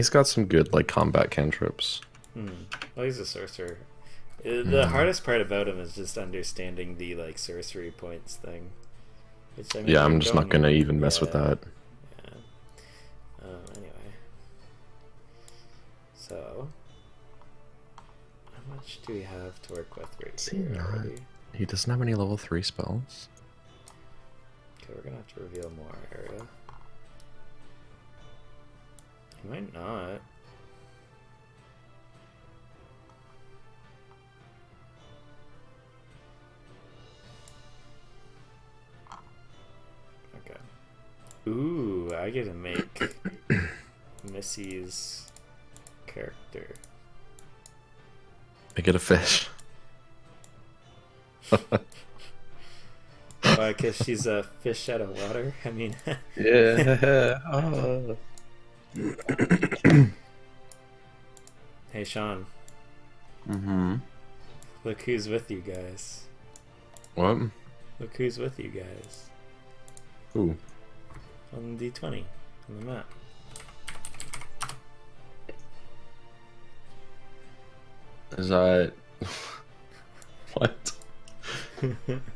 He's got some good like combat cantrips. Well, he's a sorcerer. The hardest part about him is just understanding the like sorcery points thing. Which, I mean, Yeah, I'm just not gonna even mess with that. Yeah. Anyway. So, how much do we have to work with right here already? He doesn't have any level 3 spells. Okay, we're gonna have to reveal more area. He might not. Okay. Ooh, I get to make Missy's character. I get a fish. Why? Because she's a fish out of water? I mean... Yeah. Oh. Hey, Sean. Look who's with you guys. What? Look who's with you guys. Who? On D20, on the map. Is that... What?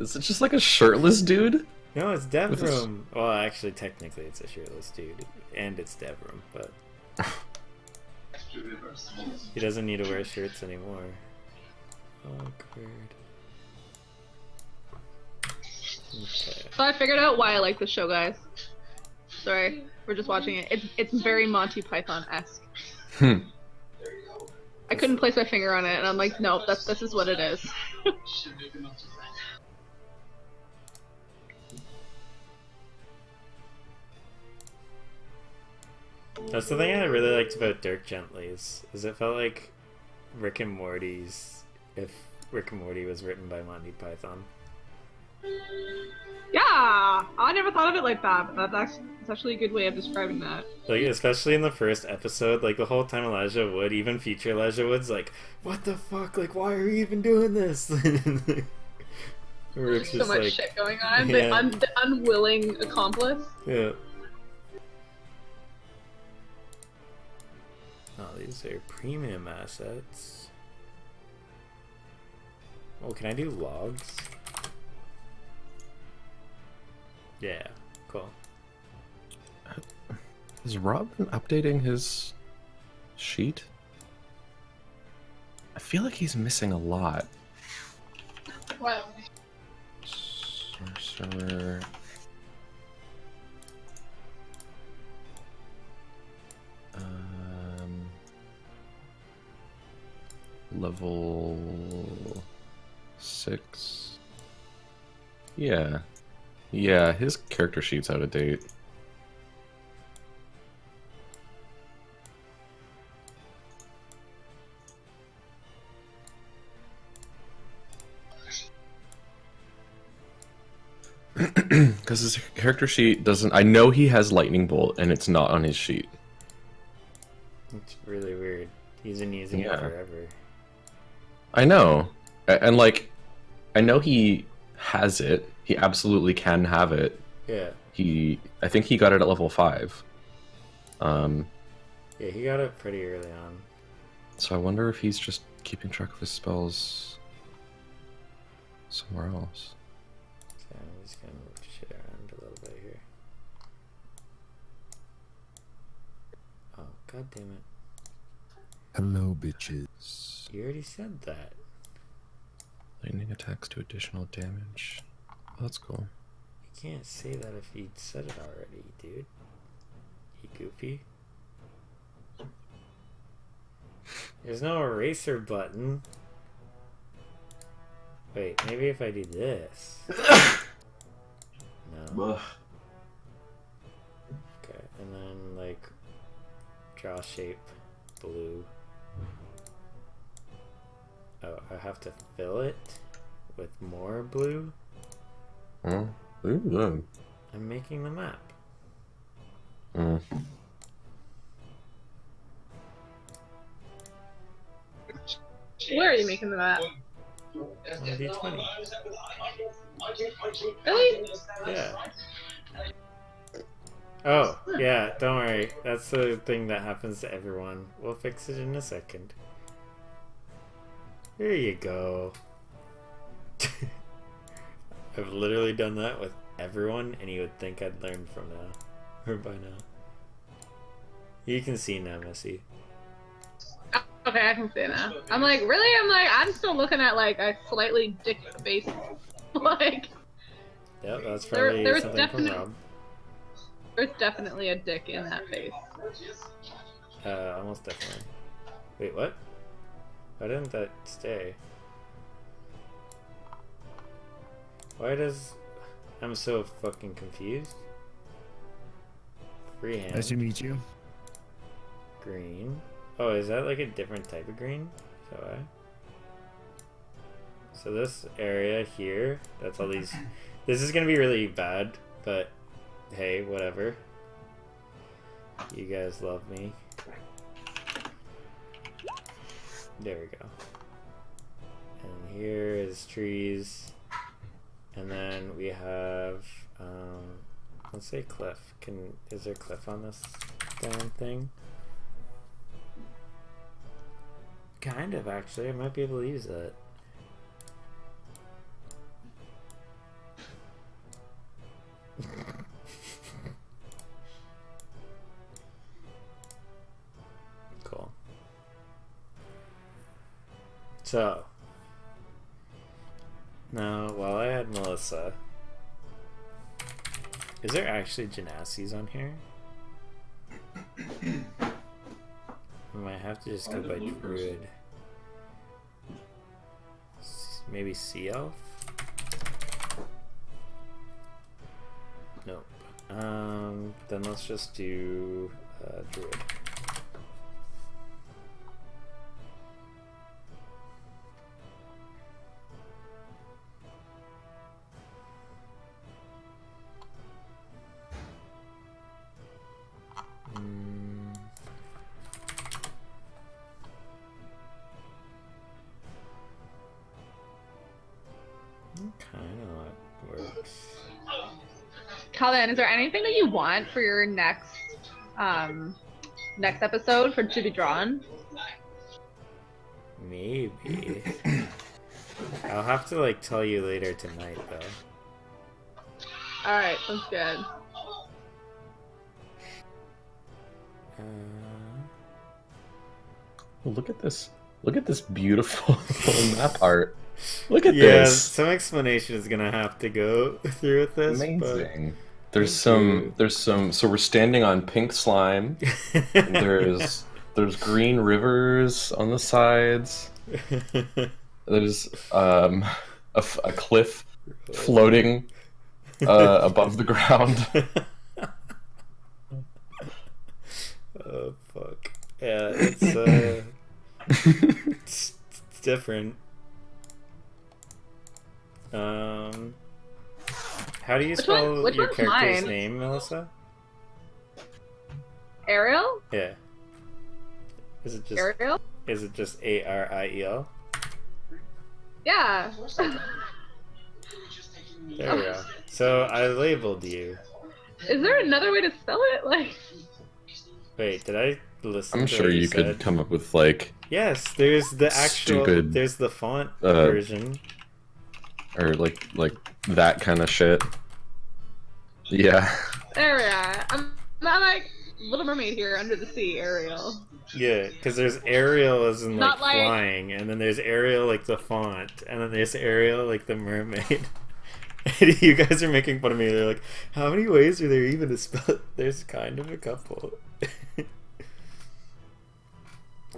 Is it just like a shirtless dude? No, it's Devrim. Well, actually, technically, it's a shirtless dude, and it's Devrim, but he doesn't need to wear shirts anymore. Awkward. Okay. So I figured out why I like this show, guys. Sorry, we're just watching it. It's very Monty Python-esque. I couldn't place my finger on it, and I'm like, nope, this is what it is. That's the thing I really liked about Dirk Gently's, is it felt like Rick and Morty's, if Rick and Morty was written by Monty Python. Yeah, I never thought of it like that, but that's actually a good way of describing that. Like, especially in the first episode, like, the whole time Elijah Wood, even future Elijah Wood's like, what the fuck, like, why are you even doing this? There's so much like, shit going on. Yeah. The unwilling accomplice. Yeah. Oh, these are premium assets. Oh, can I do logs? Yeah, cool. Is Robin updating his sheet? I feel like he's missing a lot. What? Sorcerer. Level 6. Yeah. Yeah, his character sheet's out of date. Because his character sheet doesn't... I know he has Lightning Bolt, and it's not on his sheet. It's really weird. He's been using it forever. I know. And, like, I know he has it. He absolutely can have it. Yeah. I think he got it at level 5. Yeah, he got it pretty early on. So I wonder if he's just keeping track of his spells somewhere else. So I'm just gonna move shit around a little bit here. Oh, god damn it. Hello, bitches. You already said that. Lightning attacks do additional damage. Oh, that's cool. You can't say that if you said it already, dude. You goofy. There's no eraser button. Wait, maybe if I do this. No. Okay, and then like draw shape blue. Oh, I have to fill it with more blue? Oh, ooh, I'm making the map. Where are you making the map? On D20. Really? Yeah. Oh, yeah, don't worry. That's the thing that happens to everyone. We'll fix it in a second. There you go. I've literally done that with everyone, and you would think I'd learn from now. Or by now. You can see now, Missy. Okay, I can see it now. I'm like, really? I'm still looking at like a slightly dick face. Like. Yep, that's probably something from Rob. There's definitely a dick in that face. Almost definitely. Wait, what? Why didn't that stay? Why does... I'm so fucking confused. Freehand. Nice to meet you. Green. Oh, is that like a different type of green? Is that why? So this area here, that's all these... This is gonna be really bad, but hey, whatever. You guys love me. There we go. And here is trees. And then we have, let's say cliff. Is there a cliff on this damn thing? Kind of, actually. I might be able to use that. Cool. So, now, while I had Melissa, is there actually Genassis on here? I might have to just go by Druid. Maybe Sea Elf? Nope. Then let's just do Druid. Colin, is there anything that you want for your next next episode for to be drawn? Maybe. I'll have to like tell you later tonight though. Alright, sounds good. Look at this. Look at this beautiful map art. Look at yeah, this. Some explanation is gonna have to go through with this. Amazing. There's some. So we're standing on pink slime. there's green rivers on the sides. There's a cliff floating above the ground. Oh fuck! Yeah, it's different. How do you spell which your one's character's mine? name, Melissa? Ariel? Yeah. Is it just Ariel? Is it just Ariel? Yeah. There we go. So I labeled you. Is there another way to spell it? Like. Wait, did I listen? I'm to sure what you could said? come up with like. Yes, there's the actual. Stupid, there's the font version. Or like that kind of shit. Yeah. There we are. I'm not like Little Mermaid here under the sea, Ariel. Yeah, because there's Ariel as in Not like like- flying, and then there's Ariel like the font, and then there's Ariel like the mermaid. And you guys are making fun of me. They're like, how many ways are there even to spell it? There's kind of a couple.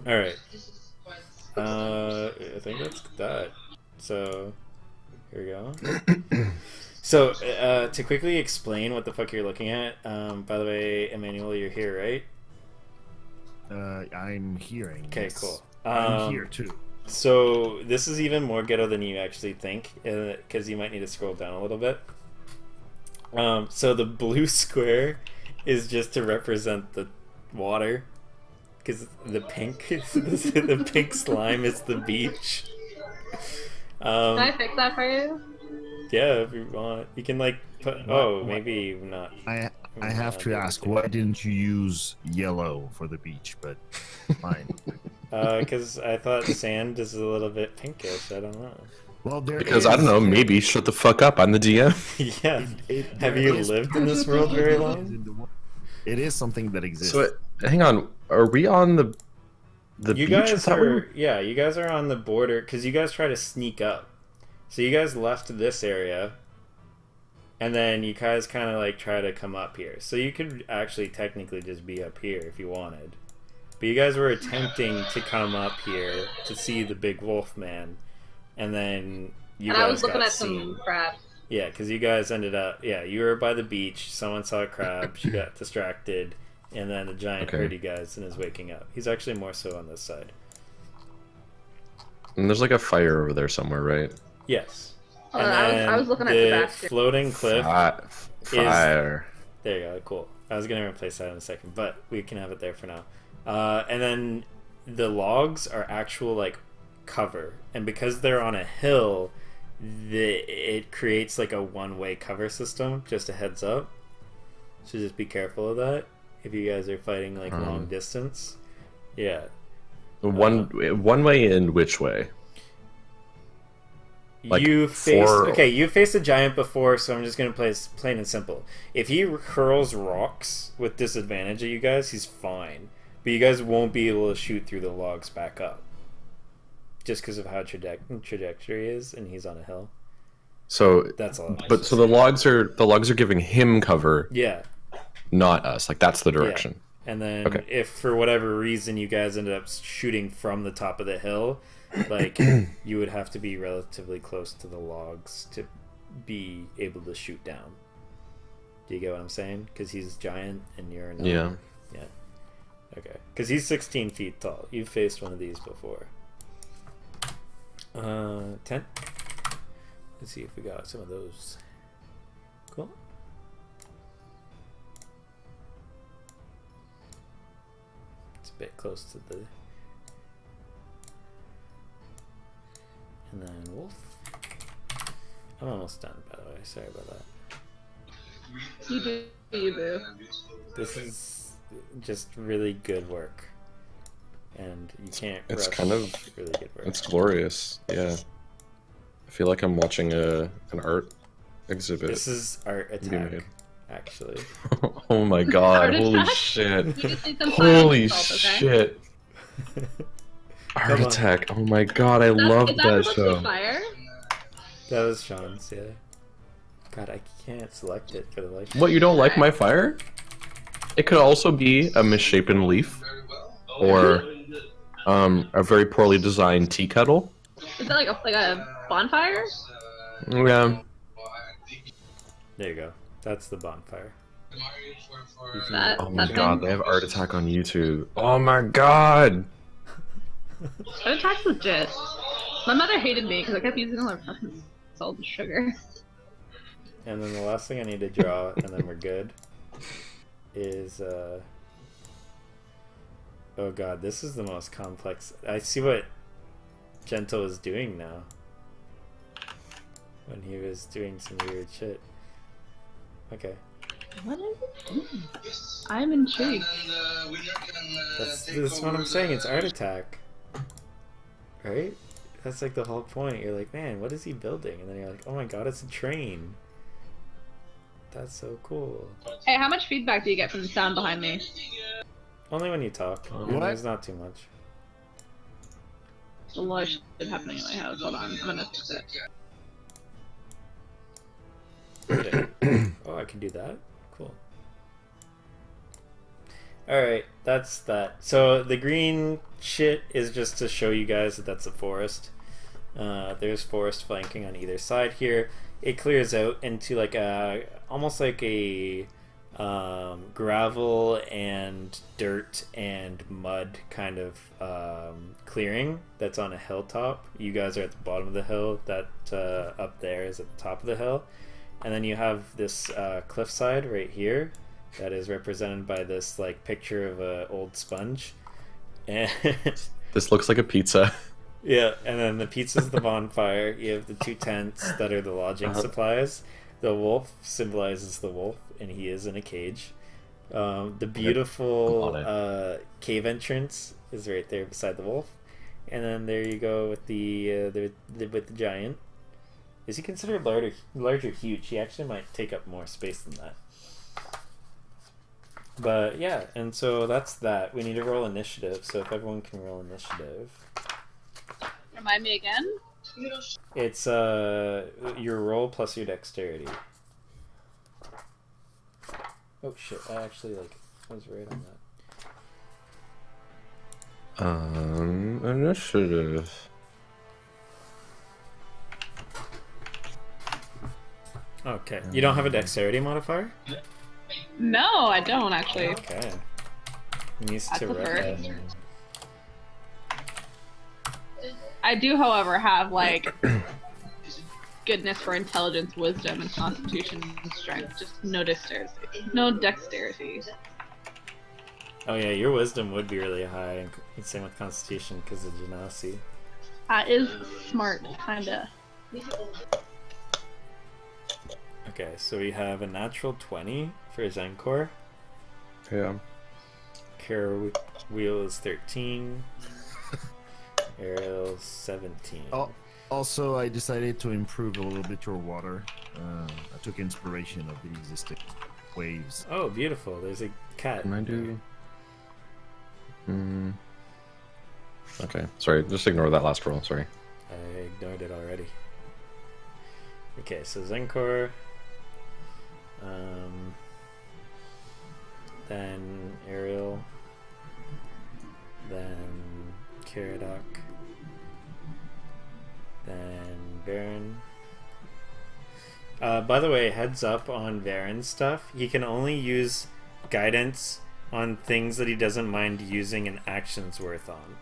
Alright. I think that's that. So, here we go. So, to quickly explain what the fuck you're looking at, by the way, Emmanuel, you're here, right? I'm hearing. Okay, yes. cool. I'm here too. So this is even more ghetto than you actually think, because you might need to scroll down a little bit. So the blue square is just to represent the water, because the pink, the pink slime is the beach. Can I fix that for you? Yeah, if you want, you can like put. Oh, maybe not. I have to ask, why didn't you use yellow for the beach? But fine. Because I thought sand is a little bit pinkish. I don't know. Well, Because I don't know, maybe shut the fuck up. I'm the DM. Yeah. Have you lived in this world very long? It is something that exists. So hang on, are we on the You beach? I guys thought we are, were- yeah, you guys are on the border because you guys try to sneak up. So you guys left this area, and then you guys kind of like try to come up here. So you could actually technically just be up here if you wanted. But you guys were attempting to come up here to see the big wolf man, and then you And guys I was looking got at seen. some crabs. Yeah, because you guys ended up, yeah, you were by the beach, someone saw a crab, she got distracted, and then a giant Okay. heard you guys and is waking up. He's actually more so on this side. And there's like a fire over there somewhere, right? Yes. Hold And on, I then was looking at the Sebastian. floating cliff. Fire. There you go, cool. I was going to replace that in a second, but we can have it there for now. And then the logs are actual, like, cover. And because they're on a hill, it creates, like, a one-way cover system. Just a heads up. So just be careful of that if you guys are fighting, like, long distance. Yeah. One way in which way? Like, You faced for- okay. You faced a giant before, so I'm just gonna play plain and simple. If he hurls rocks with disadvantage at you guys, he's fine. But you guys won't be able to shoot through the logs back up, just because of how trajectory is, and he's on a hill. So, That's all. but so the logs are giving him cover, Yeah, not us. Like that's the direction. and then Okay. if for whatever reason you guys ended up shooting from the top of the hill, like you would have to be relatively close to the logs to be able to shoot down. Do you get what I'm saying? Because he's giant and you're not. Yeah. Yeah. Okay. Because he's 16 feet tall. You've faced one of these before. 10. Let's see if we got some of those. Cool. It's a bit close to the. And then wolf. I'm almost done, by the way. Sorry about that. You do, you boo. This is just really good work, and you can't. It's rush kind of- really good work. It's glorious. Yeah. I feel like I'm watching an art exhibit. This is art Give me a attack, hint. actually. Oh my god! Art Holy attack? shit! You just need some fire Holy salt, okay? shit! Art Come on. Attack. Oh my god! I love Is that what's show. on fire? That was Sean's, yeah. God, I can't select it for the life. What, you don't like my fire? It could also be a misshapen leaf, or a very poorly designed tea kettle. Is that like a bonfire? Yeah. There you go. That's the bonfire. You can- That, Oh my that god, thing? they have Art Attack on YouTube. Oh my god! Art attack's legit. My mother hated me because I kept using all her fucking salt and sugar. And then the last thing I need to draw, and then we're good, is, oh god, this is the most complex. I see what Gentle is doing now. When he was doing some weird shit. Okay. What is it? I'm intrigued. That's what I'm saying, it's art attack. Right? That's like the whole point. You're like, man, what is he building? And then you're like, oh my god, it's a train. That's so cool. Hey, how much feedback do you get from the sound behind me? Only when you talk. And there's not too much. There's a lot of shit happening in my house. Hold on, I'm gonna fix it. Oh, I can do that? Cool. Alright, that's that. So the green shit is just to show you guys that that's a forest. There's forest flanking on either side here. It clears out into like a, almost like a gravel and dirt and mud kind of clearing that's on a hilltop. You guys are at the bottom of the hill. That up there is at the top of the hill. And then you have this cliffside right here that is represented by this like picture of a old sponge. And This looks like a pizza. yeah, and then the pizza's the bonfire. You have the two tents that are the lodging supplies. The wolf symbolizes the wolf and he is in a cage. The beautiful cave entrance is right there beside the wolf, and then there you go with the giant. Is he considered larger huge? He actually might take up more space than that. But yeah, and so that's that. We need to roll initiative. So if everyone can roll initiative. Remind me again. It's your roll plus your dexterity. Oh shit! I actually was right on that. Initiative. Okay, you don't have a dexterity modifier? No, I don't actually. Okay. Needs I to prefer write it. that. I do, however, have like goodness for intelligence, wisdom, and constitution and strength. Just no dexterity. No dexterity. Oh yeah, your wisdom would be really high, and same with constitution because of genasi. Is smart, kinda. Okay, so we have a natural 20 for Zenkor. Yeah. Wheel is 13. Ariel 17. Oh, also, I decided to improve a little bit your water. I took inspiration of the existing waves. Oh, beautiful. There's a cat. Can I do? Okay, sorry. Just ignore that last roll. Sorry. I ignored it already. Okay, so Zenkor. Then Ariel. Then Caradoc. Then Baron. By the way, heads up on Varen's stuff. He can only use guidance on things that he doesn't mind using an action's worth on.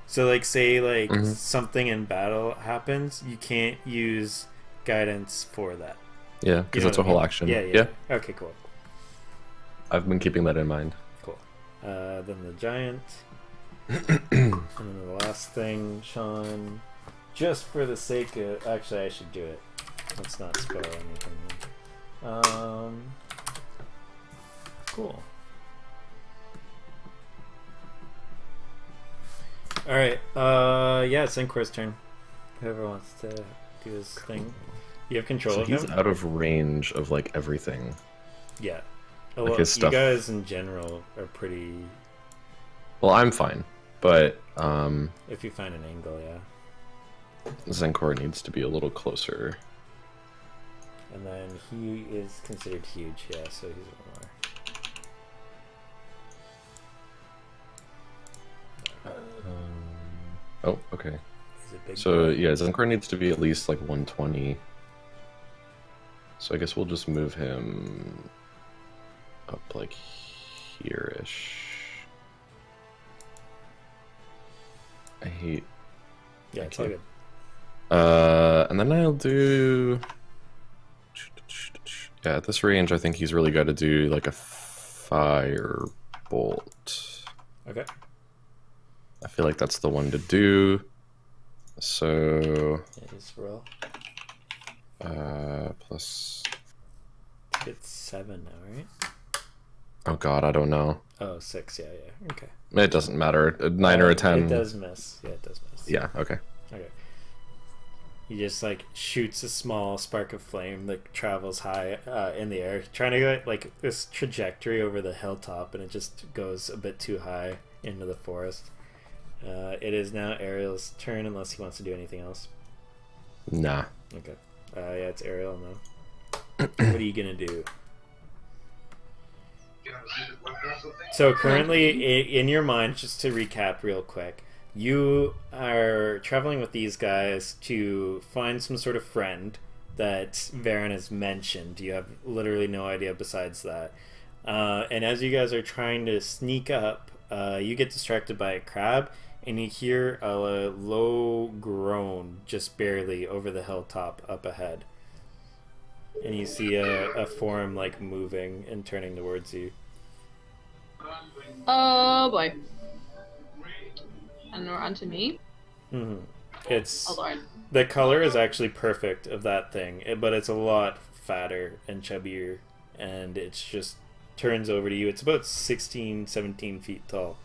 So, like, say, like, something in battle happens, you can't use guidance for that. Yeah, because that's a whole action. Yeah. Okay, cool. I've been keeping that in mind. Cool. Then the giant. And then the last thing, Sean. Just for the sake of... Actually, I should do it. Let's not spoil anything. Cool. Alright, yeah, it's Zenkor's turn. Whoever wants to do his thing. You have control of him? He's out of range of, like, everything. Yeah. Like Well, his stuff. you guys in general are pretty... Well, I'm fine, but, If you find an angle, yeah. Zenkor needs to be a little closer. And then he is considered huge, yeah, so he's one more. Oh, okay. He's a big So, boy. yeah, Zenkor needs to be at least, like, 120. So I guess we'll just move him up, like, here-ish. I hate... Yeah, it's all good. And then I'll do... Yeah, at this range, I think he's really got to do, like, a firebolt. Okay. I feel like that's the one to do. So... Yeah, just roll. Plus... It's 7 now, right? Oh god, I don't know. Oh, 6, yeah. Okay. It doesn't matter. A 9 or a 10. It does miss. Yeah, it does miss. Yeah, okay. Okay. He just, like, shoots a small spark of flame that travels high in the air, trying to go, like, this trajectory over the hilltop, and it just goes a bit too high into the forest. It is now Ariel's turn, unless he wants to do anything else. Nah. Okay. Yeah, it's Ariel now. What are you gonna do? So currently, in your mind, just to recap real quick, you are traveling with these guys to find some sort of friend that Varen has mentioned. You have literally no idea besides that. And as you guys are trying to sneak up, you get distracted by a crab, and you hear a low groan, just barely, over the hilltop up ahead. And you see a form, like, moving and turning towards you. Oh boy. And we're on to me. It's Oh lord. the color is actually perfect of that thing, but it's a lot fatter and chubbier and it just turns over to you. It's about 16, 17 feet tall.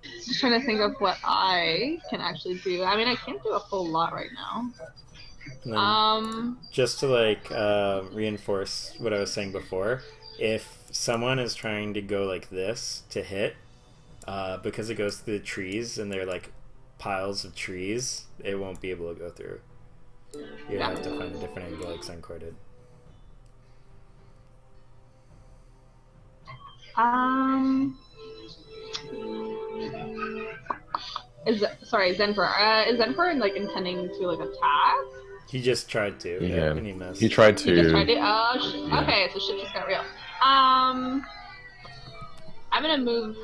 Just trying to think of what I can actually do. I mean, I can't do a whole lot right now. And then just to like reinforce what I was saying before, if someone is trying to go like this to hit, because it goes through the trees and they're like piles of trees, it won't be able to go through. You have to find a different angle like Suncor did. Sorry, Zenfer. Is Zenfer like intending to like attack? He just tried to. Yeah, and he missed. he tried to. He just tried to. Oh, shit. Yeah. Okay, so shit just got real. I'm gonna move.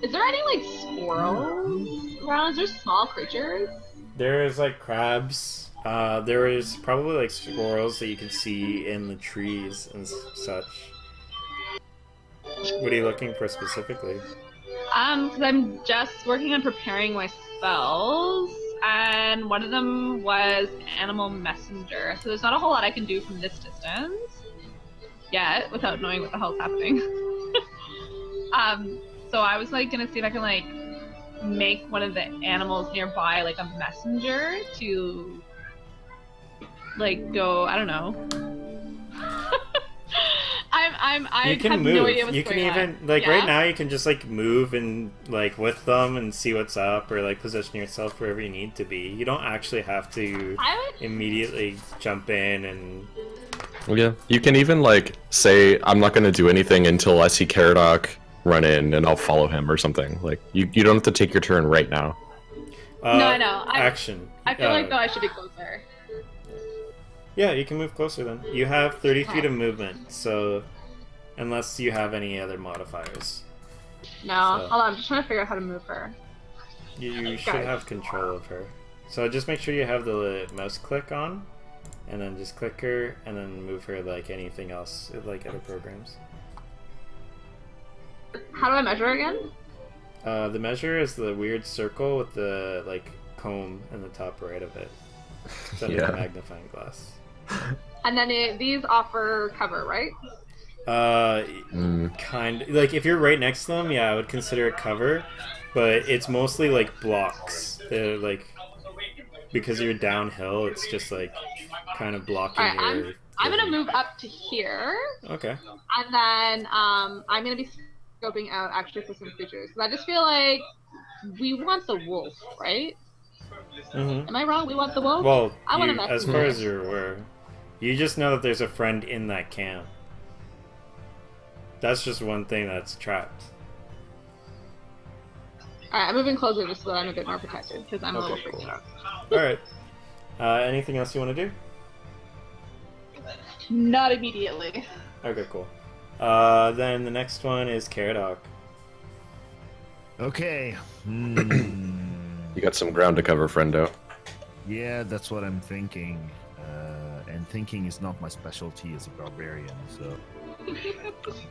Is there any like squirrels around? Is there small creatures? There is like crabs. There is probably like squirrels that you can see in the trees and such. What are you looking for specifically? Because I'm just working on preparing my spells, and one of them was Animal Messenger. So there's not a whole lot I can do from this distance yet, without knowing what the hell's happening. So I was like gonna see if I can like make one of the animals nearby like a messenger to like go. I don't know. I You can have move. no idea what's You can going even on. like Yeah? right now you can just like move and like with them and see what's up, or like position yourself wherever you need to be. You don't actually have to I would. immediately jump in and Yeah, you can even like say, I'm not going to do anything until I see Caradoc run in and I'll follow him or something. Like, you don't have to take your turn right now. No, I know. Action. I feel like though I should be closer. Yeah, you can move closer then. You have 30 feet of movement, so unless you have any other modifiers. No, So- hold on. I'm just trying to figure out how to move her. You should Guys. have control of her. So just make sure you have the mouse click on, and then just click her, and then move her like anything else, like other programs. How do I measure again? The measure is the weird circle with the like comb in the top right of it. It's under Yeah. the magnifying glass. And then these offer cover, right? Kind like if you're right next to them, yeah, I would consider it cover, but it's mostly like blocks. They're like because you're downhill, it's just like kind of blocking Alright, your. I'm gonna move up to here, Okay. and then I'm gonna be scoping out actually for some creatures. 'Cause I just feel like we want the wolf, right? Mm-hmm. Am I wrong? We want the wolf. Well, I wanna you, mess as with far it. as you're aware, you just know that there's a friend in that camp. That's just one thing that's trapped. Alright, I'm moving closer just so that I'm a bit more protected because I'm a little Okay, freaked cool. out. Alright. Anything else you want to do? Not immediately. Okay, cool. Then the next one is Caradoc. Okay. You got some ground to cover, friendo. Yeah, that's what I'm thinking. And thinking is not my specialty as a barbarian, so...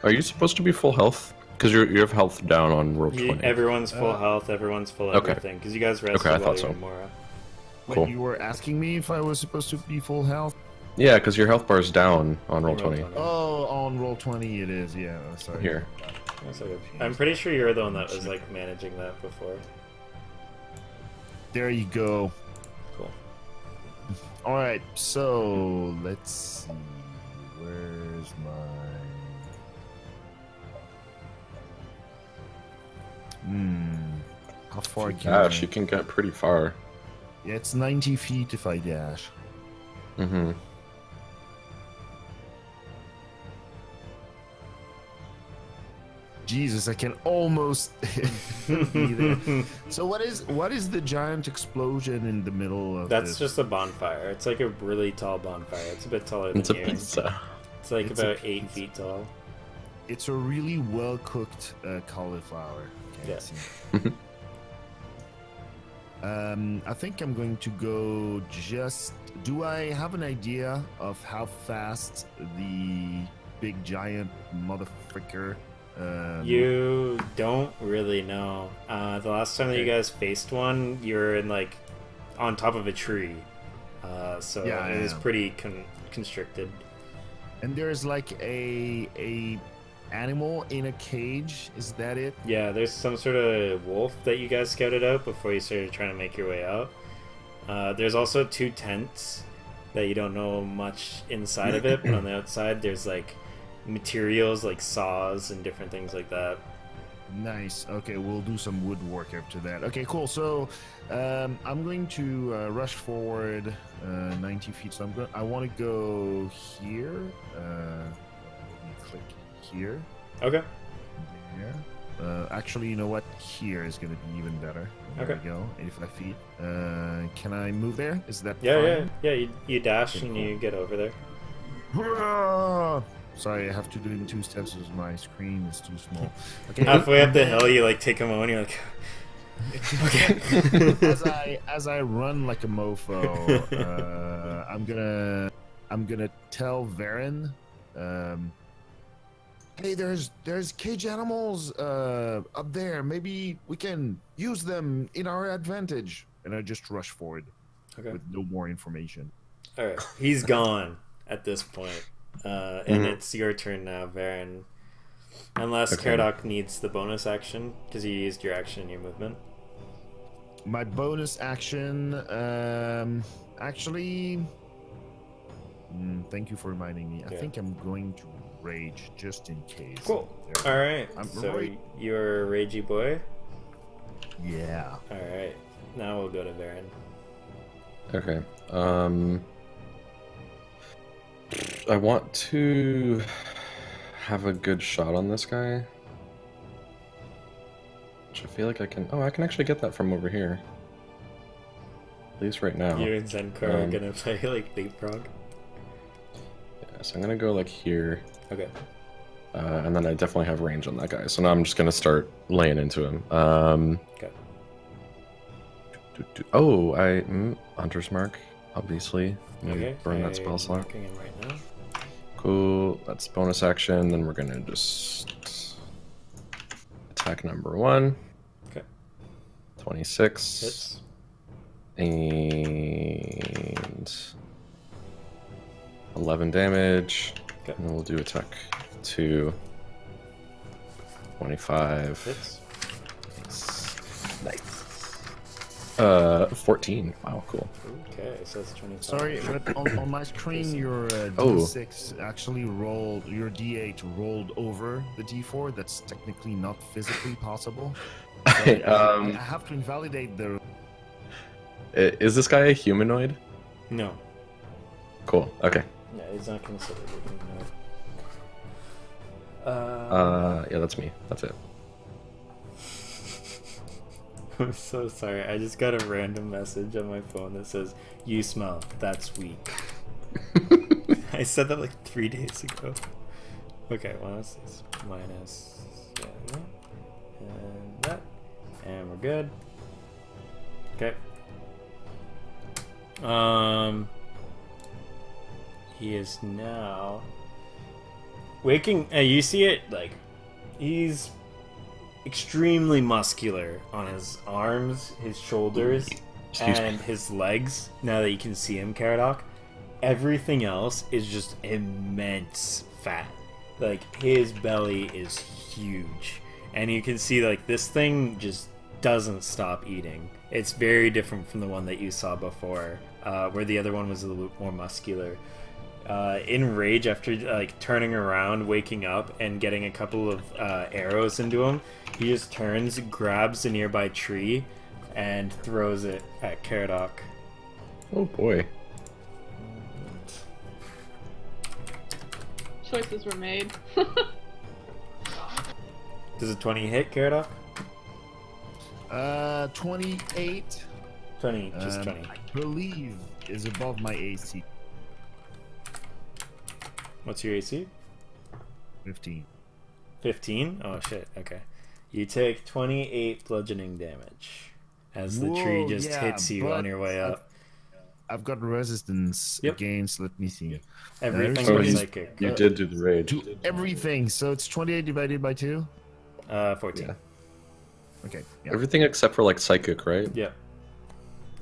Are you supposed to be full health? Because you have health down on roll 20. Everyone's full health, everyone's full Okay. everything. Because you guys rested Okay, I while thought you were so. in Mora. Cool. Wait, you were asking me if I was supposed to be full health? Yeah, because your health bar is down on roll 20. Oh, on roll 20 it is, yeah. Oh, sorry. Here. That's okay. I'm pretty sure you're the one that was like managing that before. There you go. Cool. Alright, so let's see. Where's my... How far can Dash, I... you can get pretty far. Yeah, it's 90 feet if I dash. Mm-hmm. Jesus, I can almost be there. So what is the giant explosion in the middle of That's this? just a bonfire. It's like a really tall bonfire. It's a bit taller than It's a you. pizza. It's like It's a about 8 feet tall. It's a really well cooked cauliflower. Okay, Yeah. let's see. I think I'm going to go just... Do I have an idea of how fast the big giant motherfricker You don't really know. The last time that you Okay. guys faced one, you were in like on top of a tree, so Yeah, it was yeah. pretty constricted. And there's like a animal in a cage. Is that it? Yeah, there's some sort of wolf that you guys scouted out before you started trying to make your way out. There's also 2 tents that you don't know much inside of it, but on the outside there's like materials like saws and different things like that. Nice. Okay, we'll do some woodwork after that. Okay, cool. So I'm going to rush forward 90 feet. So I want to go here. Let me click here. Okay. There. Actually, you know what? Here is going to be even better. There Okay. we go. 85 feet. Can I move there? Is that Yeah, fine? yeah. You dash Okay, and cool. you get over there. Sorry, I have to do it in 2 steps because my screen is too small. Okay. Halfway up the hill, you like take a moment. You're like, okay. as I run like a mofo, I'm gonna tell Varen, hey, there's cage animals up there. Maybe we can use them in our advantage. And I just rush forward Okay. with no more information. All right. He's gone at this point, and it's your turn now, Varen. Unless Okay. Caradoc needs the bonus action because you used your action in your movement. My bonus action, actually, thank you for reminding me. I Yeah. think I'm going to rage just in case. Cool. There. All right. I'm So right. you're a ragey boy. Yeah. All right. Now we'll go to Varen. Okay. I want to have a good shot on this guy. Which I feel like I can... Oh, I can actually get that from over here. At least right now. You and Zenkar are Um, gonna play like leapfrog. Yeah, so I'm gonna go like here. Okay. And then I definitely have range on that guy. So now I'm just gonna start laying into him. Okay. Oh, Hunter's Mark, obviously. Okay. Burn that spell I'm slot. marking him right now. Cool. That's bonus action. Then we're gonna just attack number 1. Okay. 26. Hits. And 11 damage. Okay. And we'll do attack 2. 25. Hits. Nice. 14. Wow, cool. Okay, so that's 25. Sorry, but on my screen, your Oh. D6 actually rolled, your D8 rolled over the D4. That's technically not physically possible. So I have to invalidate the. Is this guy a humanoid? No. Cool. Okay. Yeah, he's not considered a humanoid. Yeah, that's me. That's it. I'm so sorry. I just got a random message on my phone that says, "You smell. That's weak." I said that like 3 days ago. Okay, well, that's minus that, and that, and we're good. Okay. He is now waking. You see it like he's extremely muscular on his arms, his shoulders, Excuse me. and his legs. Now that you can see him, Caradoc, everything else is just immense fat. Like his belly is huge, and you can see like this thing just doesn't stop eating. It's very different from the one that you saw before, where the other one was a little bit more muscular. In rage, after like turning around, waking up, and getting a couple of arrows into him, he just turns, grabs a nearby tree, and throws it at Caradoc. Oh boy. Choices were made. Does a 20 hit, Caradoc? 28. 20, just 20. I believe is above my AC. What's your AC? 15. 15? Oh shit, okay. You take 28 bludgeoning damage as the tree Whoa, just yeah, hits you but on your way up. I've got resistance Yep. against. Let me see. Everything Oh, but you- psychic. You did do the rage. To everything. So it's 28 divided by 2. 14. Yeah. Okay. Yeah. Everything except for like psychic, right? Yeah.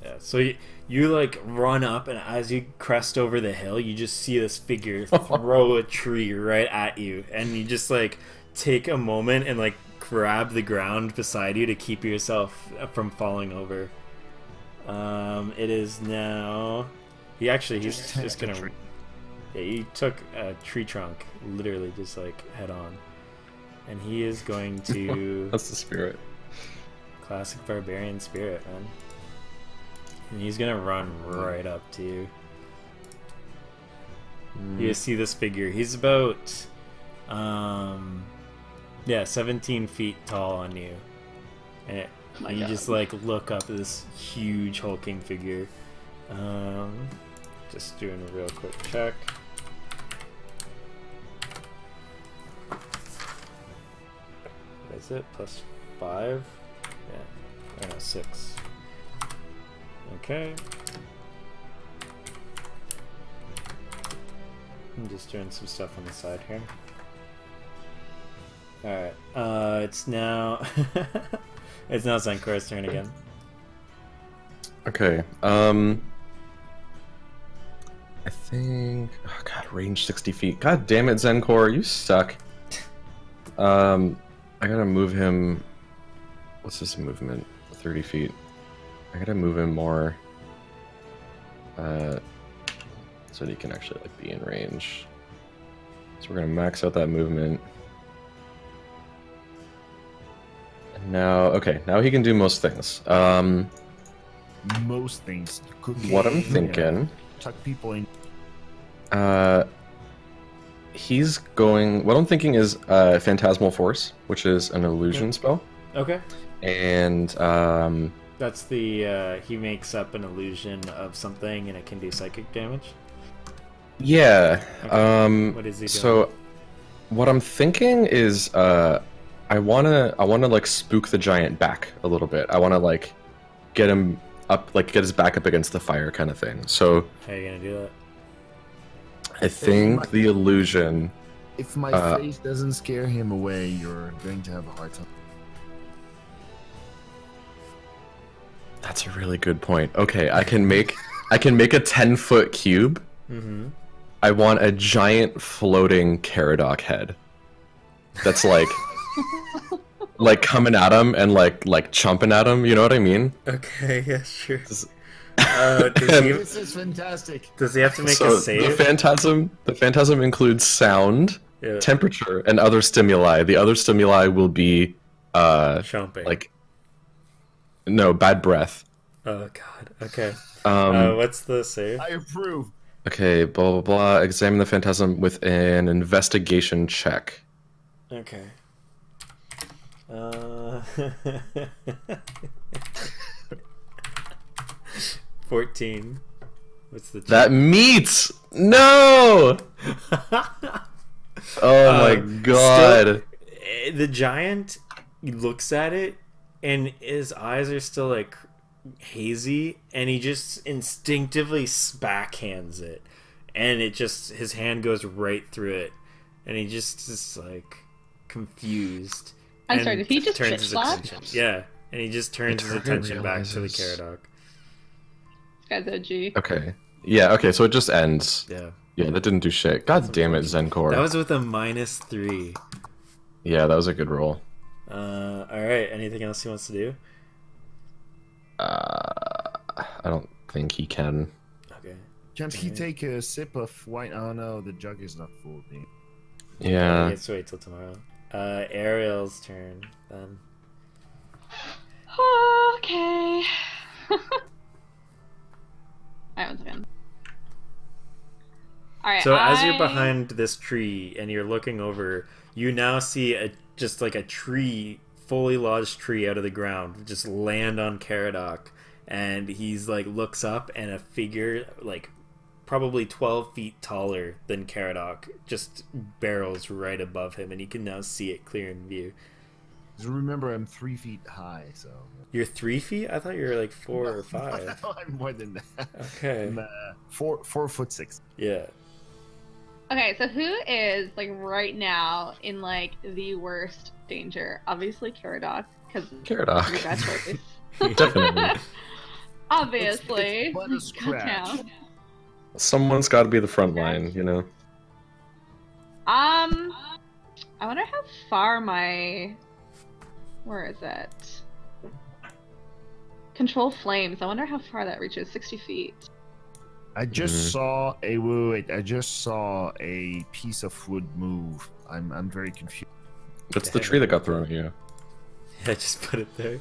Yeah. So you like run up, and as you crest over the hill, you just see this figure throw a tree right at you, and you just like take a moment and like grab the ground beside you to keep yourself from falling over. It is now. He's just gonna. tree. Yeah, he took a tree trunk, literally just like head on, and he is going to. That's the spirit. Classic barbarian spirit, man. And he's gonna run right up to you. You see this figure. He's about, 17 feet tall on you. And my you God. just like look up at this huge hulking figure. Just doing a real quick check. What is it? +5? Yeah. Or no, 6. Okay. I'm just doing some stuff on the side here. Alright. It's now it's now Zenkor's turn again. Okay. I think. Oh God, range 60 feet. God damn it, Zenkor, you suck. I gotta move him. What's this movement? 30 feet. I gotta move him more. So that he can actually like be in range. So we're gonna max out that movement. And now, okay, now he can do most things. Most things. What I'm thinking. Tuck people in. He's going. What I'm thinking is Phantasmal Force, which is an illusion spell, Okay. and That's the he makes up an illusion of something and it can do psychic damage. yeah. Okay. What is he doing? So, what I'm thinking is, I wanna like spook the giant back a little bit. I wanna like get him up, like get his back up against the fire, kind of thing. So How are you gonna do that? I think the illusion. If my face doesn't scare him away, you're going to have a hard time. That's a really good point. Okay, I can make a 10-foot cube. Mm-hmm. I want a giant floating Caradoc head. That's like like coming at him and like chomping at him, you know what I mean? Okay, yeah, sure. This- This is fantastic. Does he have to make so a save? the phantasm includes sound, Yeah. temperature, and other stimuli. The other stimuli will be Chomping. like no, bad breath. Oh god. Okay. Um What's the save? I approve. okay, blah blah blah. Examine the phantasm with an investigation check. Okay. 14. What's the That meets. No. Oh my god. The giant looks at it and his eyes are still like hazy and he just instinctively backhands it and it just his hand goes right through it and he just is like confused. I'm and sorry, did he just turns shit his slap? attention. Yeah, and he just turns his Target attention back to the realizes- Caradoc. This guy's OG. Okay. Yeah, okay, so it just ends. Yeah. Yeah, that didn't do shit. God damn it, Zenkor. That was with a -3. Yeah, that was a good roll. Alright, anything else he wants to do? I don't think he can. Okay. Can't he take a sip of wine? Oh no, the jug is not full. Dude. He Yeah. gets to wait till tomorrow. Ariel's turn then. Okay. Alright, one second. Alright, So as you're behind this tree and you're looking over, you now see just like a tree, fully lodged tree out of the ground, just land on Caradoc, and he's like looks up and a figure like probably 12 feet taller than Caradoc just barrels right above him, and you can now see it clear in view. Just remember, I'm 3 feet high, so. You're 3 feet? I thought you were like 4 or 5. No, I'm more than that. Okay. I'm, 4'6". Yeah. Okay, so who is like right now in like the worst danger? Obviously, Caradoc, because Caradoc. your bad choice. Definitely. Obviously, It's but a scratch. Down. Someone's got to be the front line, you know. I wonder how far my. Where is it? Control flames. I wonder how far that reaches. 60 feet. I just saw a wait. I just saw a piece of wood move. I'm very confused. That's the tree that got thrown at you. Yeah, just put it there.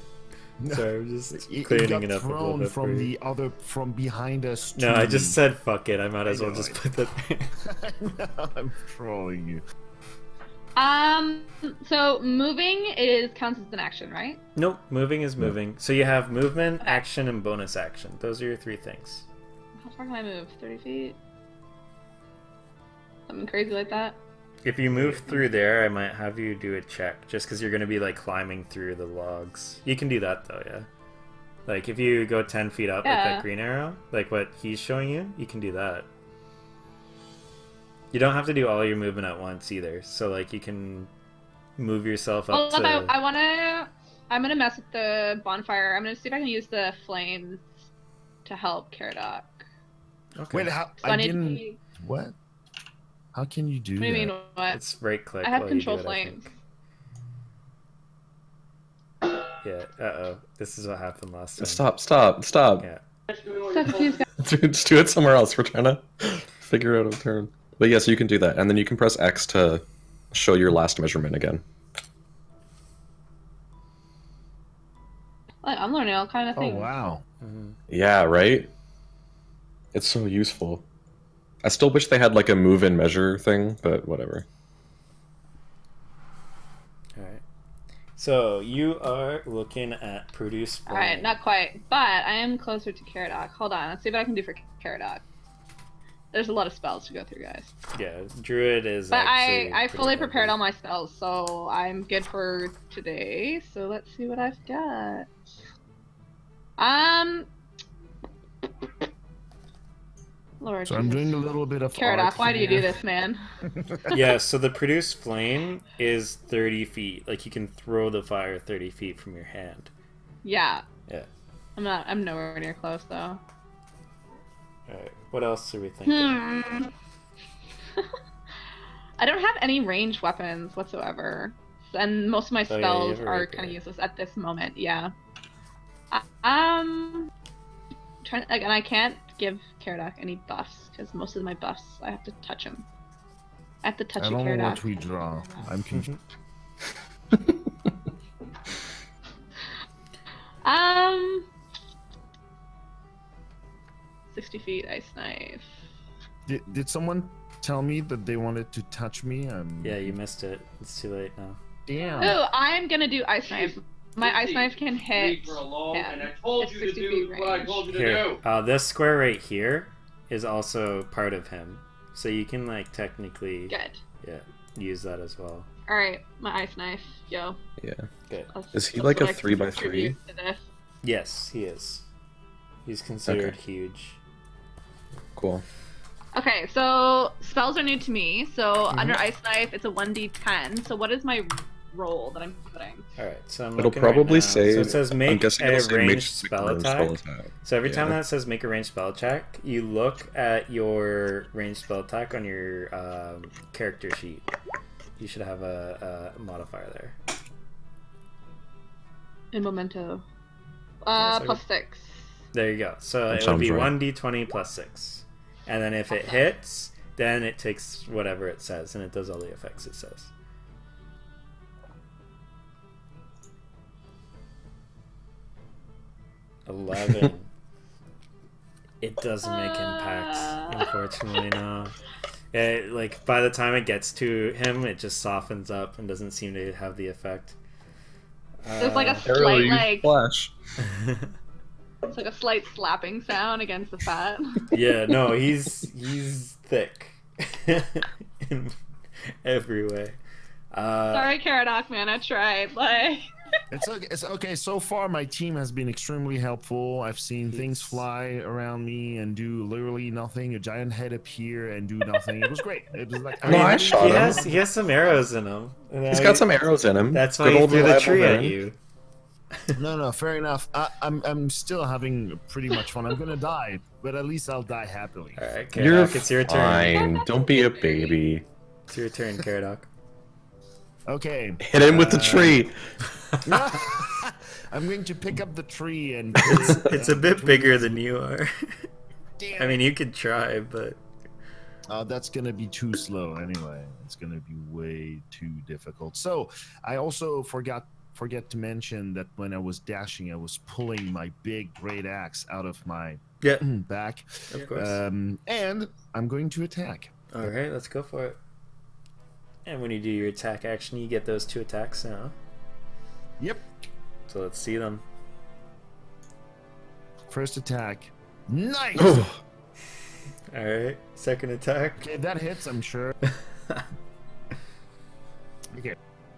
No, Sorry, I'm just it cleaning got it up a little thrown bit from for you. the other from behind us. No, to I just said fuck it. I might as well know just it. put that there. No, I'm trolling you. So moving counts as an action, right? Nope, moving is moving. So you have movement, action, and bonus action. Those are your 3 things. How far can I move? 30 feet? Something crazy like that? If you move through there, I might have you do a check, just because you're going to be like climbing through the logs. You can do that though, yeah. Like if you go 10 feet up, like that green arrow, like what he's showing you, you can do that. You don't have to do all your movement at once either. So like you can move yourself up to... I'm gonna mess with the bonfire. I'm gonna see if I can use the flames to help Caradoc. Okay. Wait, how? So I need to didn't. be- What? How can you do What do you that? mean what? It's right click. I have while control you do it, I flames. think. Yeah, uh-oh. This is what happened last time. Stop. Yeah. So confused, guys. Dude, just do it somewhere else. We're trying to figure out a turn. But yes, you can do that. And then you can press X to show your last measurement again. Like, I'm learning all kind of Oh things. wow! Yeah, right? It's so useful. I still wish they had like a move and measure thing, but whatever. Alright. So you are looking at produce flame. Alright, not quite. But I am closer to Caradoc. Hold on, let's see what I can do for Caradoc. There's a lot of spells to go through, guys. Yeah, Druid is But actually I pretty fully heavy. prepared all my spells, so I'm good for today. So let's see what I've got. Lord So I'm Jesus. doing a little bit of Caradoc, art why do you do here. this, man? Yeah, so the produce flame is 30 feet. Like you can throw the fire 30 feet from your hand. Yeah. Yeah. I'm nowhere near close though. Alright, what else are we thinking? I don't have any ranged weapons whatsoever, and most of my Oh, yeah, you spells have a are rapier. kind of useless at this moment. Yeah. Trying like, and I can't give Caradoc any buffs because most of my buffs I have to touch him. I have to touch I a don't know Caradoc. what we draw. I'm confused. 60 feet ice knife. Did someone tell me that they wanted to touch me? Yeah, you missed it. It's too late now. Damn. Oh, I'm gonna do ice knife. My ice knife can hit. Leave her alone, him. and I told It's you to 60 do feet what I range. told you to Here, do. this square right here is also part of him. So you can like technically Good. use that as well. All right, my ice knife. Yo. Yeah. Good. Is he That's like a what I 3x3? contribute to this. Yes, he is. He's considered Okay. huge. Cool. Okay, so spells are new to me. So under ice knife, it's a 1d10. So what is my roll that I'm putting? Alright, so I'm It'll looking right probably now. say. So it says I'm make guessing a it'll say ranged make spell ranged attack. attack. So every time Yeah. that says make a ranged spell check, you look at your ranged spell attack on your character sheet. You should have a modifier there. In memento. Yes, Plus 6. There you go. So That it would sounds be right. 1d20 plus 6. And then if it hits, then it takes whatever it says, and it does all the effects it says. $11. It doesn't make impact, unfortunately, no. Like, by the time it gets to him, it just softens up and doesn't seem to have the effect. There's like a Arrow, slight, you like, flash. it's like a slight slapping sound against the fat. Yeah, no, he's thick in every way. Sorry, Caradoc, man. I tried. Like. It's okay. It's okay. So far, my team has been extremely helpful. I've seen things fly around me and do literally nothing. A giant head appear and do nothing. It was great. It was like No, I shot him. He has some arrows in him. He's got some arrows in him. That's why he threw the tree at you. No, fair enough. I'm still having pretty much fun. I'm gonna die, but at least I'll die happily. All right, You're Caradoc, it's your turn. fine. Don't be a baby. It's your turn, Caradoc. Okay. Hit him with the tree. I'm going to pick up the tree and. It's a bit bigger than you are. Damn. I mean, you could try, but that's gonna be too slow anyway. It's gonna be way too difficult. So I also forget to mention that when I was dashing, I was pulling my big great axe out of my back. Of course. And I'm going to attack. All right, let's go for it. And when you do your attack action, you get those 2 attacks now. Yep. So let's see them. First attack. Nice. Oh. All right, second attack. Okay, that hits, I'm sure. Okay.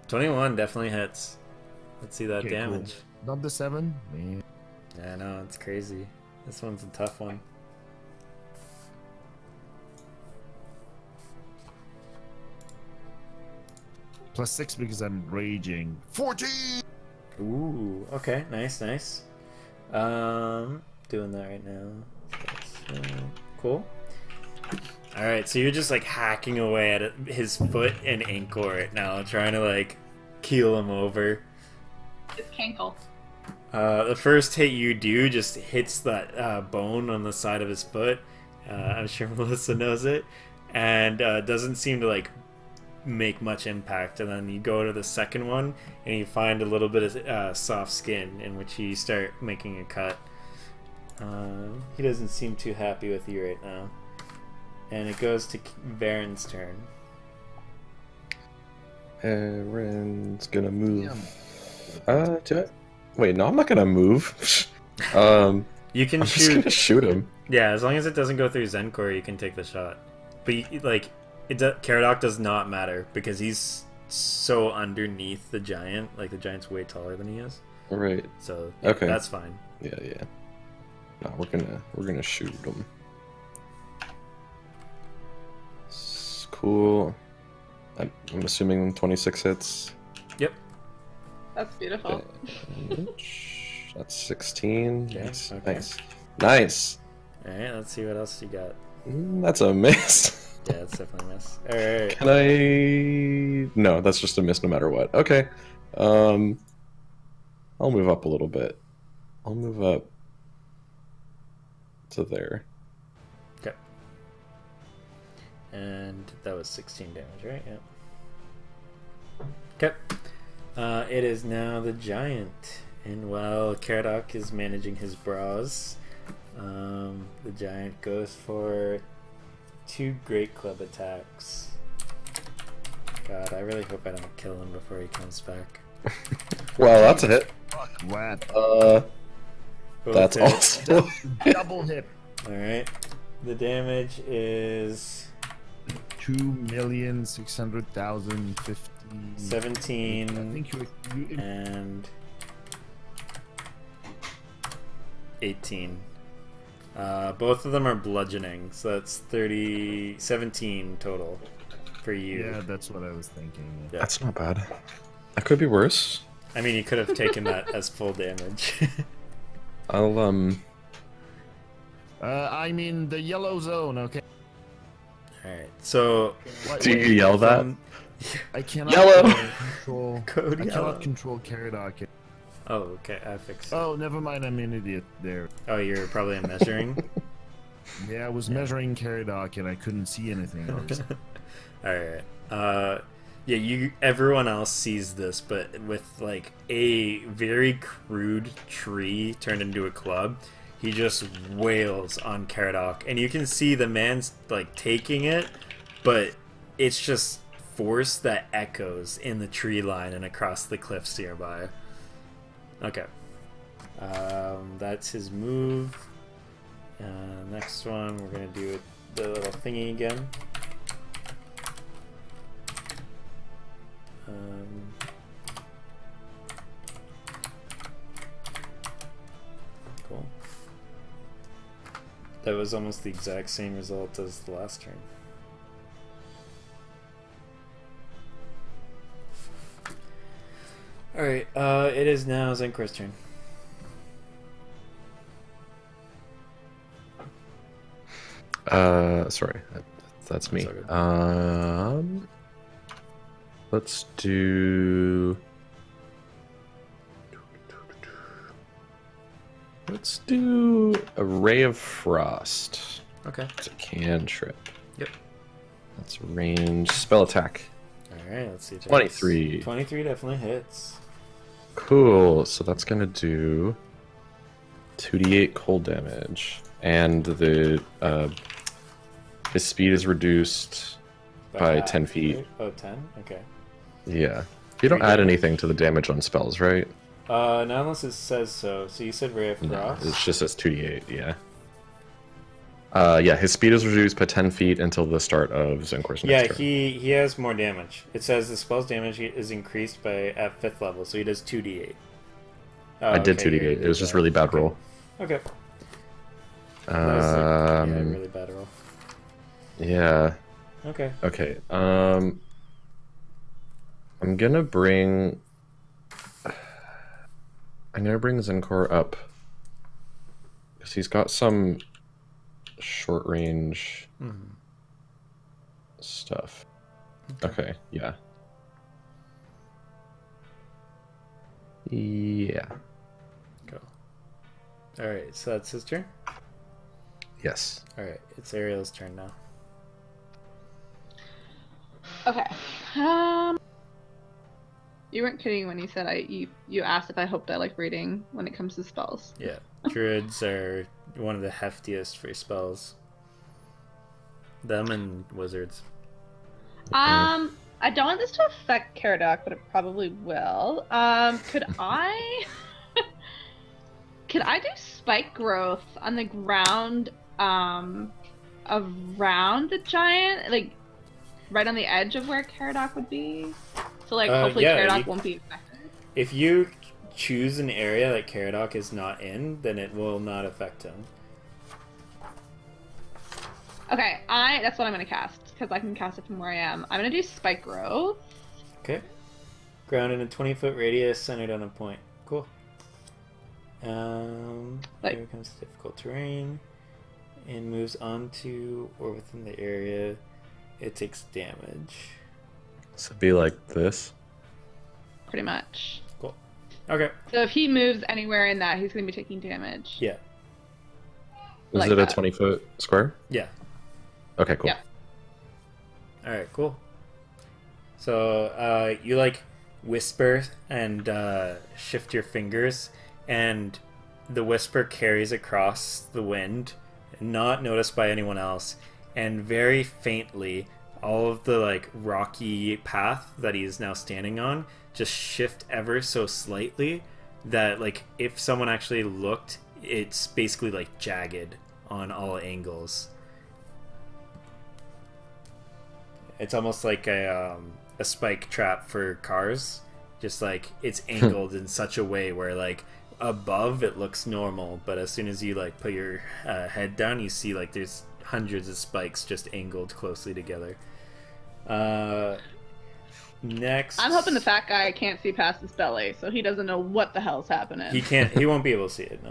21 definitely hits. Let's see that Okay, damage. Cool. Not the 7. Man. Yeah, no, it's crazy. This one's a tough one. Plus 6 because I'm raging. 14. Ooh, okay, nice. Doing that right now. So that's, cool. All right, so you're just like hacking away at his foot and ankle right now, trying to like keel him over. It's cankle. The first hit you do just hits that bone on the side of his foot. I'm sure Melissa knows it, and doesn't seem to like make much impact. And then you go to the second one, and you find a little bit of soft skin, in which you start making a cut. He doesn't seem too happy with you right now, and it goes to Varen's turn. Varen's gonna move. Wait, no, I'm not gonna move. You can I'm just gonna shoot him. Yeah, as long as it doesn't go through Zencor, you can take the shot. But Caradoc does not matter because he's so underneath the giant. Like the giant's way taller than he is. Right. So okay, that's fine. Yeah. No, we're gonna shoot him. Cool. I'm assuming 26 hits. Yep. That's beautiful. That's 16. Okay, Nice. okay. Nice. Alright, let's see what else you got. That's a miss. Yeah, that's definitely a miss. Alright. Can I... No, that's just a miss no matter what. Okay. I'll move up a little bit. I'll move up to there. Okay. And that was 16 damage, right? Yeah. Okay. It is now the giant. And while Caradoc is managing his bras, the giant goes for 2 great club attacks. God, I really hope I don't kill him before he comes back. Well, that's a hit. Fuck, what? That's hit. also Double hit. Alright. The damage is 2,600,050. 17 I think you and 18. Both of them are bludgeoning, so that's 17 total for you. Yeah, that's what I was thinking. Yeah. That's not bad. That could be worse. I mean, you could have taken that as full damage. I'll I'm in the yellow zone. Okay. Alright, so do you yell that? I cannot Yellow. control. Code I yellow. cannot control Caradoc. Oh, okay, I fixed it. Oh, never mind. I'm an idiot there. Oh, you're probably measuring? Yeah, I was measuring Caradoc and I couldn't see anything else. Alright. Yeah, everyone else sees this, but with like a very crude tree turned into a club, he just wails on Caradoc, and you can see the man's like taking it, but it's just force that echoes in the tree line and across the cliffs nearby. Okay. That's his move. Next one, we're gonna do the little thingy again. Cool. That was almost the exact same result as the last turn. Alright, it is now Zenkor's turn. Sorry, that's me. That's all good. Let's do. Let's do a Ray of Frost. Okay. It's a cantrip. Yep. That's a range spell attack. Alright, let's see. 23. 23 definitely hits. Cool. So that's gonna do 2d8 cold damage, and the his speed is reduced by half, 10 feet. right? Oh, 10? Okay. Yeah. You don't add anything to the damage on spells, right? Not unless it says so. So you said Ray of No, Frost? it just says 2d8, yeah. Yeah, his speed is reduced by 10 feet until the start of Zenkor's next turn. he has more damage. It says the spell's damage is increased by at 5th level, so he does 2d8. Oh, I did okay, 2d8. It was just really bad roll. Okay. That was yeah, really bad roll. Yeah. Okay. Okay. I'm gonna bring Zenkor up because he's got some short range stuff. Okay. Yeah. Yeah. Go. All right. So that's his turn. Yes. All right. It's Ariel's turn now. Okay. You weren't kidding when you said you asked if I hoped I like reading when it comes to spells. Yeah. Druids are one of the heftiest for spells. Them and wizards. I don't want this to affect Caradoc, but it probably will. Could I could I do spike growth on the ground around the giant, like right on the edge of where Caradoc would be? So like hopefully yeah, Caradoc won't be affected. If you choose an area that Caradoc is not in, then it will not affect him. Okay, that's what I'm gonna cast because I can cast it from where I am. I'm gonna do spike growth. Okay. Grounded in a 20-foot radius, centered on a point. Cool. Here comes difficult terrain, and moves onto or within the area. It takes damage. So it'd be like this. Pretty much. Cool. Okay. So if he moves anywhere in that, he's gonna be taking damage. Yeah. Is Like it that. a 20-foot square? Yeah. Okay, cool. Yeah. All right. Cool. So you like whisper and shift your fingers, and the whisper carries across the wind, not noticed by anyone else, and very faintly, all of the like rocky path that he is now standing on just shift ever so slightly. That like if someone actually looked, it's basically like jagged on all angles. It's almost like a spike trap for cars. Just like it's angled in such a way where like above it looks normal, but as soon as you like put your head down, you see like there's hundreds of spikes just angled closely together. Next, I'm hoping the fat guy can't see past his belly, so he doesn't know what the hell's happening. he can't. He won't be able to see it.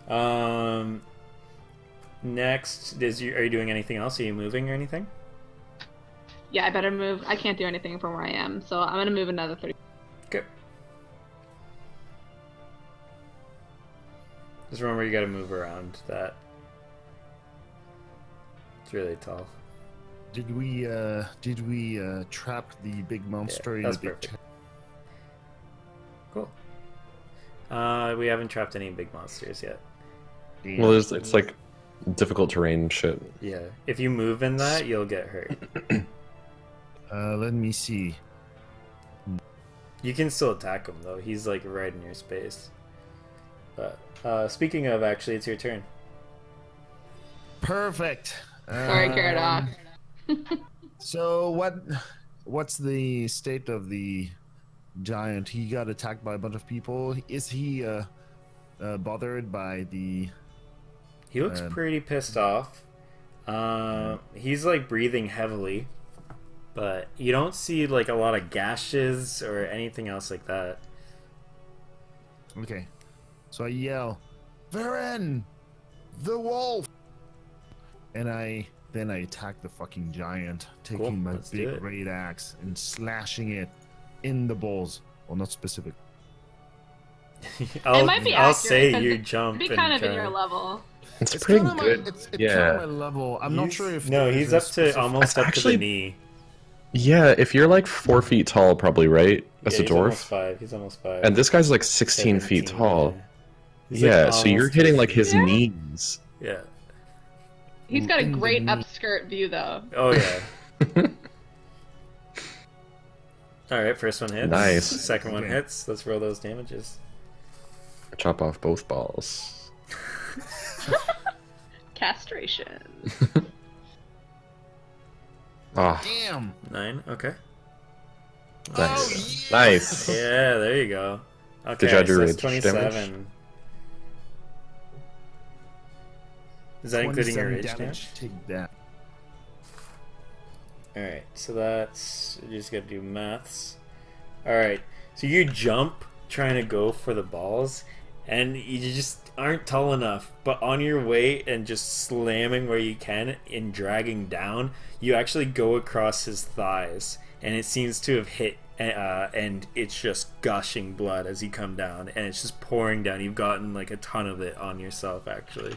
No. Next, are you doing anything else? Are you moving or anything? Yeah, I better move. I can't do anything from where I am, so I'm gonna move another 30. Okay. Just remember, you gotta move around that. It's really tall. Did we trap the big monster in that's the big perfect. Cool. We haven't trapped any big monsters yet. Well, it's like difficult terrain shit. Yeah. If you move in that, you'll get hurt. Let me see. You can still attack him though. He's like right in your space. But speaking of, actually, it's your turn. Perfect. Sorry, Caradoc. So what? what's the state of the giant? He got attacked by a bunch of people. Is he bothered by the? He looks pretty pissed off. He's like breathing heavily, but you don't see like a lot of gashes or anything else like that. Okay, so I yell, "Varen, the wolf!" And then I attack the fucking giant, taking my big great axe and slashing it in the balls. Well, not specific. It might be I'll accurate, say 'cause you jump. It'd be kind of in your level. It's pretty kind of good. it's yeah. kind of my level. I'm not sure if no, he's up to almost up actually, to the knee. Yeah, if you're like 4 feet tall, probably, right? As a He's dwarf. almost 5. He's almost 5. And this guy's like 16 feet 17, tall. Yeah, like so you're hitting like his Yeah. knees. Yeah. He's got a In the great knee. upskirt view, though. Oh yeah. All right, first one hits. Nice. Second one Okay. hits. Let's roll those damages. Chop off both balls. Castration. Ah, Damn. 9. Okay. nice. Oh, Nice. Yeah, there you go. Okay, Did you add your so rage that's 27. damage? Is that including your 27 rage damage? Take that. Alright, so that's... You just gotta do maths. Alright, so you jump trying to go for the balls, and you just aren't tall enough, but on your way and just slamming where you can and dragging down, you actually go across his thighs, and it seems to have hit, and it's just gushing blood as you come down, and it's just pouring down. You've gotten like a ton of it on yourself, actually.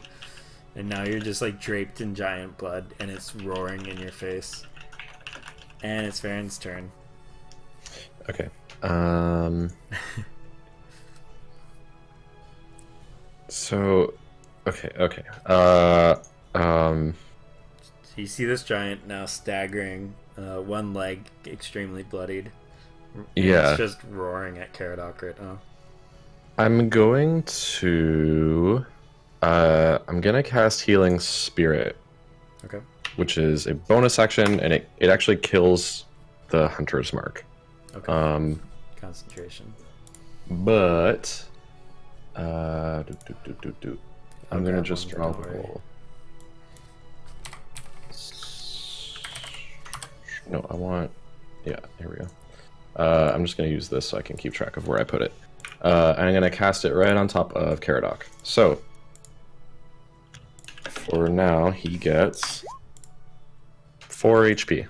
And now you're just like draped in giant blood, and it's roaring in your face. And it's Varen's turn. Okay. So, okay. So you see this giant now staggering, one leg extremely bloodied. And Yeah. it's just roaring at Caradoc right now. I'm going to, I'm gonna cast Healing Spirit, Okay. which is a bonus action, and it actually kills the Hunter's Mark. Okay. Concentration. But, I'm I'll gonna grab just one, draw don't the worry. roll. No, I want, yeah, here we go. I'm just gonna use this so I can keep track of where I put it. I'm gonna cast it right on top of Caradoc. So, for now, he gets 4 HP.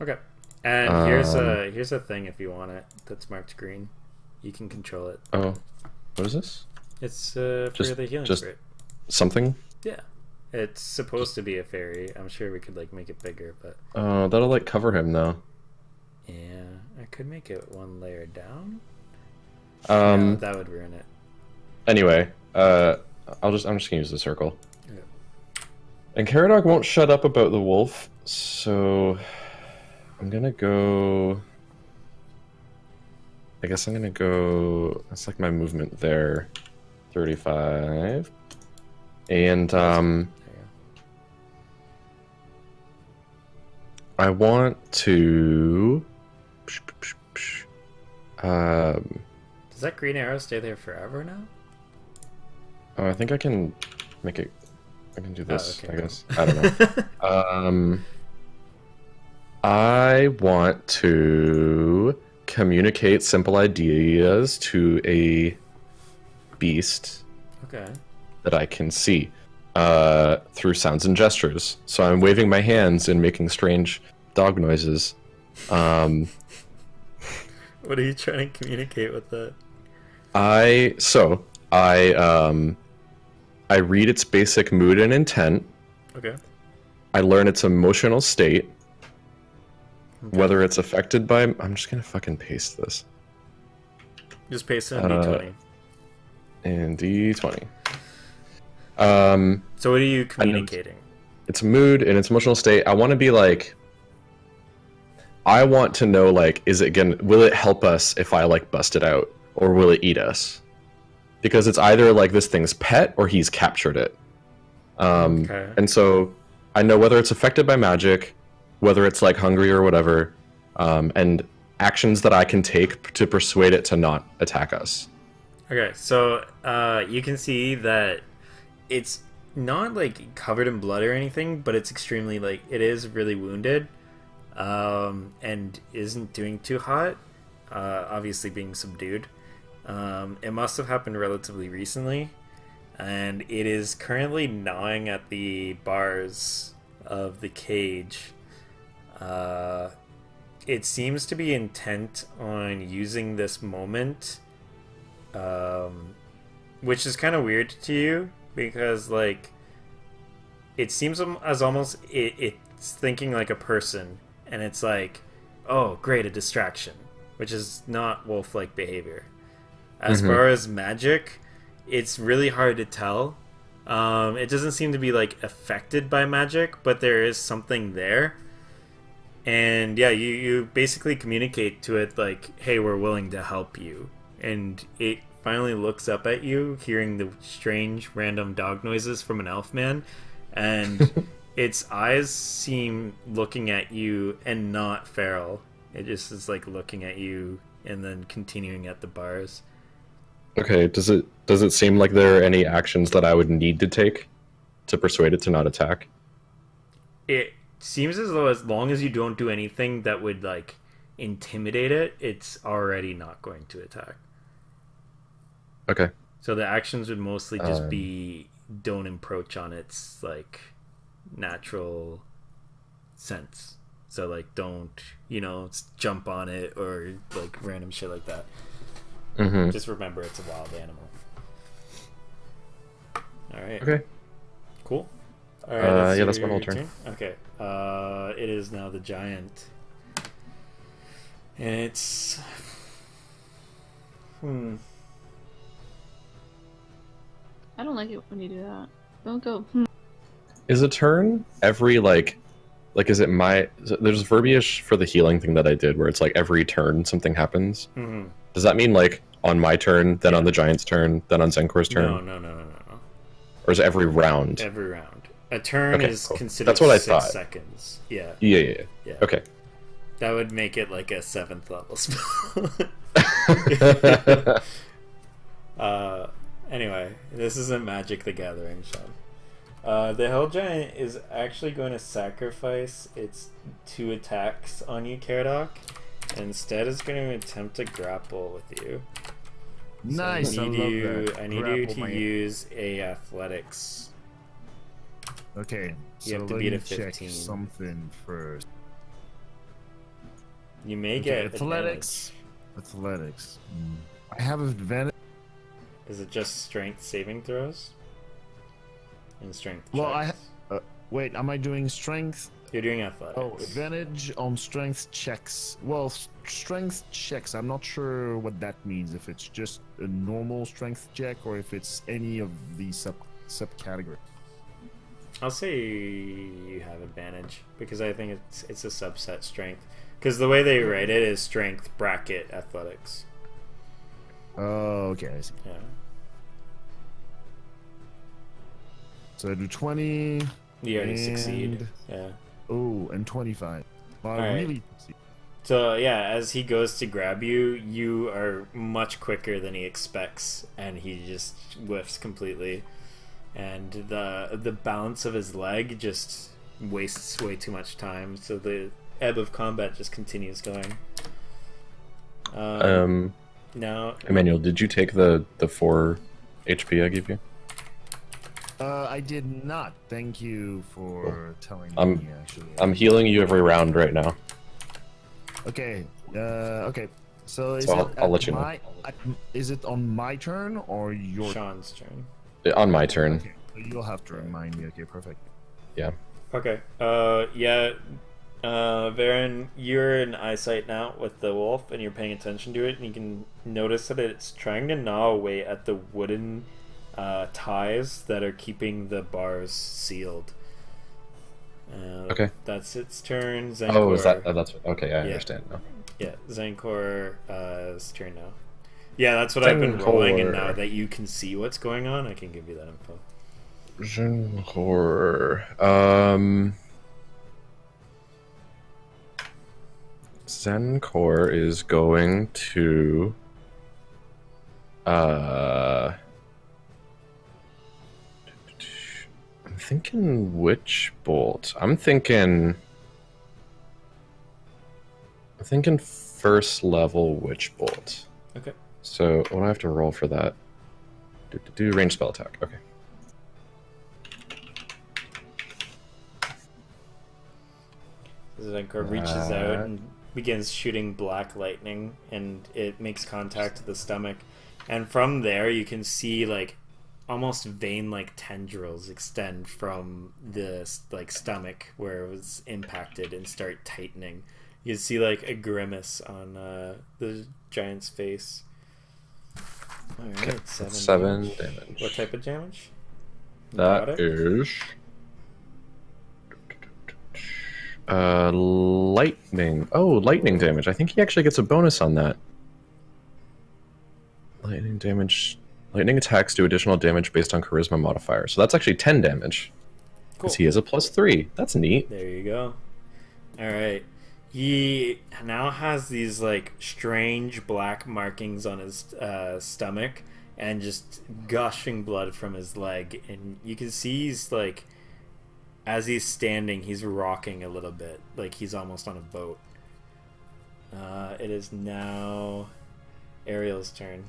Okay. And here's a thing if you want it that's marked green. You can control it. Oh, what is this? It's for the healing spirit. Something? Yeah. It's supposed to be a fairy. I'm sure we could like make it bigger, but Oh, that'll like cover him though. yeah, I could make it one layer down. No, that would ruin it. Anyway, I'm just gonna use the circle. Yeah. And Caradoc won't shut up about the wolf, so I'm gonna go. I guess I'm gonna go. That's like my movement there, 35, and There you I want to. go. Does that green arrow stay there forever now? Oh, I think I can make it. I can do this. okay, I cool. guess I don't know. I want to communicate simple ideas to a beast Okay. that I can see through sounds and gestures. So I'm waving my hands and making strange dog noises. What are you trying to communicate with that? I read its basic mood and intent. Okay. I learn its emotional state. Okay. Whether it's affected by... I'm just gonna fucking paste this. Just paste it on D20. And D20. So what are you communicating? Its mood and its emotional state. I want to be like... I want to know, like, will it help us if I, like, bust it out? Or will it eat us? Because it's either, like, this thing's pet or he's captured it. Okay. And so I know whether it's affected by magic, whether it's, like, hungry or whatever, and actions that I can take to persuade it to not attack us. Okay, so you can see that it's not like covered in blood or anything, but it's extremely like it is really wounded, and isn't doing too hot. Obviously being subdued. It must have happened relatively recently, and it is currently gnawing at the bars of the cage. It seems to be intent on using this moment, which is kind of weird to you, because like it seems as almost it's thinking like a person, and it's like, oh great, a distraction, which is not wolf-like behavior. As far as magic, it's really hard to tell. It doesn't seem to be like affected by magic, but there is something there. And yeah, you basically communicate to it like, hey, we're willing to help you. And it finally looks up at you, hearing the strange random dog noises from an elf man, and its eyes seem looking at you and not feral. It just is like looking at you and then continuing at the bars. Okay, does it seem like there are any actions that I would need to take to persuade it to not attack? It seems as though as long as you don't do anything that would like intimidate it, it's already not going to attack. Okay. So the actions would mostly just be don't encroach on its like natural sense. So like don't, jump on it or like random shit like that. Mm-hmm. Just remember it's a wild animal. All right. Okay. Cool. All right. Yeah, that's my whole turn. Okay. It is now the giant, and it's I don't like it when you do that. Don't go. Is a turn every like is it there's verbiage for the healing thing that I did where it's like every turn something happens? Mm-hmm. Does that mean like on my turn, then on the giant's turn, then on Zenkor's turn? No. Or is it every round? Every round. A turn is cool. considered That's what I 6 thought. seconds. Yeah. Yeah. Okay. That would make it like a 7th level spell. Anyway, this isn't Magic the Gathering, Sean. The Hell Giant is actually going to sacrifice its 2 attacks on you, Caradoc, and instead is going to attempt to grapple with you. Nice. So I need you Grapple to my- use a athletics. Okay, You so have to let beat me a check 15. something first. You may Okay, get athletics. Athletics. I have advantage. advantage. Is it just strength saving throws? And strength Well, checks? Wait, am I doing strength? You're doing athletics. Oh, advantage on strength checks. Well, strength checks. I'm not sure what that means. If it's just a normal strength check or if it's any of the subcategories. I'll say you have advantage because I think it's a subset strength. Because the way they write it is strength bracket athletics. Oh, okay, I see. Yeah. So I do 20. You already succeed. And- Yeah. Oh, and 25. Well, I Alright. really succeed. So yeah, as he goes to grab you, you are much quicker than he expects, and he just whiffs completely. And the balance of his leg just wastes way too much time, so the ebb of combat just continues going. Now, Emmanuel, did you take the 4 HP I gave you? I did not. Thank you for telling I'm- me, actually. I'm healing you every round right now. Okay. Okay. So is So it I'll at let you know. Is it on my turn or your? Sean's turn. On my turn. Okay. So you'll have to remind me. Okay. Perfect. Yeah. Okay. Yeah. Varen, you're in eyesight now with the wolf, and you're paying attention to it, and you can notice that it's trying to gnaw away at the wooden ties that are keeping the bars sealed. Okay. That's its turn. Zankor, Oh, is that? That's okay. I Yeah. understand now. Yeah, Zankor's turn now. Yeah, that's what I've been rolling, and now Zankor. that you can see what's going on, I can give you that info. Zencor is going to I'm thinking Witch Bolt. I'm thinking first level Witch Bolt. Okay. So what do I have to roll for that? Do range spell attack. Okay. Zencor reaches out and begins shooting black lightning, and it makes contact with the stomach. And from there, you can see like almost vein-like tendrils extend from the like stomach where it was impacted and start tightening. You can see like a grimace on the giant's face. All right, 7 damage. What type of damage? That is lightning. Oh, lightning damage. I think he actually gets a bonus on that. Lightning damage. Lightning attacks do additional damage based on charisma modifier. So that's actually 10 damage. Because he has a +3. That's neat. There you go. Alright. He now has these like strange black markings on his stomach and just gushing blood from his leg. And you can see he's like, as he's standing, he's rocking a little bit. Like he's almost on a boat. It is now Ariel's turn.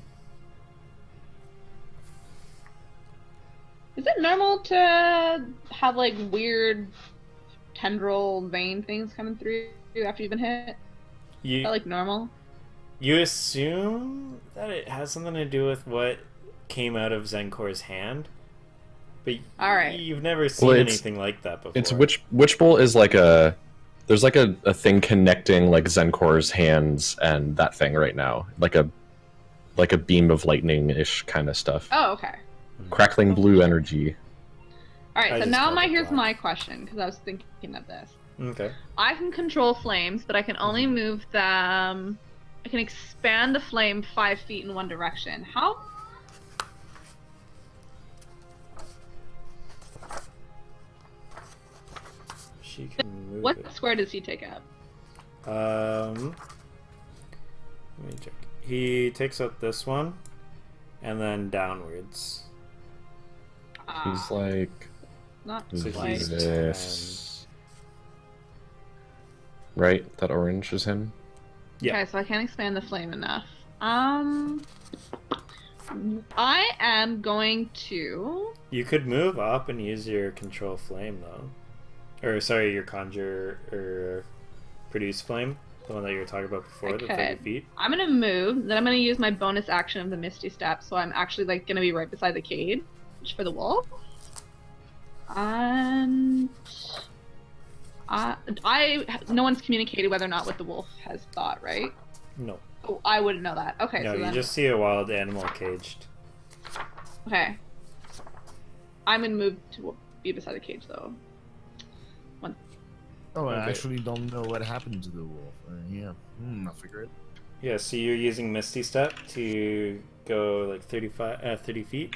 Is it normal to have like weird tendril vein things coming through after you've been hit? Is that like normal? You assume that it has something to do with what came out of Zenkor's hand, but you've never seen anything like that before. It's Witch Bolt is like a there's like a thing connecting like Zenkor's hands and that thing right now, like a beam of lightning-ish kind of stuff. Oh, okay. Crackling blue energy. Alright, so now here's my question, because I was thinking of this. Okay. I can control flames, but I can only move them... I can expand the flame 5 feet in one direction. How? She can move What square does he take up? Let me check. He takes up this one, and then downwards. He's like... Not So quite. he's this. Right? That orange is him? Yeah. Okay, so I can't expand the flame enough. I am going to... You could move up and use your control flame, though. Or, sorry, your conjure or produce flame. The one that you were talking about before, the 30 feet. I'm going to move, then I'm going to use my bonus action of the Misty Step, so I'm actually like going to be right beside the cage for the wolf. And... no one's communicated whether or not what the wolf has thought, right? No. Oh, I wouldn't know that. Okay, No, so you then... just see a wild animal caged. Okay. I'm going to move to be beside the cage, though. Oh, I Okay. actually don't know what happened to the wolf. Yeah, I'll figure it. Yeah, so you're using Misty Step to go like 30 feet.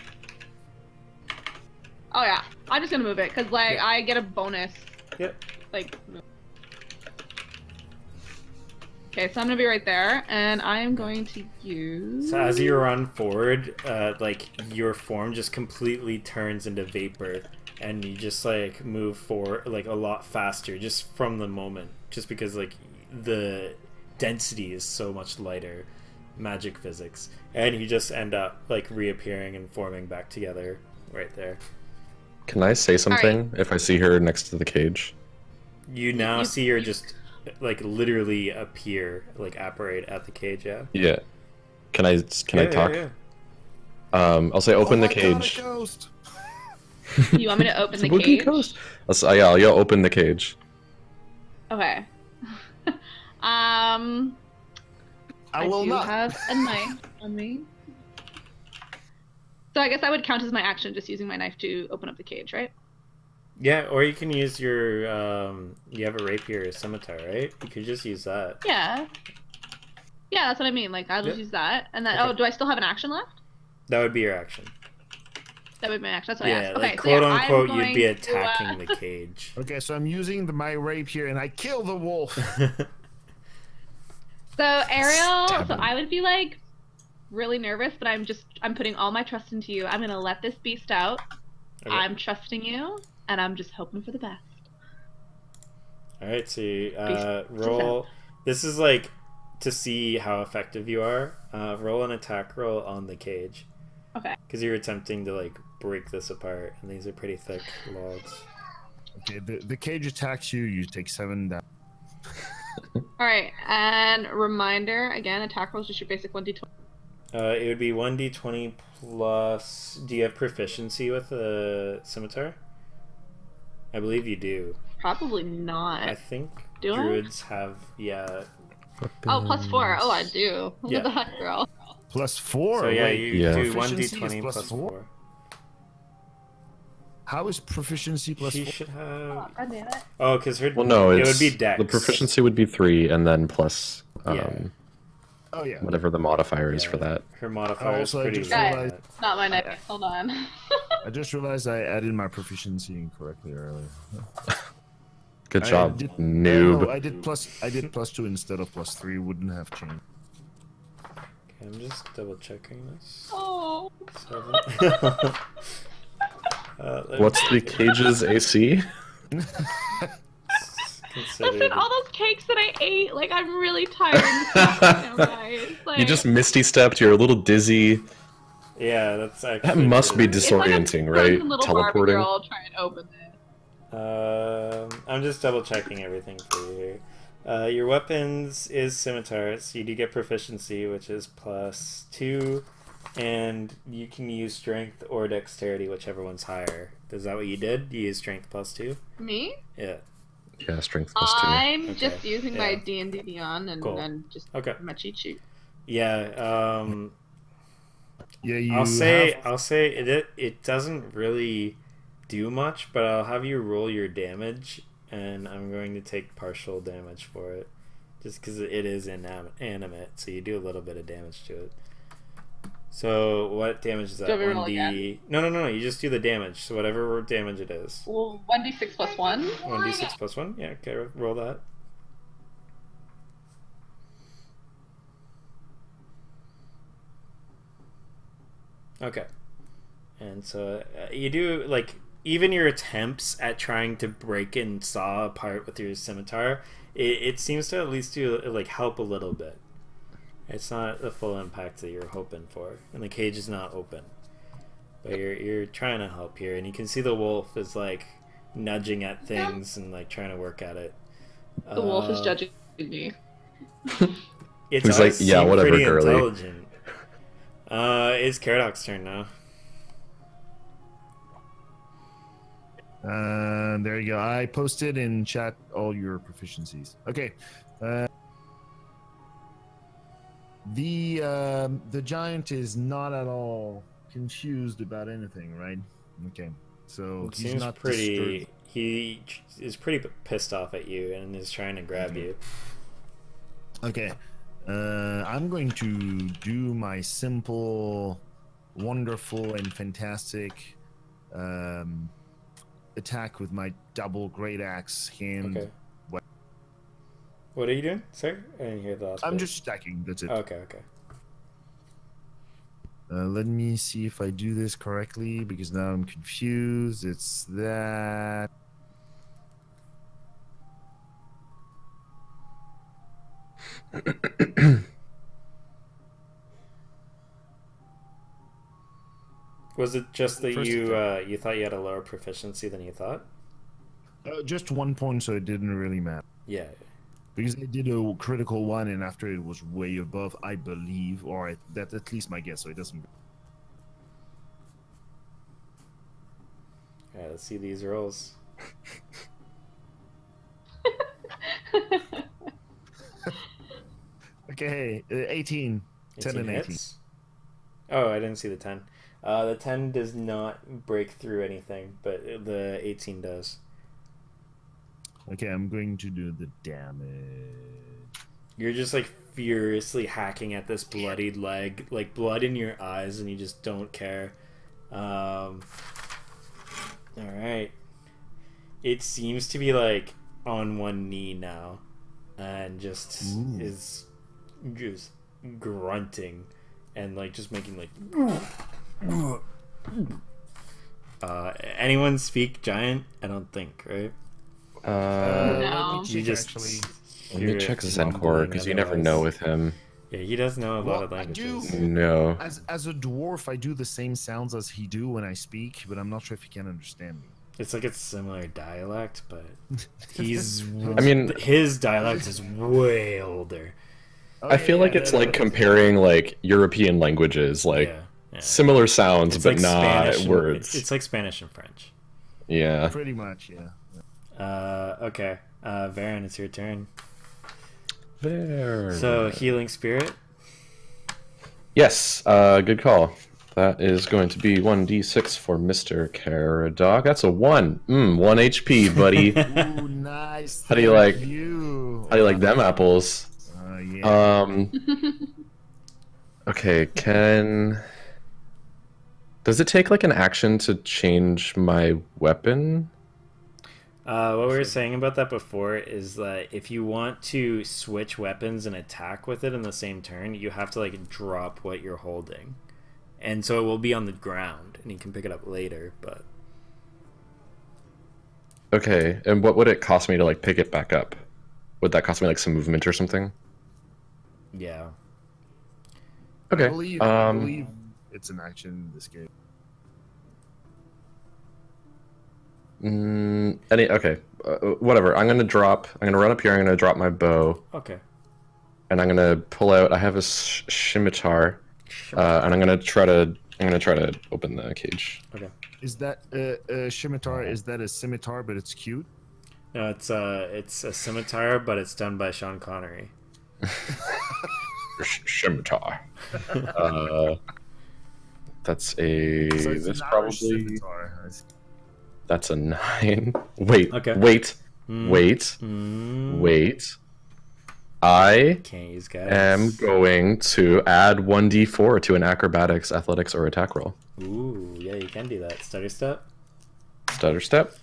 Oh yeah, I'm just gonna move it because like Yeah. I get a bonus. Yep. Like. Okay, so I'm gonna be right there, and I am going to use. So as you run forward, like your form just completely turns into vapor, and you just like move forward like a lot faster just from the moment, just because like the density is so much lighter, magic physics, and you just end up like reappearing and forming back together right there. Can I say something if I see her next to the cage? You now see her just like literally appear, like apparate at the cage. Yeah. Yeah. Can I talk? Yeah. I'll say open the Oh my God, a cage. ghost! You want me to open the Spooky cage? ghost. I'll open the cage. Okay. I will do not. have a knife on me. So I guess that would count as my action, just using my knife to open up the cage, right? Yeah, or you can use your you have a rapier or scimitar, right? You could just use that. Yeah. Yeah, that's what I mean. Like, I'll just use that. And then, Okay. oh, do I still have an action left? That would be your action. That would be my action. That's what I Yeah, asked. like Okay, quote so yeah, unquote, I'm you'd be going attacking to, the cage. Okay, so I'm using my rapier and I kill the wolf. So Ariel, Stab so him. I would be like really nervous, but I'm putting all my trust into you. I'm gonna let this beast out. Okay. I'm trusting you, and I'm just hoping for the best. All right, so you, Beast roll. This is like to see how effective you are. Roll an attack roll on the cage. Okay. Because you're attempting to like break this apart, and these are pretty thick logs. Okay, the cage attacks you. You take 7 damage. All right, and reminder again: attack rolls just your basic 1d20. It would be 1d20 plus. Do you have proficiency with a scimitar? I believe you do. Probably not. I think Do I? druids have, yeah. Oh, +4. Oh, I do. Look Yeah. at that, girl. +4. So yeah, wait, you Yeah. do Proficiency is 1d20 plus +4? 4. How is proficiency She +4? should have. God damn it. Oh, because her. Well, no, it it's would be dex. the proficiency would be 3, and then plus Yeah. Oh yeah. whatever the modifier is for Yeah. that. Her modifier is Also, I pretty just low. realized- It's not my neck. Hold on. I just realized I added my proficiency incorrectly earlier. Good I job, did- noob. No, I did +2 instead of +3. Wouldn't have changed. Okay, I'm just double checking this. Oh. 7. What's the cage's AC? Listen, all those cakes that I ate, like, I'm really tired and stuff now, guys. Like, You just misty stepped. You're a little dizzy. Yeah, that's actually. That must be pretty- it's like a disorienting, frozen right? little Teleporting. Barbie girl trying to open it. I'm just double checking everything for you here. Your weapons is scimitars. So you do get proficiency, which is +2, and you can use strength or dexterity, whichever one's higher. Is that what you did? You used strength +2? Me? Yeah. Yeah, strength +2. I'm Okay, just using my yeah. D&D Beyond and, Cool. and just Okay. my cheat sheet. Yeah. Yeah, you. I'll say have- it doesn't really do much, but I'll have you roll your damage, and I'm going to take partial damage for it, just because it is animate, so you do a little bit of damage to it. So what damage is that? Do you want me to roll 1d. No. You just do the damage. So whatever damage it is. Well, 1d6 plus 1. 1d6 plus 1. Yeah. Okay. Roll that. Okay. And so you do, like, even your attempts at trying to break and saw apart with your scimitar, it seems to at least do, like, help a little bit. It's not the full impact that you're hoping for, and the cage is not open. But you're trying to help here, and you can see the wolf is, like, nudging at things and, like, trying to work at it. The wolf is judging me. It's He's always like, "Yeah, seemed whatever, pretty girly." intelligent. It's Caradoc's turn now. There you go. I posted in chat all your proficiencies. Okay. The giant is not at all confused about anything, right? Okay. So It he's seems not pretty. disturbed. He is pretty pissed off at you and is trying to grab you. Okay. I'm going to do my simple, wonderful, and fantastic attack with my double great axe hand. Okay. What are you doing, sir? I didn't hear the last I'm bit. just stacking. That's it. Okay. Let me see if I do this correctly because now I'm confused. It's that. Was it just that First you thought you had a lower proficiency than you thought? Just 1 point, so it didn't really matter. Yeah. Because I did a critical one, and after it was way above, I believe, or that's at least my guess, so it doesn't. Alright, let's see these rolls. Okay, 18. 10 and 18. hits? Oh, I didn't see the 10. The 10 does not break through anything, but the 18 does. Okay, I'm going to do the damage. You're just like furiously hacking at this bloodied leg, like blood in your eyes, and you just don't care. Alright. It seems to be like on one knee now, and just Ooh. is just grunting and like just making like. Anyone speak giant? I don't think, right? No. You just actually. Let me check Zencor because you never know with him. Yeah, he does know a lot of I languages. do. No. As a dwarf, I do the same sounds as he do when I speak, but I'm not sure if he can understand me. It's like a similar dialect, but he's. I mean, his dialect is way older. Oh, I feel like it's like comparing like European languages, like Yeah. similar sounds It's but like not Spanish and- words. It's like Spanish and French. Yeah. Pretty much, yeah. Okay. Varen, it's your turn. There. So healing spirit. Yes, good call. That is going to be 1d6 for Mr. Caradog. That's a 1. 1 HP, buddy. Ooh, nice. How do you like- You. How do you like them apples? Yeah. Okay, does it take like an action to change my weapon? What we were saying about that before is that if you want to switch weapons and attack with it in the same turn, you have to like drop what you're holding. And so it will be on the ground and you can pick it up later, but Okay, and what would it cost me to like pick it back up? Would that cost me like some movement or something? yeah. Okay. I believe it's an action in this game. Okay, whatever. I'm gonna run up here. I'm gonna drop my bow, Okay. and I'm gonna pull out. I have a scimitar, and I'm gonna try to open the cage. Okay. Is that a scimitar? Is that a scimitar, but it's cute? No, it's a scimitar, but it's done by Sean Connery. Scimitar. That's a. So it's That's an Irish probably. scimitar. That's a 9. Wait. Okay. Wait. Mm. Wait. Mm. Wait. I Can't use guys. am going to add 1d4 to an acrobatics, athletics, or attack roll. Ooh, yeah, you can do that. Stutter step. Stutter step.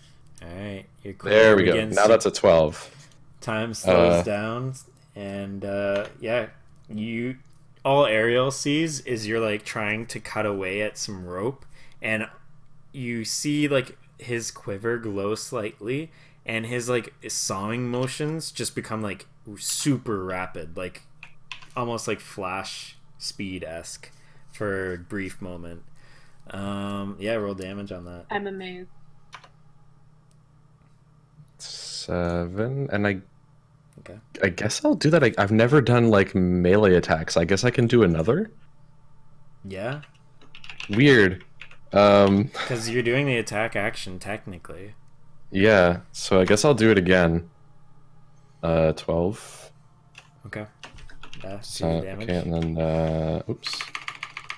Alright. There we go. Now that's a 12. Time slows down, and yeah, all Ariel sees is you're like trying to cut away at some rope, and you see like his quiver glow slightly, and his like sawing motions just become like super rapid, like almost like Flash speed-esque for a brief moment. Yeah, roll damage on that. I'm amazed. 7, and Okay. I guess I'll do that. I've never done like melee attacks. I guess I can do another. Yeah, Weird. because you're doing the attack action technically. Yeah. So I guess I'll do it again. 12. Okay. That's So, damage. okay, and then oops.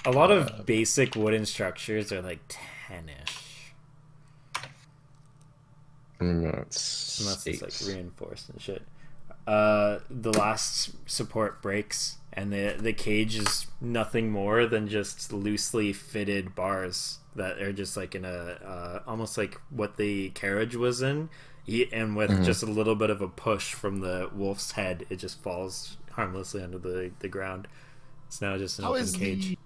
A lot of basic wooden structures are like 10-ish. It's Unless 8. it's like reinforced and shit. The last support breaks, and the cage is nothing more than just loosely fitted bars that are just like in a almost like what the carriage was in, and with just a little bit of a push from the wolf's head, it just falls harmlessly under the ground. It's now just an open cage.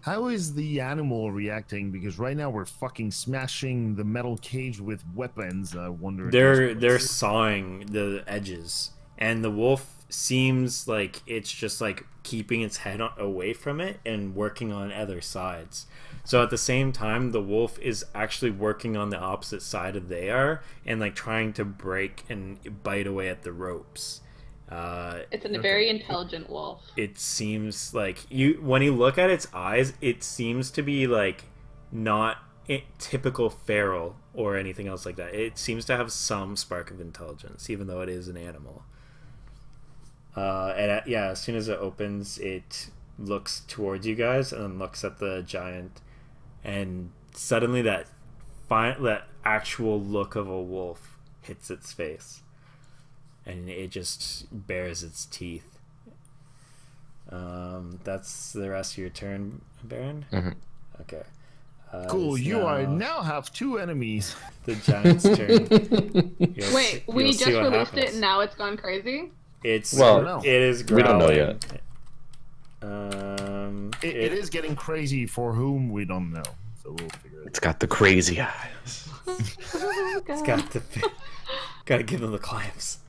How is the animal reacting? Because right now we're fucking smashing the metal cage with weapons. I wonder. if They're sawing the edges, and the wolf seems like it's just like keeping its head away from it and working on other sides. So at the same time, the wolf is actually working on the opposite side of they are, and like trying to break and bite away at the ropes. It's a very intelligent wolf. It seems like when you look at its eyes, it seems to be like not typical feral or anything else like that. It seems to have some spark of intelligence, even though it is an animal. Yeah, as soon as it opens, it looks towards you guys and then looks at the giant, and suddenly that actual look of a wolf hits its face, and it just bares its teeth. That's the rest of your turn, Baron. Okay. Cool. It's You are now have 2 enemies. the giant's turn. Wait, we you'll just see what released happens. it and now it's gone crazy? It's Well, it is we don't know growling. yet. It is getting crazy for whom we don't know. So we'll figure it out. It's got the crazy eyes. It's got the gotta give them the clamps.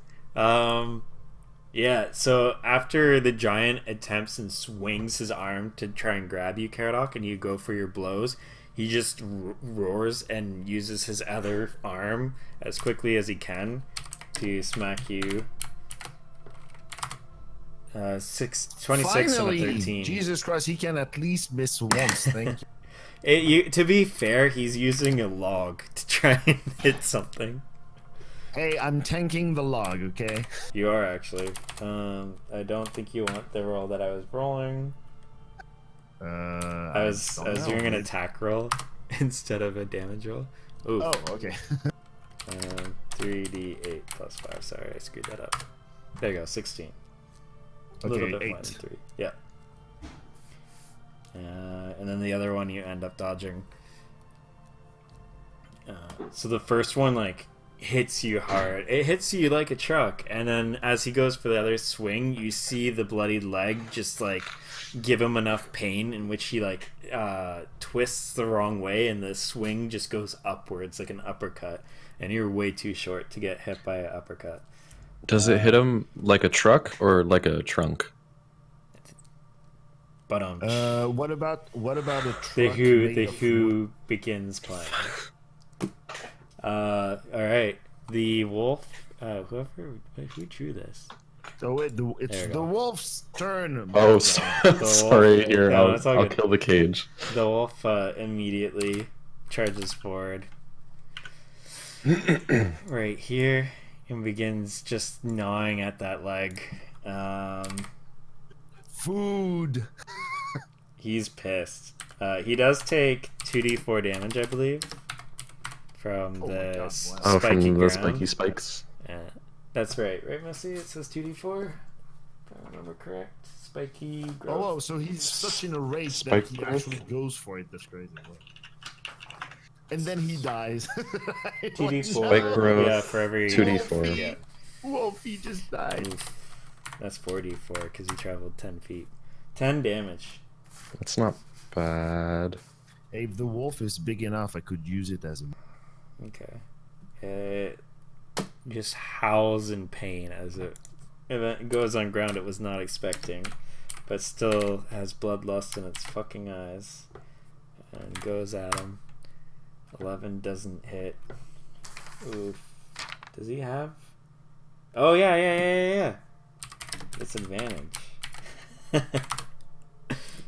Yeah, so after the giant attempts and swings his arm to try and grab you, Caradoc, and you go for your blows, he just roars and uses his other arm as quickly as he can to smack you. 26 Finally, and a 13. Jesus Christ, he can at least miss once. Thank you. To be fair, he's using a log to try and hit something. Hey, I'm tanking the log, okay? You are actually. I don't think you want the roll that I was rolling. I was doing an attack roll instead of a damage roll. Ooh. Oh, okay. 3d8 plus 5. Sorry, I screwed that up. There you go, 16. A Okay, little bit more 8. than 3. Yeah. And then the other one you end up dodging. So the first one, like, hits you hard. It hits you like a truck, and then as he goes for the other swing, you see the bloodied leg just like give him enough pain in which he like twists the wrong way, and the swing just goes upwards like an uppercut, and you're way too short to get hit by an uppercut. Does it hit him like a truck or like a trunk? But what about a truck? the made of who wood? begins playing. All right, the wolf. Who drew this? So it's There we the go. wolf's turn. Oh, wolf- sorry. Here, No, it's all I'll good. kill the cage. The wolf immediately charges forward right here and begins just gnawing at that leg. Food. He's pissed. He does take 2d4 damage, I believe, from Oh my the God, wow. spiky Oh, from the ground. spiky spikes. Yeah, that's right. Right, Messy? It says 2d4? If I remember correct. Spiky growth. Oh, so he's such in a rage Spike that he growth? actually goes for it. That's crazy. And then he dies. 2d4. Spike growth, Yeah, for every 2d4. Yeah. Wolf, he just died. Oof. That's 4d4 because he traveled 10 feet. 10 damage. That's not bad. Hey, if the wolf is big enough, I could use it as a. Okay. It just howls in pain as it goes on ground it was not expecting, but still has bloodlust in its fucking eyes and goes at him. 11 doesn't hit. Oof. Does he have? Oh yeah. It's advantage.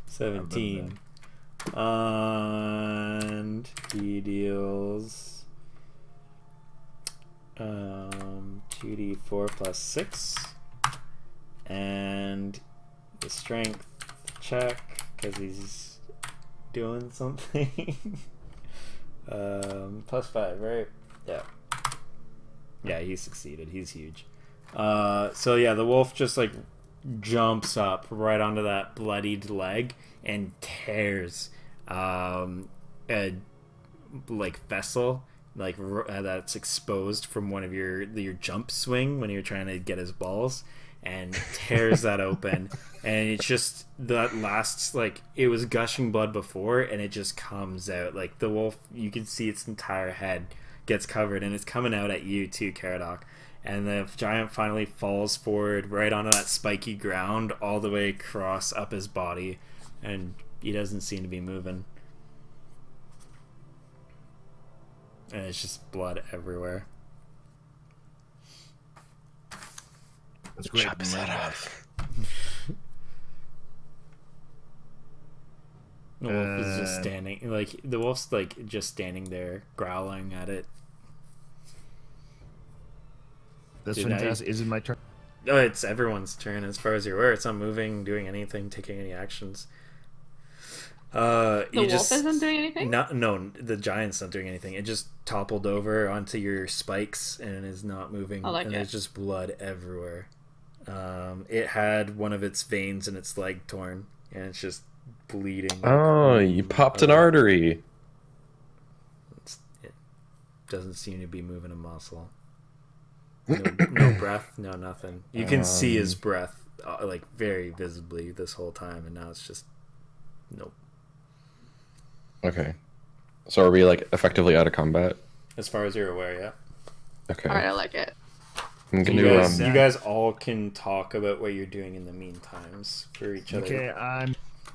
17. And he deals 2d4 plus 6. And the strength check, because he's doing something. Plus 5, right? Yeah. Yeah, he succeeded. He's huge. So yeah, the wolf just like jumps up right onto that bloodied leg and tears a like vessel like that's exposed from one of your jump swing when you're trying to get his balls, and tears that open, and it's just that lasts like it was gushing blood before, and it just comes out like the wolf. You can see its entire head gets covered, and it's coming out at you too, Caradoc. And the giant finally falls forward right onto that spiky ground all the way across up his body, and he doesn't seem to be moving. And it's just blood everywhere. That's great. Chop his head off. The wolf is just standing, like the wolf's like just standing there growling at it. That's Dude, fantastic. Is it my turn? Oh, it's everyone's turn as far as you're aware. It's not moving, doing anything, taking any actions. The wolf isn't doing anything? No, the giant's not doing anything. It just toppled over onto your spikes and is not moving. I like and it. there's just blood everywhere. It had one of its veins in its leg torn, and it's just bleeding. Oh, you popped an artery. It doesn't seem to be moving a muscle. No breath, no nothing. You can see his breath like very visibly this whole time, and now it's just nope. Okay. So are we like effectively out of combat? As far as you're aware, yeah. Okay. All right, I like it. I'm So gonna you guys all can talk about what you're doing in the meantimes for each other. Okay,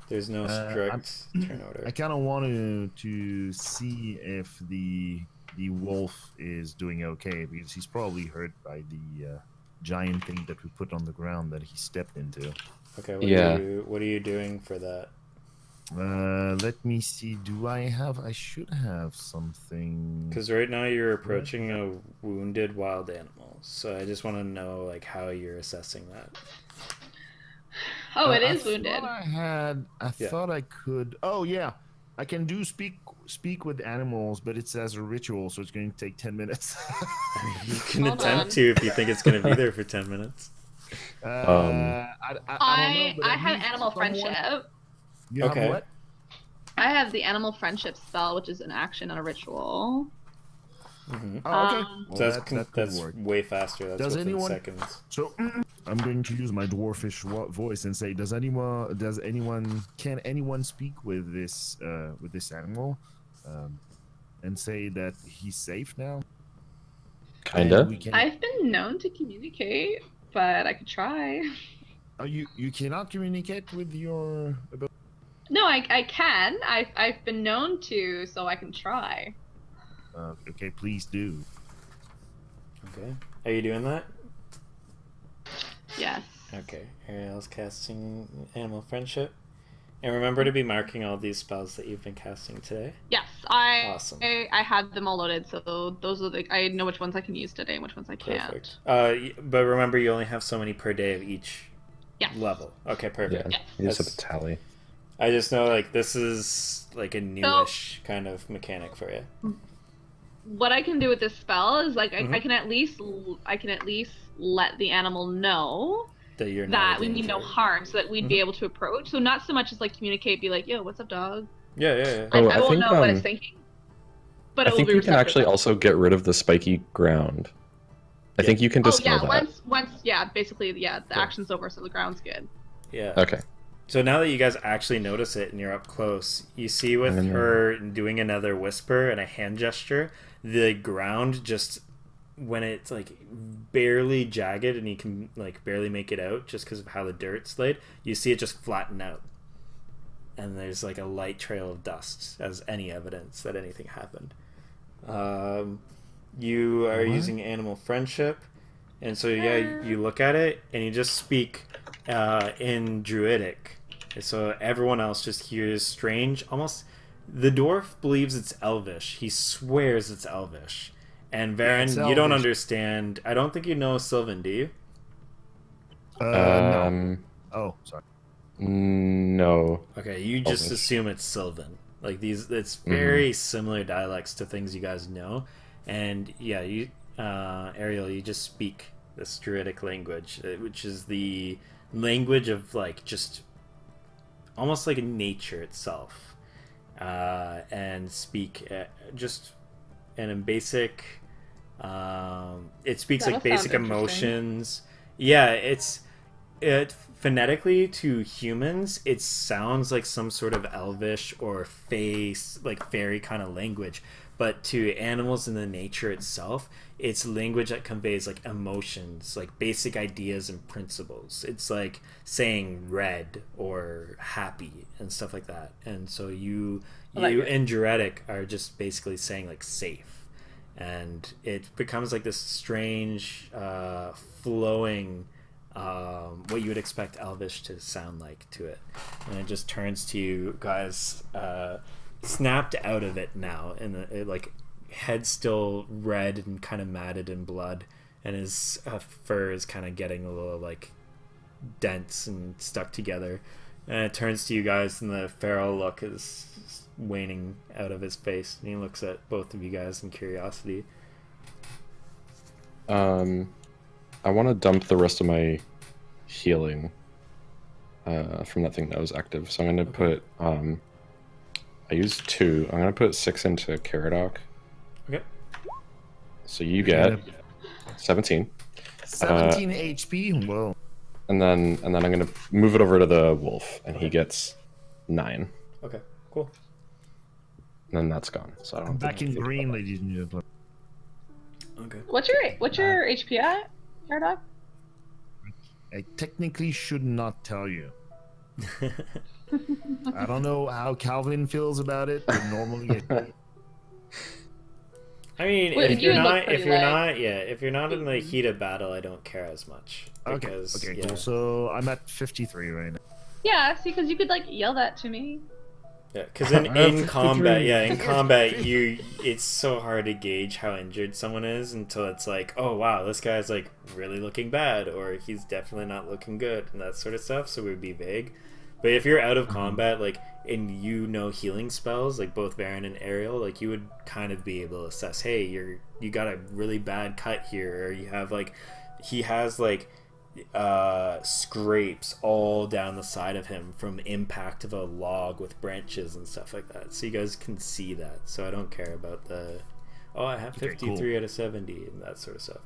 There's no strict turn order. I kind of wanted to see if the wolf is doing okay, because he's probably hurt by the giant thing that we put on the ground that he stepped into. Okay, Yeah. What are you doing for that? Let me see. Do I have? I should have something. Because right now you're approaching a wounded wild animal, so I just want to know like how you're assessing that. Oh, it is I wounded. thought I could. Oh yeah, I can do speak with animals, but it's as a ritual, so it's going to take 10 minutes. You can Hold attempt on. to if you think it's going to be there for 10 minutes. I don't know, I but at have least animal someone- friendship. You Okay. have what? I have the animal friendship spell, which is an action and a ritual. Mm-hmm. Oh, okay. Um, Well, So that could that's work. way faster. That's Does within anyone- seconds. So I'm going to use my dwarfish voice and say, can anyone speak with this animal, and say that he's safe now? kinda. And we can- I've been known to communicate, but I could try. Oh, you cannot communicate with your. No, I can. I've been known to, so I can try. Okay, please do. Okay. Are you doing that? Yes. Okay. Ariel's casting animal friendship. And remember to be marking all these spells that you've been casting today. Yes, I Awesome. I have them all loaded, so those are I know which ones I can use today and which ones I can't. Perfect. But remember, you only have so many per day of each Yes. level. Okay, perfect. Yeah. Yes. You just have That's- a tally. I just know like this is like a newish kind of mechanic for you. What I can do with this spell is like I Mhm. can at least let the animal know That you're not that a we mean no danger. harm, so that we'd be Mhm. able to approach. So not so much as like communicate, be like, "Yo, what's up, dog?" Yeah, yeah, yeah. I, Oh, I I won't think, know what it's thinking. But I it think will be you can receptive. actually also get rid of the spiky ground. I think you can Oh dispel yeah, that. once basically the Cool. action's over, so the ground's good. Yeah. Okay. So now that you guys actually notice it and you're up close, you see with Mhm. her doing another whisper and a hand gesture, the ground just when it's like barely jagged and you can like barely make it out just because of how the dirt's laid, you see it just flatten out. And there's like a light trail of dust as any evidence that anything happened. You are What? using animal friendship, and so yeah, you look at it and you just speak in Druidic. So everyone else just hears strange, almost. The dwarf believes it's Elvish. He swears it's Elvish. And Varen, It's you don't Elvish. understand. I don't think you know Sylvan, do you? No. Oh, sorry. No. Okay, you just Elvish. assume it's Sylvan. Like these, it's very similar dialects to things you guys know. And yeah, you, Ariel, you just speak this Druidic language, which is the language of like just almost like nature itself, and speak just in basic. It speaks That'll like basic sound interesting. emotions. Yeah, it phonetically to humans, it sounds like some sort of elvish or like fairy kind of language, but to animals in the nature itself, it's language that conveys like emotions, like basic ideas and principles. It's like saying red or happy and stuff like that. And so you and Druidic are just basically saying like safe, and it becomes like this strange flowing what you would expect Elvish to sound like to it, and it just turns to you guys, snapped out of it now, and like head still red and kind of matted in blood, and his fur is kind of getting a little like dense and stuck together, and it turns to you guys, and the feral look is waning out of his face, and he looks at both of you guys in curiosity. I want to dump the rest of my healing from that thing that was active. So I'm going to put, I used 2. I'm going to put 6 into Caradoc. Okay. So you get 17. 17 HP. Whoa. And then I'm gonna move it over to the wolf, and he gets 9. Okay, cool. And then that's gone. So I don't. I'm have to back in think green, about ladies and gentlemen. Okay. What's your HP at, Aradog? I technically should not tell you. I don't know how Calvin feels about it, but normally I mean, Wait, if you you're look not, pretty if you're not in the heat of battle, I don't care as much. Okay, Because, okay, yeah. cool. So I'm at 53 right now. Yeah, see, because you could like yell that to me. Yeah, because in combat, it's so hard to gauge how injured someone is until it's like, oh wow, this guy's like really looking bad, or he's definitely not looking good, and that sort of stuff. So we would be vague. But if you're out of combat, like, and you know healing spells, like both Baron and Ariel, like you would kind of be able to assess, hey, you got a really bad cut here, or you have like, he has like scrapes all down the side of him from impact of a log with branches and stuff like that, so you guys can see that. So I don't care about the I have 53 out of 70 and that sort of stuff.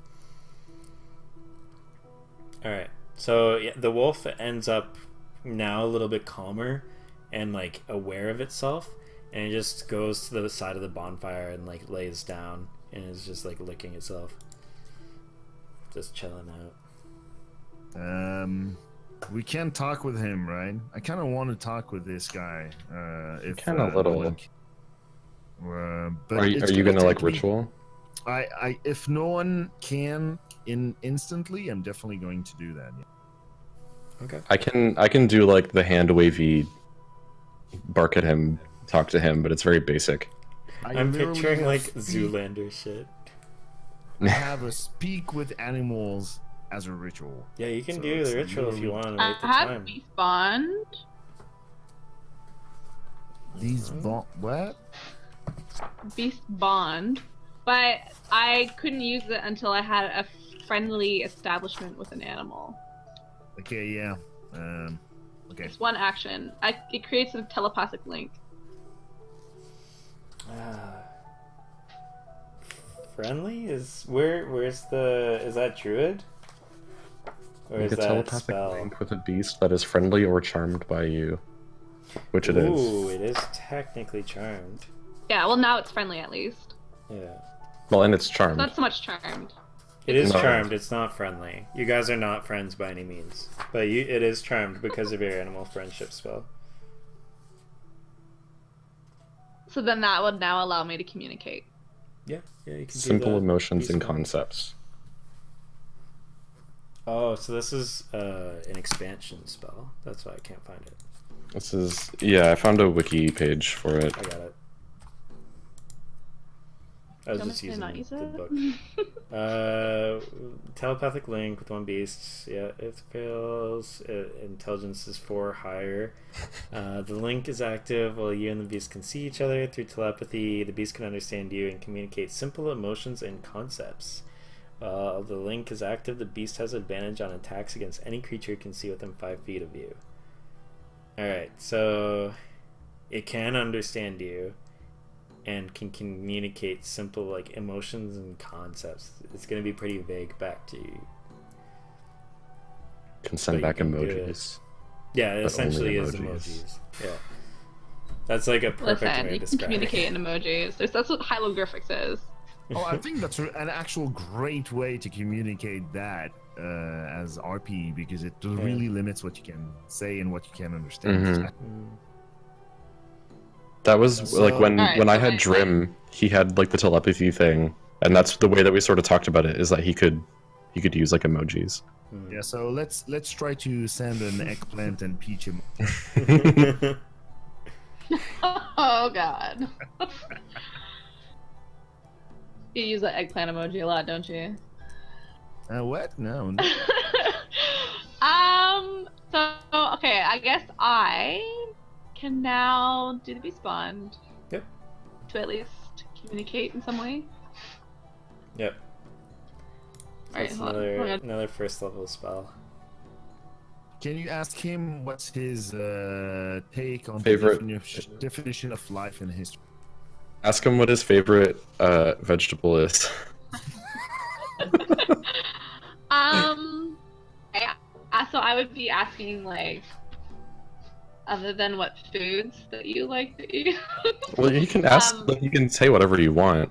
All right, so yeah, the wolf ends up now a little bit calmer and like aware of itself, and it just goes to the side of the bonfire and like lays down and is just like licking itself, just chilling out. We can't talk with him, right? I kind of want to talk with this guy. Kind of little. But Are you gonna like ritual? If no one can instantly, I'm definitely going to do that. Yeah. Okay. I can do like the hand wavy, bark at him, talk to him, but it's very basic. I'm picturing like speak. Zoolander shit. I have a speak with animals as a ritual. Yeah, you can So do it's the ritual if you want to I wait the have time. Beast Bond. These what? Beast Bond, but I couldn't use it until I had a friendly establishment with an animal. Okay, yeah. Okay. It's one action. It creates a telepathic link. Friendly is where's the is that druid? Or Make is a that telepathic spell? link with a beast that is friendly or charmed by you, which it is. Ooh, it is technically charmed. Yeah, well now it's friendly at least. Yeah. Well, and it's charmed. Not so much charmed. It is No. charmed, it's not friendly. You guys are not friends by any means. But it is charmed because of your animal friendship spell. So then that would now allow me to communicate. Yeah, you can Simple do that. emotions and Peaceful. concepts. Oh, so this is an expansion spell. That's why I can't find it. This is I found a wiki page for it. I got it. I was Don't just say using not use the it. book. Telepathic link with one beast. Yeah, it fails. Intelligence is 4 or higher. The link is active while you and the beast can see each other through telepathy. The beast can understand you and communicate simple emotions and concepts. While the link is active, the beast has advantage on attacks against any creature it can see within 5 feet of you. Alright, so it can understand you and can communicate simple like emotions and concepts. It's going to be pretty vague back to you. Can send But you back can do emojis. Yeah, it But essentially only is emojis. emojis. Yeah. That's like a perfect Listen, way you to can describe communicate it. in emojis. That's what hieroglyphics is. Oh, I think that's an actual great way to communicate that as RP, because it really limits what you can say and what you can understand. Mhm. Mm. That was So- like when Alright, I so had Drim, he had like the telepathy thing, and that's the way that we sort of talked about it. Is that he could use like emojis. Yeah, so let's try to send an eggplant and peach him. Oh god. You use that eggplant emoji a lot, don't you? What? No. So okay, I guess I can now do the beast bond. Yep. To at least communicate in some way. Yep. Alright, That's hold on. another first level spell. Can you ask him what's his take on Favorite- the definition of life and history? Ask him what his favorite vegetable is. So I would be asking, like, other than what foods that you like to eat. Well, you can ask. You can say whatever you want.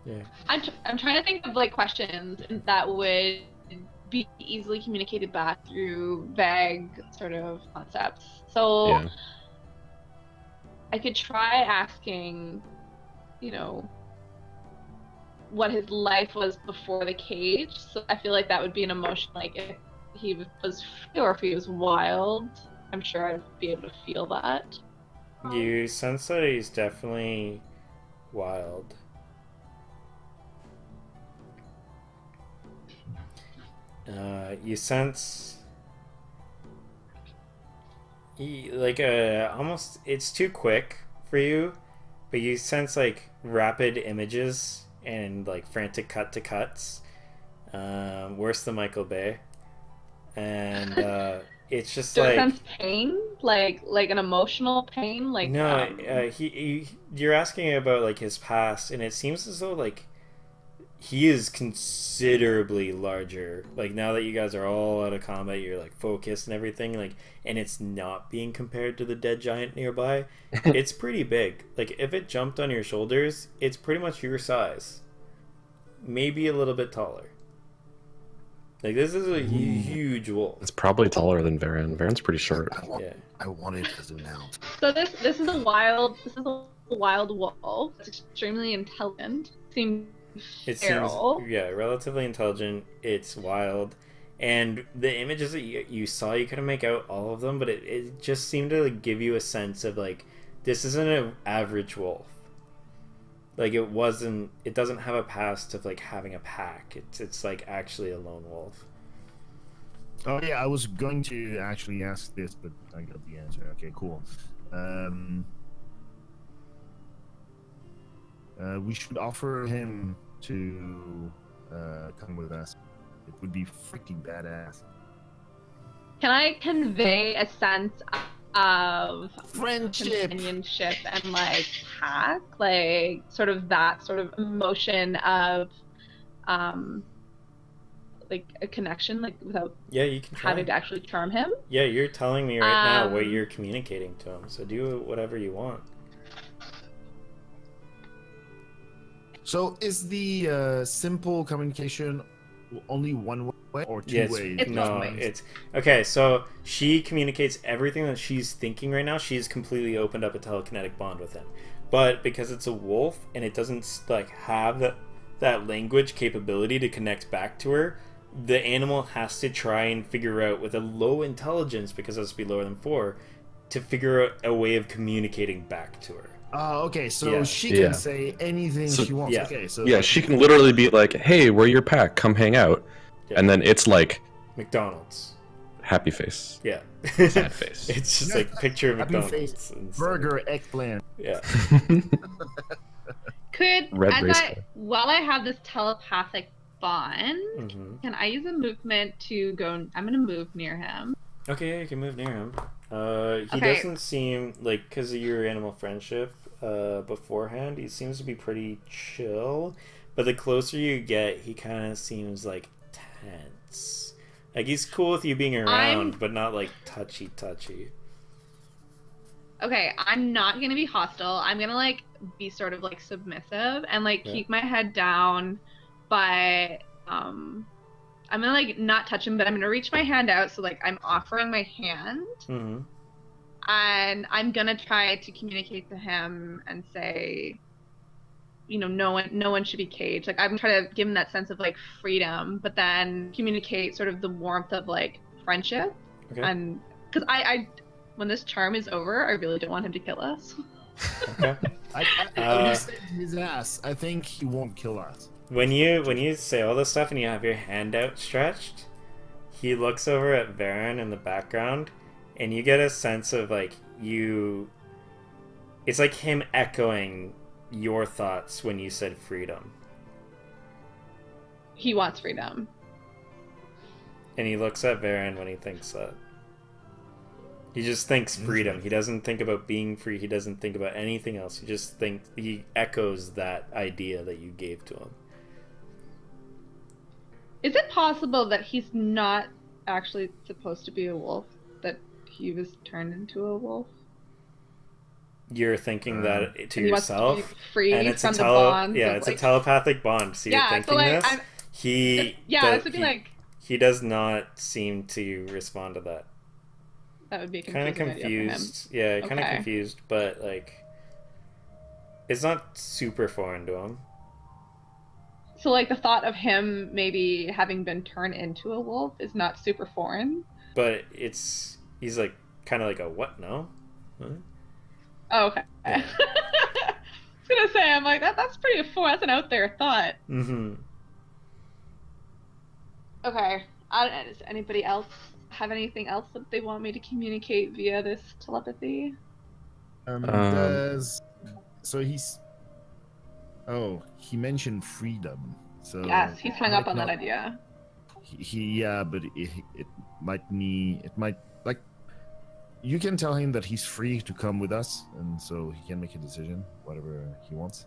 Yeah. I'm trying to think of like questions that would be easily communicated back through vague sort of concepts. So Yeah. I could try asking, you know, what his life was before the cage. So I feel like that would be an emotion, like if he was free or if he was wild. I'm sure I'd be able to feel that. You sense that he's definitely wild. You sense like almost it's too quick for you, but you sense like rapid images and like frantic cut to cuts, worse than Michael Bay, and it's just Do like it sense pain, like an emotional pain, like no, you're asking about like his past, and it seems as though like he is considerably larger. Like now that you guys are all out of combat, you're like focused and everything, like, and it's not being compared to the dead giant nearby. It's pretty big. Like if it jumped on your shoulders, it's pretty much your size, maybe a little bit taller. Like this is a huge wolf. It's probably taller than Varen. Varen's pretty short. I wanted to zoom out. So this is a wild wolf. It's extremely intelligent. It Feral. seems, yeah, relatively intelligent. It's wild, and the images that you saw, you couldn't make out all of them, but it just seemed to like, give you a sense of like this isn't an average wolf. Like it wasn't. It doesn't have a past of like having a pack. It's like actually a lone wolf. Oh yeah, I was going to actually ask this, but I got the answer. Okay, cool. We should offer him to come with us. It would be freaking badass. Can I convey a sense of Friendship, companionship, and like pack, like sort of that sort of emotion of like a connection, like without you can try. having to actually charm him? Yeah, you're telling me right now what you're communicating to him, so do whatever you want. So is the simple communication only one way or two ways? It's no, one way. it's okay. So she communicates everything that she's thinking right now. She's completely opened up a telekinetic bond with him, but because it's a wolf and it doesn't like have that language capability to connect back to her, the animal has to try and figure out with a low intelligence, because it has to be lower than 4, to figure out a way of communicating back to her. Okay, so Yeah. she can say anything she wants. yeah. Okay, so Yeah, she can literally be like, "Hey, we're your pack. Come hang out," Yeah. and then it's like McDonald's. happy face, Yeah. sad face. It's just like picture of Happy McDonald's. face, and so- burger, eggplant. Yeah. Could Red race car. while I have this telepathic bond, hmm can I use a movement to go? I'm gonna move near him. Okay, yeah, you can move near him. He Okay. doesn't seem like, because of your animal friendship beforehand, he seems to be pretty chill. But the closer you get, he kind of seems like tense. Like he's cool with you being around, but not like touchy. Okay, I'm not gonna be hostile. I'm gonna like be sort of like submissive and like Yeah. keep my head down, but I'm gonna like not touch him, but I'm gonna reach my hand out, so like I'm offering my hand, hmm and I'm gonna try to communicate to him and say, you know, no one should be caged. Like I'm trying to give him that sense of like freedom, but then communicate sort of the warmth of like friendship, Okay. and because I when this charm is over, I really don't want him to kill us. Okay. I he saved his ass. I think he won't kill us. When you say all this stuff and you have your hand outstretched, he looks over at Varen in the background, and you get a sense of like you. It's like him echoing your thoughts when you said freedom, He wants freedom. and he looks at Varen when he thinks that. He just thinks freedom. He doesn't think about being free. He doesn't think about anything else. He echoes that idea that you gave to him. Is it possible that he's not actually supposed to be a wolf? That he was turned into a wolf? You're thinking that to And he wants to yourself, be free and it's from a the bonds yeah, of, it's like... a telepathic bond. So you're Yeah, thinking so like, this. this would be like... He does not seem to respond to that. That would be a Kind of confusing idea for him. confused. Yeah, kind of Okay. confused, but like, it's not super foreign to him. So like the thought of him maybe having been turned into a wolf is not super foreign. But he's like kind of like a what? No. Huh? Oh, okay. Yeah. I was gonna say, I'm like that's pretty foreign. That's an out there thought. Mm-hmm. Okay. Does anybody else have anything else that they want me to communicate via this telepathy? So he's. Oh, he mentioned freedom. So Yes, he's hung up on that not- idea. Yeah, but it might need. It might like. You can tell him that he's free to come with us, and so he can make a decision, whatever he wants.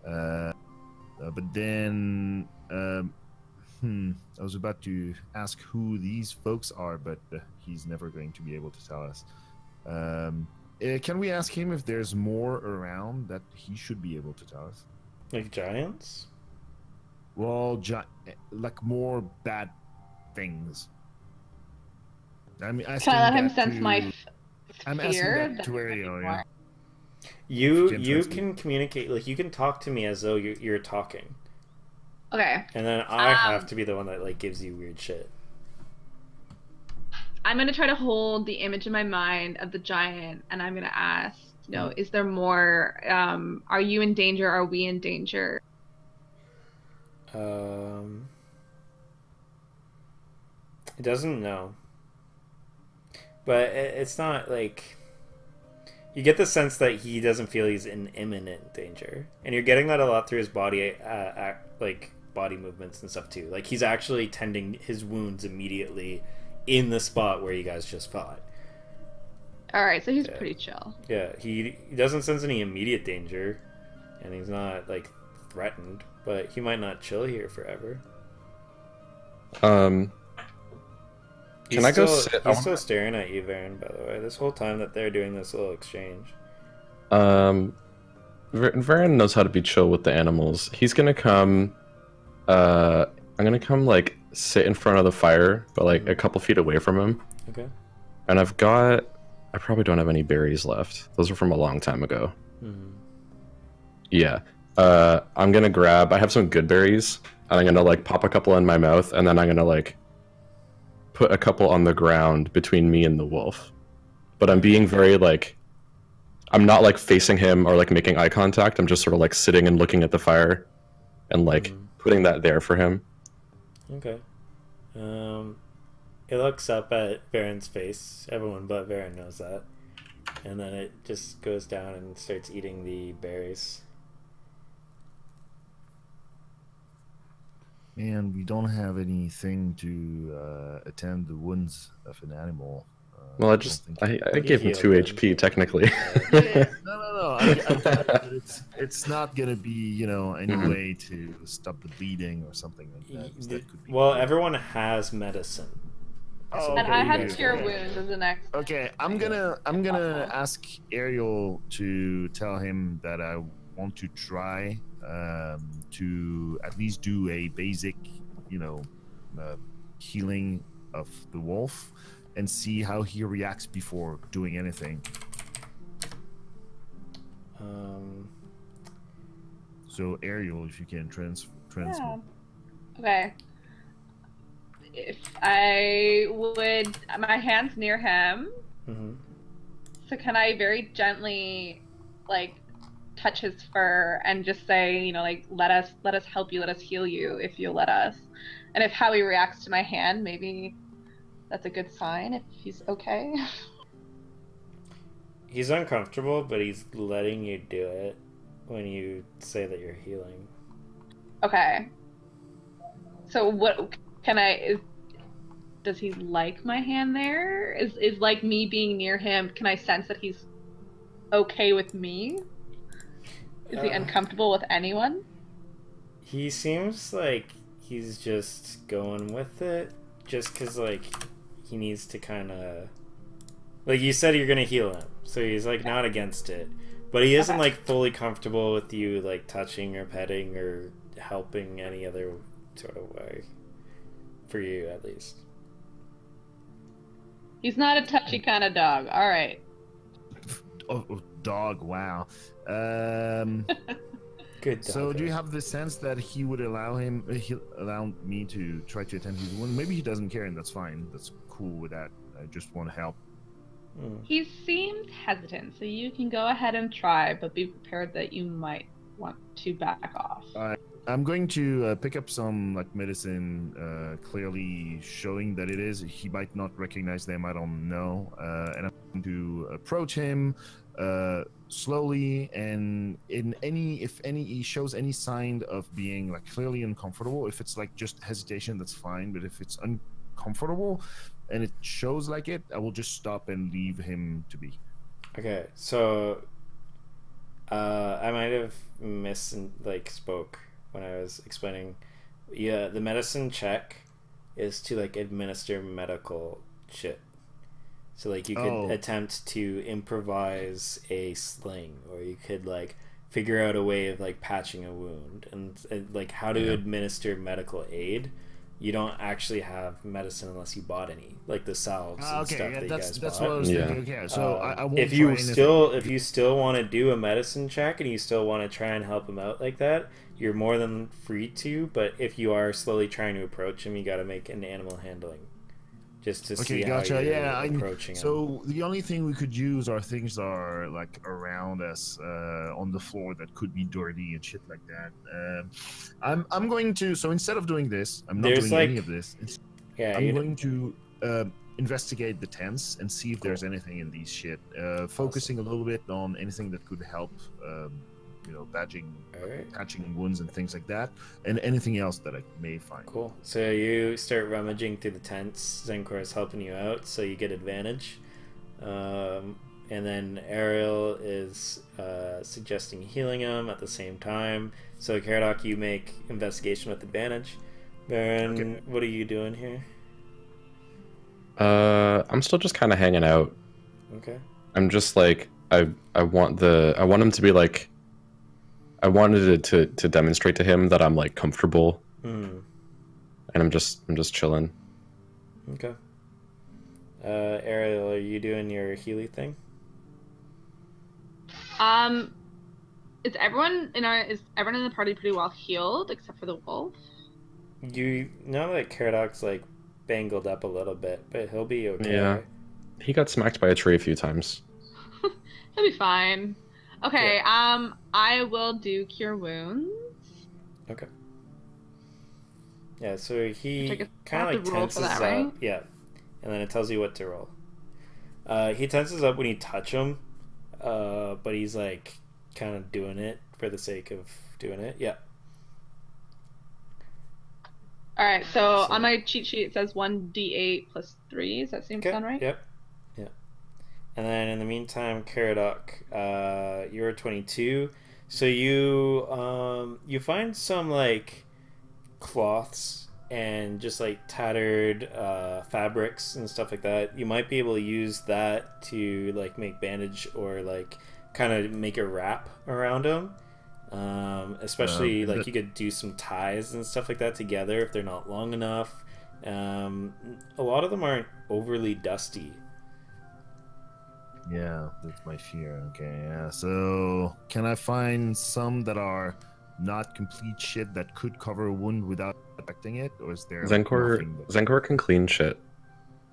But then, I was about to ask who these folks are, but he's never going to be able to tell us. Can we ask him if there's more around that he should be able to tell us? Like giants? Well, like more bad things. I mean, Can I let him sense my I'm asking fear? that to Ariel, yeah. You can communicate, like you can talk to me as though you're talking, Okay. and then I have to be the one that like gives you weird shit. I'm gonna try to hold the image in my mind of the giant, and I'm gonna ask, is there more? Are you in danger? Are we in danger? It doesn't know, but it's not like you get the sense that he doesn't feel he's in imminent danger, and you're getting that a lot through his body, like body movements and stuff too. Like he's actually tending his wounds immediately in the spot where you guys just fought. All right, so he's pretty chill. Yeah, he doesn't sense any immediate danger, and he's not like threatened, but he might not chill here forever. Can I go sit? He's still staring at you, Varen, by the way, this whole time that they're doing this little exchange. Varen knows how to be chill with the animals. He's gonna come. I'm gonna come like sit in front of the fire, but like a couple feet away from him. Okay. And I probably don't have any berries left. Those are from a long time ago. Mm-hmm. Yeah. I'm gonna grab. I have some good berries, and I'm gonna like pop a couple in my mouth, and then I'm gonna like put a couple on the ground between me and the wolf. But I'm being very like, I'm not like facing him or like making eye contact. I'm just sort of like sitting and looking at the fire, and like putting that there for him. Okay. It looks up at Varen's face. Everyone but Varen knows that. And then it just goes down and starts eating the berries. And we don't have anything to attend the wounds of an animal. Well, I gave him 2 HP technically. No. It's not gonna be any way to stop the bleeding or something like that. That could be everyone has medicine. Oh, And I have okay. cure wounds as the next. Okay, I'm gonna ask Ariel to tell him that I want to try to at least do a basic, healing of the wolf, and see how he reacts before doing anything. So Ariel, if you can transmit. Yeah. Okay. If I would, my hand's near him. Mm-hmm. So can I very gently, like, touch his fur and just say, like, let us help you, let us heal you if you'll let us. And if how he reacts to my hand, maybe that's a good sign if he's okay. He's uncomfortable, but he's letting you do it when you say that you're healing. Okay. So what can does he like my hand there? Is like me being near him, can I sense that he's okay with me? Is he uncomfortable with anyone? He seems like he's just going with it, just because like he needs to kind of, like you said, you're gonna heal him, so he's like not against it, but he isn't like fully comfortable with you like touching or petting or helping any other sort of way, for you at least. He's not a touchy kind of dog. All right. Oh, dog! Wow. Good dog. So, do you have the sense that he would allow me to try to attend his wound? Maybe he doesn't care, and that's fine. That's cool with that. I just want to help. He seemed hesitant, so you can go ahead and try, but be prepared that you might want to back off. I'm going to pick up some like medicine, clearly showing that it is. He might not recognize them. I don't know. And I'm going to approach him slowly, and if he shows any sign of being like clearly uncomfortable, if it's like just hesitation, that's fine. But if it's uncomfortable and it shows like it, I will just stop and leave him to be. Okay, so I might have spoke when I was explaining. Yeah, the medicine check is to like administer medical shit. So like you could attempt to improvise a sling, or you could like figure out a way of like patching a wound, and like how to administer medical aid. You don't actually have medicine unless you bought any, like the salves and stuff that you guys that's bought. what I was thinking. Okay, so I won't if you still want to do a medicine check and you still want to try and help him out like that, you're more than free to. But if you are slowly trying to approach him, you got to make an animal handling, just to see how you're approaching him. So the only thing we could use are things that are like around us on the floor that could be dirty and shit like that. I'm going to, so instead of doing this, I'm not doing any of this. I'm going to investigate the tents and see if there's anything in these shit. Focusing a little bit on anything that could help, patching wounds and things like that, and anything else that I may find. Cool. So you start rummaging through the tents. Zenkor is helping you out, so you get advantage. And then Ariel is suggesting healing him at the same time. So Caradoc, you make investigation with advantage. Baron, what are you doing here? I'm still just kind of hanging out. Okay. I'm just like I want him to be like, I wanted to demonstrate to him that I'm like comfortable, and I'm just chilling. Okay. Ariel, are you doing your Healy thing? Is everyone in the party pretty well healed except for the wolf? You know that Caradoc's like bangled up a little bit, but he'll be okay. Yeah, he got smacked by a tree a few times. He'll be fine. Okay, yeah. I will do Cure Wounds. Okay. Yeah, so he kind of like tenses up. Right? Yeah, and then it tells you what to roll. He tenses up when you touch him, but he's like kind of doing it for the sake of doing it. Yeah. Alright, so on my cheat sheet it says 1d8 plus 3. Does that seem to sound right? Yep. Yeah. And then in the meantime, Caradoc, you're 22. So you find some like cloths and just like tattered fabrics and stuff like that. You might be able to use that to like make bandage or like kind of make a wrap around them. Especially like you could do some ties and stuff like that together if they're not long enough. A lot of them aren't overly dusty. Yeah, that's my fear. Okay, yeah. So can I find some that are not complete shit that could cover a wound without affecting it, or is there Zenkor can clean shit.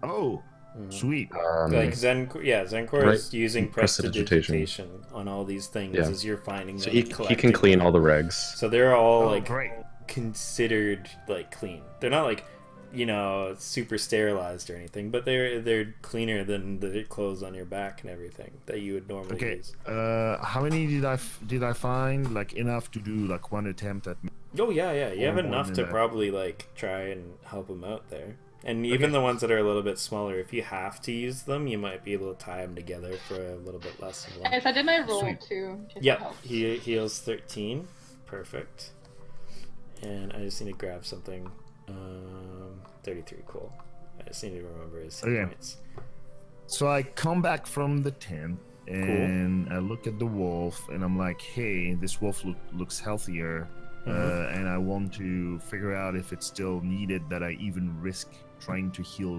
Oh, sweet. Like Zenkor is using prestidigitation on all these things as you're finding them. So he can clean all the regs. So they're all considered like clean. They're not like, super sterilized or anything, but they're cleaner than the clothes on your back and everything that you would normally use. How many did I find? Like enough to do like one attempt at? Oh yeah. You have enough to probably like try and help him out there. And even the ones that are a little bit smaller, if you have to use them, you might be able to tie them together for a little bit less of one. Yes, I did my roll too. Yeah, he heals 13. Perfect. And I just need to grab something. 33, cool. I just need to remember his hit points. So I come back from the tent and I look at the wolf and I'm like, hey, this wolf looks healthier. And I want to figure out if it's still needed that I even risk trying to heal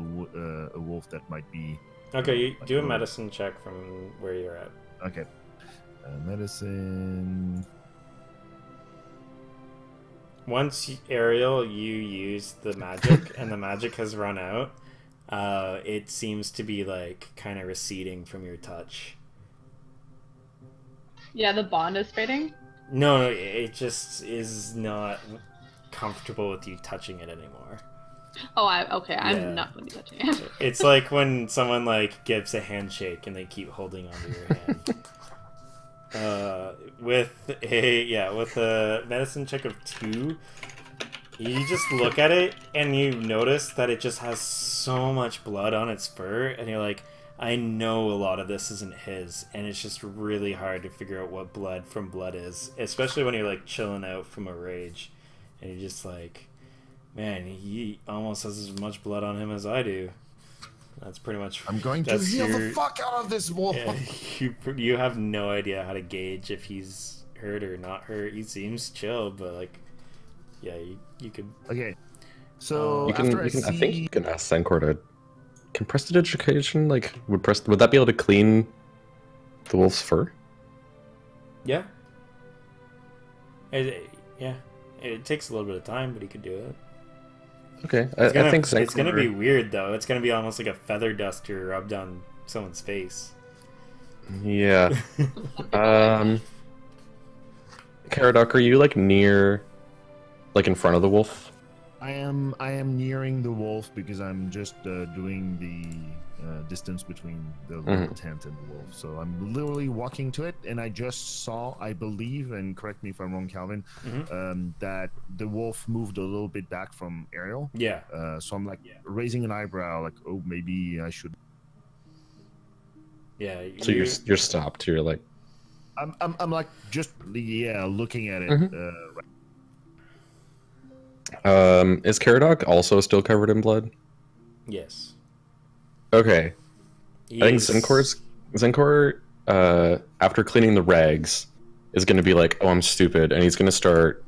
a wolf that might be... Okay, you do a medicine check from where you're at. Okay. Medicine... Once, Ariel, you use the magic and the magic has run out, it seems to be like kind of receding from your touch. Yeah, the bond is fading? No, it just is not comfortable with you touching it anymore. Oh, okay, I'm not going to be touching it. It's like when someone like gives a handshake and they keep holding onto your hand. With a medicine check of 2, you just look at it and you notice that it just has so much blood on its fur, and you're like, I know a lot of this isn't his, and it's just really hard to figure out what blood from blood is, especially when you're like chilling out from a rage, and you're just like, man, he almost has as much blood on him as I do. That's pretty much. I'm going to heal the fuck out of this wolf. Yeah, you have no idea how to gauge if he's hurt or not hurt. He seems chill, but like, yeah, you could. Okay, so I think you can ask Senkor to. Can prestidigitation would that be able to clean the wolf's fur? Yeah. It takes a little bit of time, but he could do it. Okay, I think it's gonna be weird though. It's gonna be almost like a feather duster rubbed on someone's face. Yeah. Caradoc, are you like near, like in front of the wolf? I am nearing the wolf because I'm just doing the distance between the little tent and the wolf. So I'm literally walking to it, and I just saw, I believe, and correct me if I'm wrong, Calvin, that the wolf moved a little bit back from Ariel. Yeah. So I'm like raising an eyebrow, like, oh, maybe I should. Yeah. So you're stopped. You're like. I'm like just looking at it. Right. Is Caradoc also still covered in blood? Yes. Okay. I think Zenkor, after cleaning the rags, is going to be like, oh, I'm stupid, and he's going to start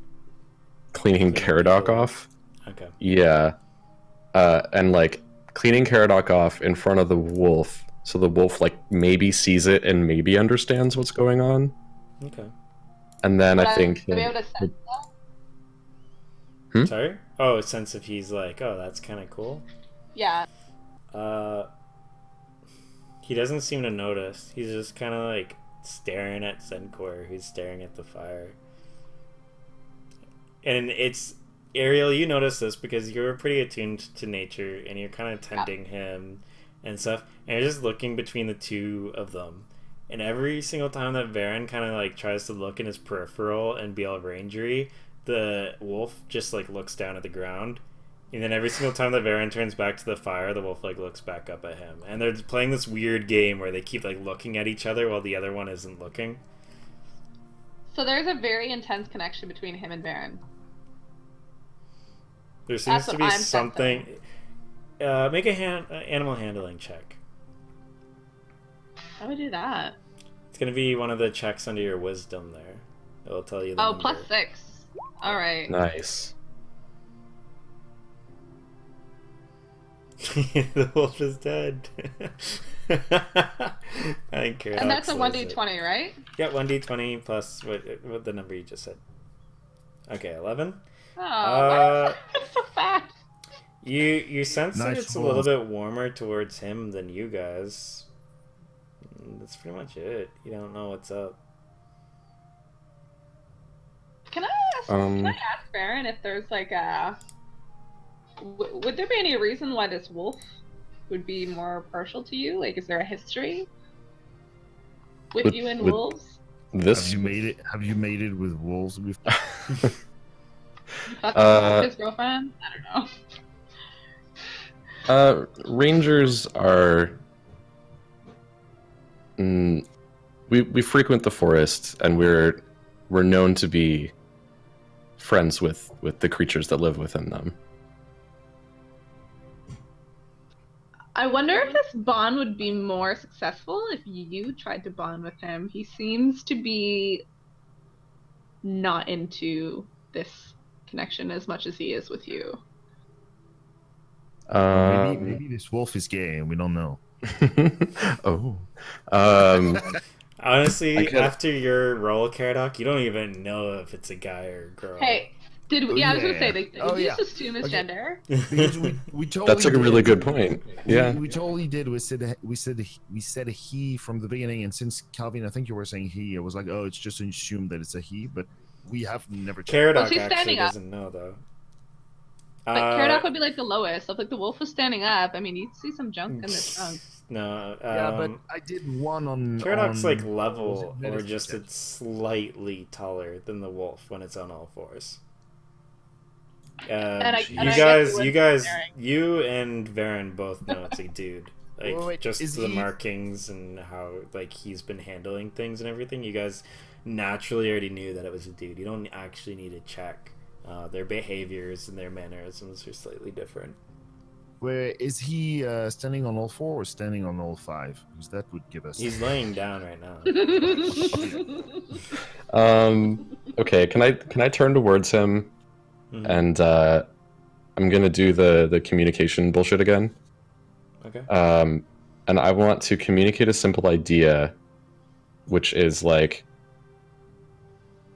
cleaning Caradoc off. Okay. Yeah. And like cleaning Caradoc off in front of the wolf, so the wolf like maybe sees it and maybe understands what's going on. Okay. And then I think. To be able to sense that? Sorry? Oh, a sense if he's like, oh, that's kind of cool. Yeah. He doesn't seem to notice. He's just kind of like staring at Zenkor, who's staring at the fire. And it's Ariel. You notice this because you're pretty attuned to nature, and you're kind of tending him and stuff. And you're just looking between the two of them. And every single time that Varen kind of like tries to look in his peripheral and be all rangery, the wolf just like looks down at the ground, and then every single time that Varen turns back to the fire, the wolf like looks back up at him, and they're playing this weird game where they keep like looking at each other while the other one isn't looking. So there's a very intense connection between him and Varen. There seems to be something. Make a animal handling check. How do we do that? It's gonna be one of the checks under your wisdom there. It'll tell you the number. +6. All right. Nice. The wolf is dead. I think Caradoc and that's a says 1d20, right? Yeah, 1d20 plus what the number you just said. Okay, 11. Oh, so fast. You sense that Nice it's a little bit warmer towards him than you guys. That's pretty much it. You don't know what's up. Can I ask Baron if there's like a... would there be any reason why this wolf would be more partial to you? Like, is there a history with you and wolves? This have you made it with wolves before? His girlfriend? I don't know. Rangers are... we frequent the forest, and we're known to be friends with the creatures that live within them. I wonder if this bond would be more successful if you tried to bond with him. He seems to be not into this connection as much as he is with you. Maybe this wolf is gay and we don't know. Oh. Honestly, after your roll, Caradoc, you don't even know if it's a guy or a girl. Hey, I was gonna say, did you yeah. just assume his gender? Because we totally That's like a really good point. Yeah. We totally did. We said a he from the beginning, and since Calvin, I think you were saying he, it was like, oh, it's just assumed that it's a he, but we have never checked. Caradoc he's actually standing up. doesn't know though. But Caradoc would be like the lowest. So if like the wolf was standing up, I mean, you'd see some junk in the trunk. No. Yeah, but I did one on. Caradoc's like level, or just it's slightly taller than the wolf when it's on all fours. You and Varen both know it's a dude. Like Wait, just the he... markings and how like he's been handling things and everything. You guys naturally already knew that it was a dude. You don't actually need to check. Their behaviors and their mannerisms are slightly different. Where is he standing on all four or standing on all five? Because that would give us. He's laying down right now. Okay. Can I turn towards him, and I'm gonna do the communication bullshit again. Okay. And I want to communicate a simple idea, which is like,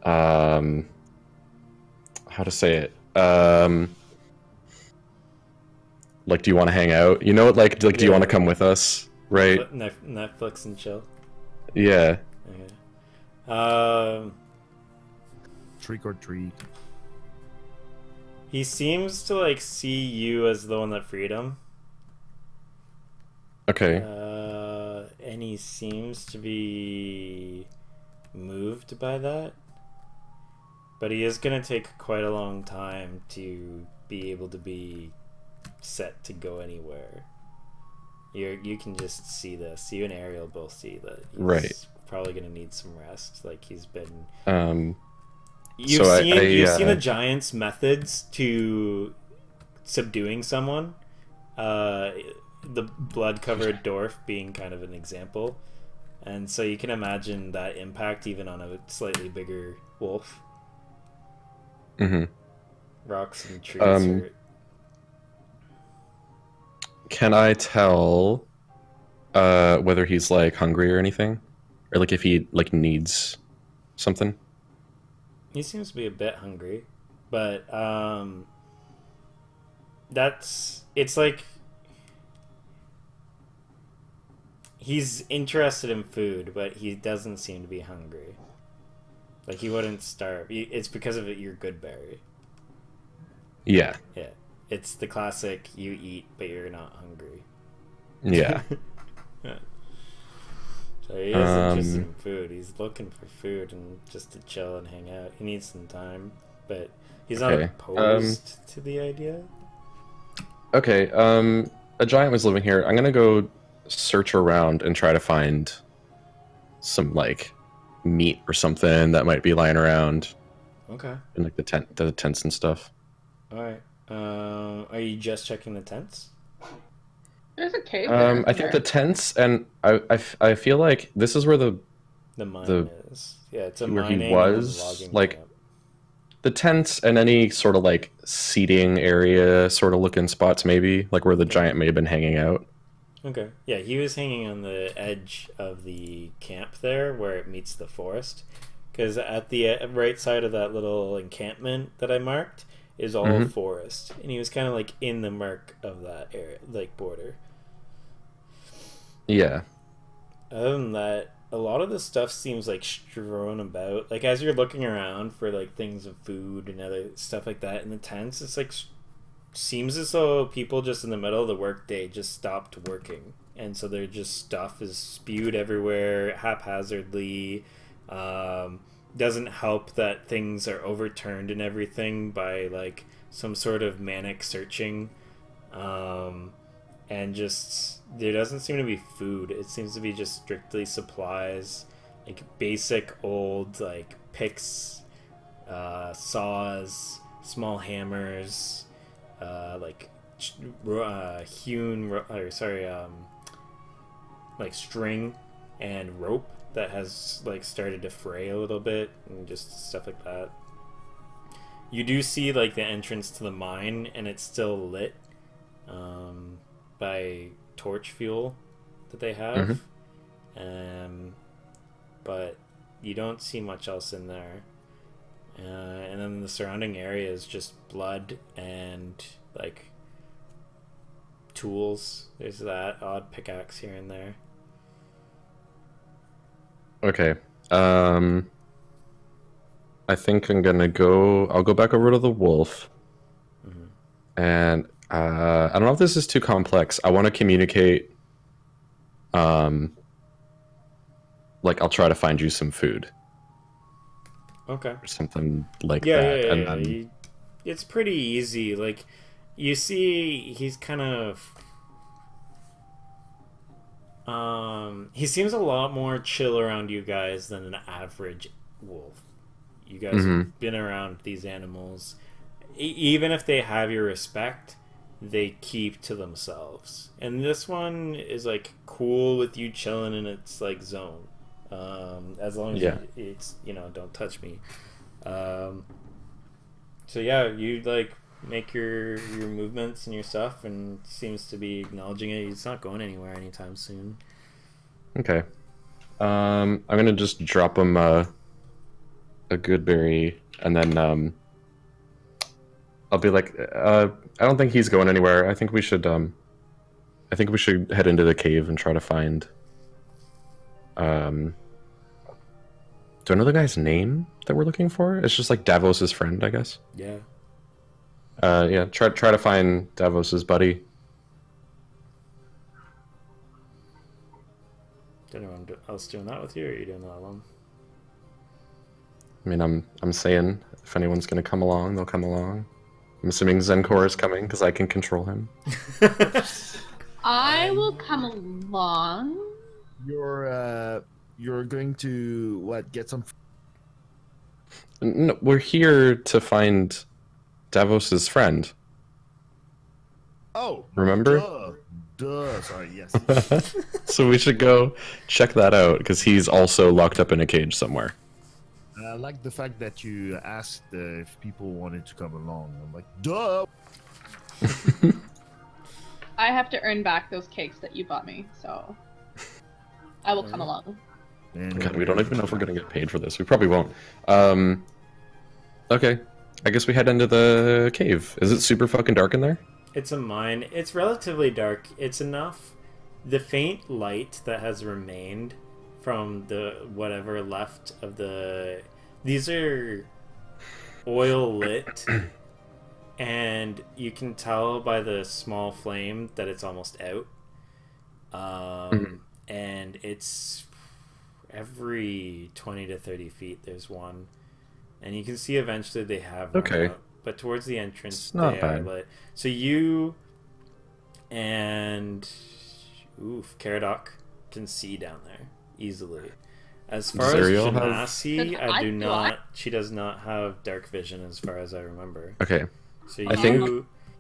how to say it? Like, do you want to hang out? You know, like do you want to come with us? Right? Netflix and chill. Yeah. Okay. Trick or treat. He seems to like see you as the one that freed him. Okay. And he seems to be moved by that. But he is going to take quite a long time to be able to be set to go anywhere. You can just see this. You and Ariel both see that he's probably going to need some rest. Like he's been... You've seen the Giant's methods to subduing someone. The blood-covered dwarf being kind of an example. And so you can imagine that impact even on a slightly bigger wolf. Mm-hmm. Rocks and trees. Can I tell whether he's like hungry or anything, or like if he like needs something? He seems to be a bit hungry, but it's like he's interested in food, but he doesn't seem to be hungry. Like he wouldn't starve. It's because of you're good berry. Yeah. Yeah. It's the classic you eat but you're not hungry. Yeah. Yeah. So he is interested in food. He's looking for food and just to chill and hang out. He needs some time, but he's not opposed to the idea. Okay. A giant was living here. I'm gonna go search around and try to find some like meat or something that might be lying around. Okay. In like the tents and stuff. All right. Are you just checking the tents? There's a cave. I think the tents, and I feel like this is where the mine is. Yeah, it's a where mining he was and logging like camp. the tents and any sort of like seating area sort of looking spots, maybe like where the giant may have been hanging out. Okay. Yeah, he was hanging on the edge of the camp there where it meets the forest. Because at the right side of that little encampment that I marked is all forest. And he was kind of like in the murk of that area, like border. Yeah. Other than that, a lot of the stuff seems like strewn about. Like as you're looking around for like things of food and other stuff like that in the tents, it's like seems as though people just in the middle of the workday just stopped working, and so they're just stuff is spewed everywhere haphazardly. Doesn't help that things are overturned and everything by like some sort of manic searching, and just there doesn't seem to be food. It seems to be just strictly supplies, like basic old like picks saws, small hammers, like like string and rope that has like started to fray a little bit, and just stuff like that. You do see like the entrance to the mine, and it's still lit by torch fuel that they have. But you don't see much else in there. And then the surrounding area is just blood and like tools. There's that odd pickaxe here and there. Okay. I think I'm gonna go. I'll go back over to the wolf, and I don't know if this is too complex. I want to communicate. Like I'll try to find you some food. Okay. Or something like that. Yeah. And then... It's pretty easy. Like, you see, he's kind of. He seems a lot more chill around you guys than an average wolf. You guys have been around these animals. Even if they have your respect, they keep to themselves. And this one is like cool with you chilling in its like zone. As long as it's, you know, don't touch me. So yeah, you like make your movements and your stuff, and seems to be acknowledging it. He's not going anywhere anytime soon. Okay. I'm gonna just drop him a good berry, and then I'll be like, I don't think he's going anywhere. I think we should head into the cave and try to find. Do I know the guy's name that we're looking for? It's just like Davos's friend, I guess. Yeah. Yeah. Try to find Davos's buddy. Is anyone else doing that with you, or are you doing that alone? I mean, I'm saying if anyone's gonna come along, they'll come along. I'm assuming Zenkor is coming because I can control him. I will come along. You're going to what? Get some. No, we're here to find Davos's friend. Oh, remember? Duh. Sorry. Yes. So we should go check that out because he's also locked up in a cage somewhere. I like the fact that you asked if people wanted to come along. I'm like, duh. I have to earn back those cakes that you bought me, so I will come along. God, we don't even know if we're gonna get paid for this. We probably won't. Okay, I guess we head into the cave. Is it super fucking dark in there? It's a mine. It's relatively dark. It's enough. The faint light that has remained from the whatever left of the... These are oil lit, and you can tell by the small flame that it's almost out. And it's every 20 to 30 feet there's one. And you can see eventually they have run out. But towards the entrance, they are lit. So you and Caradoc can see down there easily. As far as Genasi, I do not. She does not have dark vision, as far as I remember. Okay. So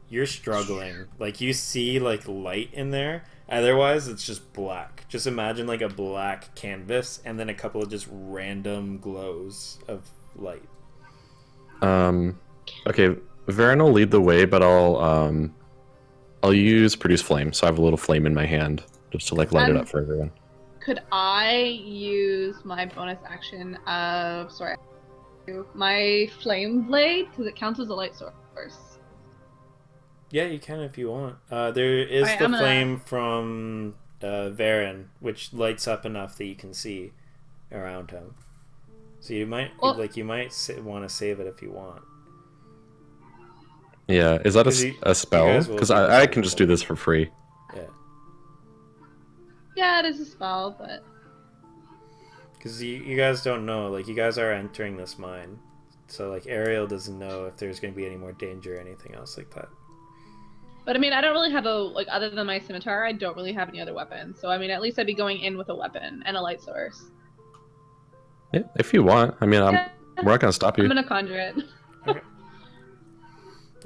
you're struggling. Like, you see like light in there. Otherwise, it's just black. Just imagine like a black canvas, and then a couple of just random glows of light. Okay, Varen will lead the way, but I'll use produce flame, so I have a little flame in my hand just to like light it up for everyone. Could I use my bonus action of my flame blade, because it counts as a light source? Yeah, you can if you want. There is the flame from Varen, which lights up enough that you can see around him. So you might want to save it if you want. Yeah, is that a spell? Because I can just do this for free. Yeah. Yeah, it is a spell, but... Because you guys don't know, like, you guys are entering this mine. So, like, Ariel doesn't know if there's going to be any more danger or anything else like that. But, I mean, I don't really have other than my scimitar, I don't really have any other weapons. So, I mean, at least I'd be going in with a weapon and a light source. Yeah, if you want. I mean, We're not gonna stop I'm you. gonna conjure it. Okay.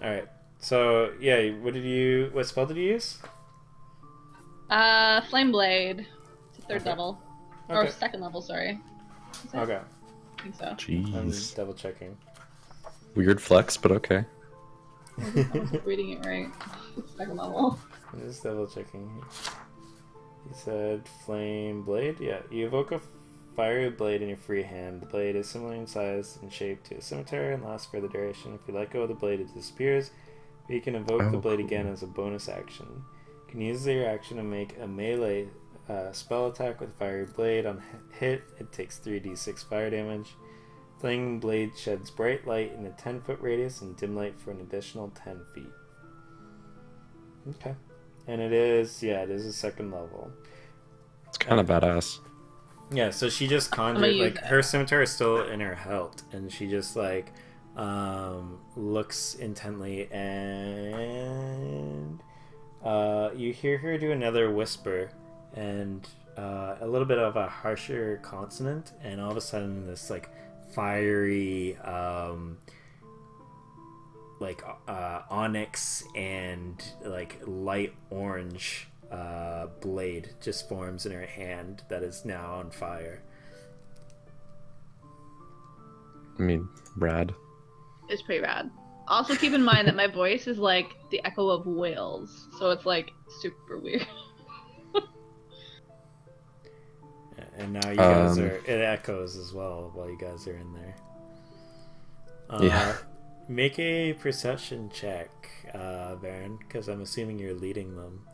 All right. So yeah, what spell did you use? Flame Blade. It's a third Okay. level. Or Okay. second level, sorry. Is it? Okay. I think so. I'm Jeez. double checking. Weird flex, but okay. I'm reading it right. It's second level. I'm just double checking. You said flame blade? Yeah. You evoke a fiery blade in your free hand. The blade is similar in size and shape to a scimitar and lasts for the duration. If you let go of the blade, it disappears. But you can evoke the blade again as a bonus action. You can use your action to make a melee spell attack with fiery blade. On hit, it takes 3d6 fire damage. Flame blade sheds bright light in a 10-foot radius and dim light for an additional 10 feet. Okay. And it is a second level. It's kind of badass. Yeah, so she just conjured, like, her scimitar is still in her hilt, and she just, like, looks intently, and you hear her do another whisper, and a little bit of a harsher consonant, and all of a sudden this, like, fiery, onyx and, like, light orange blade just forms in her hand that is now on fire. I mean, rad. It's pretty rad. Also, keep in mind that my voice is like the echo of whales, so it's like super weird. And now you guys it echoes as well while you guys are in there. Yeah. Make a perception check, Baron, because I'm assuming you're leading them.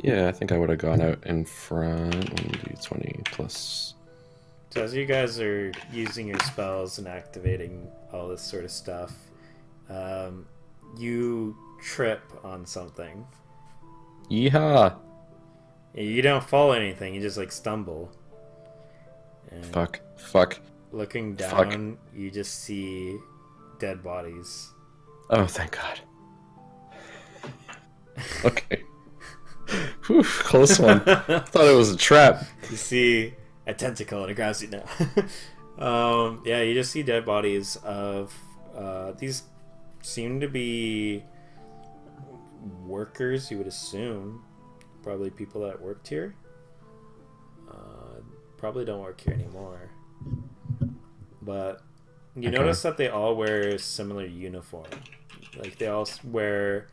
Yeah, I think I would have gone out in front. 1d20 plus. So as you guys are using your spells and activating all this sort of stuff, you trip on something. Yeehaw! You don't fall anything, you just like stumble. And Fuck. looking down, you just see dead bodies. Oh, thank God. Okay. Whew, close one. Thought it was a trap. You see a tentacle and it grabs you now. Yeah, you just see dead bodies of these seem to be workers, you would assume. Probably people that worked here. Probably don't work here anymore. But you notice that they all wear similar uniform. Like they all wear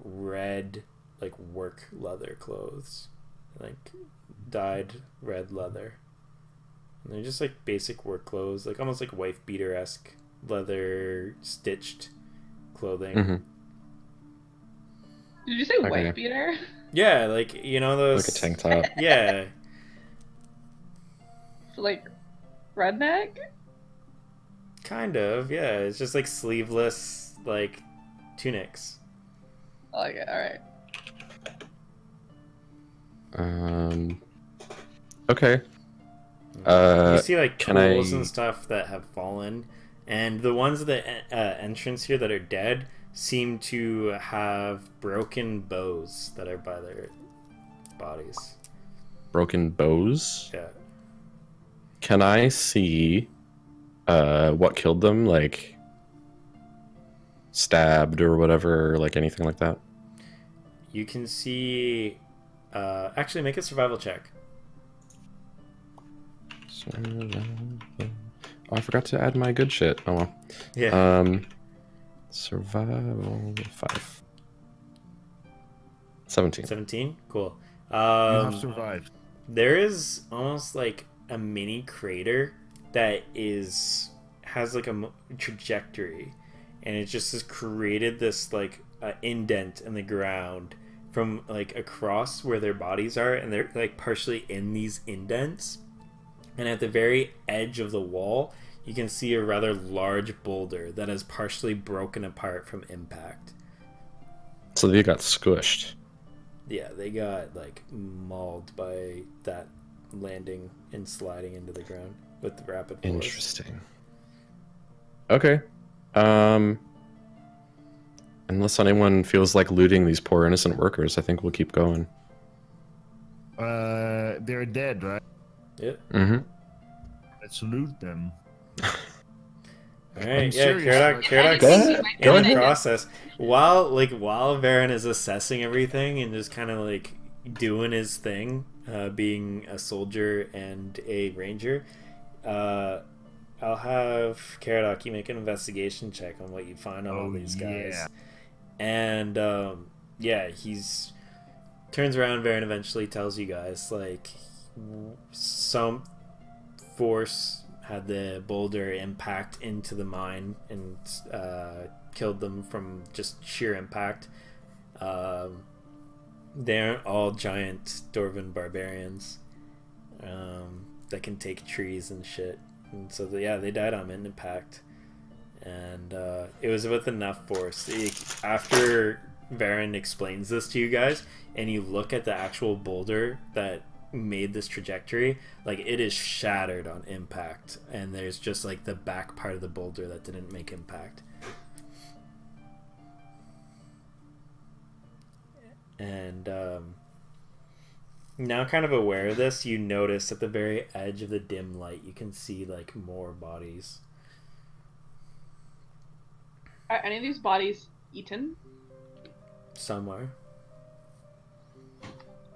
red, like work leather clothes, like dyed red leather. And they're just like basic work clothes, like almost like wife beater-esque leather stitched clothing. Did you say wife beater? Yeah, like you know those Like a tank top. Yeah. So, like redneck? Kind of, yeah. It's just like sleeveless, like tunics. I like it. All right. Okay. You see like can tools I- and stuff that have fallen, and the ones at the entrance here that are dead seem to have broken bows that are by their bodies. Broken bows. Yeah. Can I see what killed them? Like stabbed or whatever, or like anything like that? You can see. Actually, make a survival check. Oh, I forgot to add my good shit. Oh well. Yeah. Survival 5. 17. 17? Cool. You have survived. There is almost like a mini crater that has like a trajectory, and it just has created this like indent in the ground from like across where their bodies are, and they're like partially in these indents. And at the very edge of the wall, you can see a rather large boulder that is partially broken apart from impact. So they got squished. Yeah, they got like mauled by that landing and sliding into the ground with the rapid force. Interesting. Okay. Unless anyone feels like looting these poor innocent workers, I think we'll keep going. They're dead, right? Yeah. Mm-hmm. Let's loot them. All right, yeah, serious, Karadok's Go ahead. Go in the ahead. process. While Varen is assessing everything and just kind of like doing his thing, being a soldier and a ranger, I'll have Karadok, you make an investigation check on what you find on all these guys. Yeah. And yeah, he's turns around. Varen eventually tells you guys like some force had the boulder impact into the mine and killed them from just sheer impact. They aren't all giant Dwarven barbarians that can take trees and shit. And so, yeah, they died on impact. And it was with enough force. After Varen explains this to you guys, and you look at the actual boulder that made this trajectory, like it is shattered on impact, and there's just like the back part of the boulder that didn't make impact. And now kind of aware of this, you notice at the very edge of the dim light you can see like more bodies. Are any of these bodies eaten? Somewhere.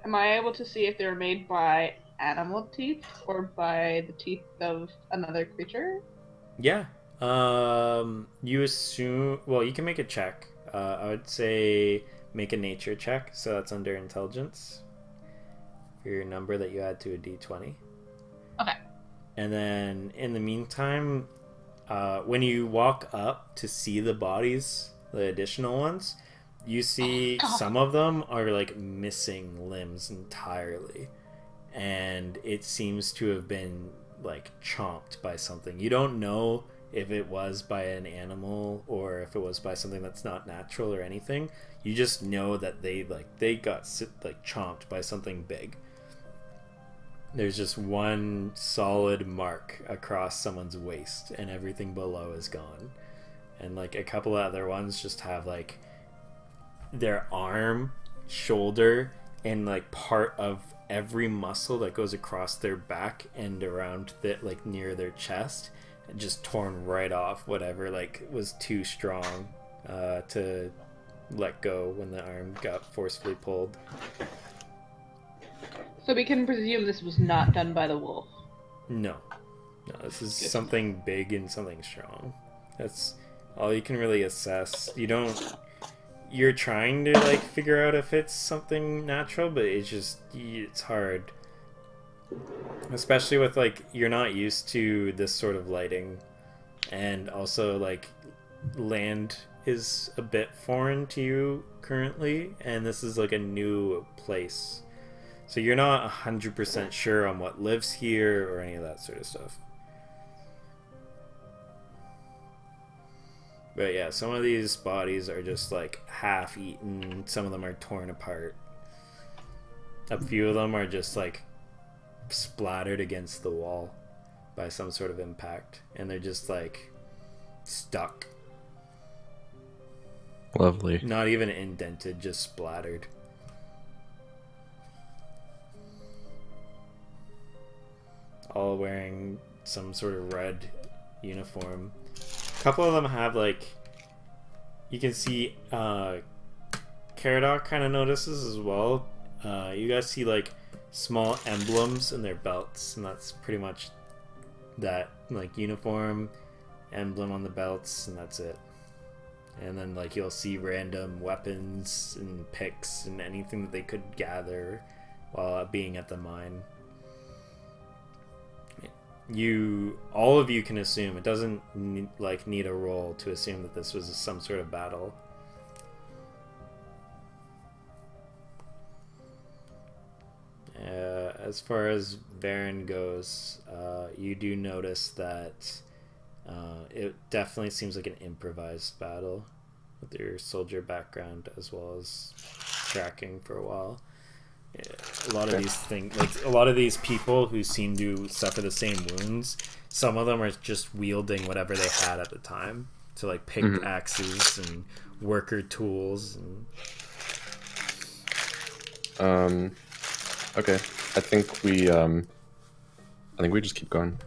Am I able to see if they're made by animal teeth or by the teeth of another creature? Yeah. You assume... Well, you can make a check. I would say make a nature check, so that's under intelligence. For your number that you add to a d20. Okay. And then, in the meantime, when you walk up to see the bodies, the additional ones, you see some of them are like missing limbs entirely, and it seems to have been like chomped by something. You don't know if it was by an animal or if it was by something that's not natural or anything. You just know that they got like chomped by something big. There's just one solid mark across someone's waist, and everything below is gone. And like a couple of other ones just have like their arm, shoulder, and like part of every muscle that goes across their back and around the like near their chest, just torn right off. Whatever like was too strong to let go when the arm got forcefully pulled. So we can presume this was not done by the wolf. No, this is something big and something strong. That's all you can really assess. You're trying to like figure out if it's something natural, but it's hard, especially with like you're not used to this sort of lighting, and also like land is a bit foreign to you currently, and this is like a new place, so you're not 100% sure on what lives here or any of that sort of stuff. But yeah, some of these bodies are just like half eaten, some of them are torn apart. A few of them are just like splattered against the wall by some sort of impact, and they're just like stuck. Lovely. Not even indented, just splattered. All wearing some sort of red uniform. A couple of them have like, you can see Karadok kind of notices as well. You guys see like small emblems in their belts, and that's pretty much that, like uniform, emblem on the belts, and that's it. And then like you'll see random weapons and picks and anything that they could gather while being at the mine. All of you can assume. It doesn't need a roll to assume that this was some sort of battle. As far as Varen goes, you do notice that it definitely seems like an improvised battle with your soldier background as well as tracking for a while. A lot of these things, like a lot of these people who seem to suffer the same wounds, some of them are just wielding whatever they had at the time. So like pickaxes and worker tools and Okay. I think we just keep going.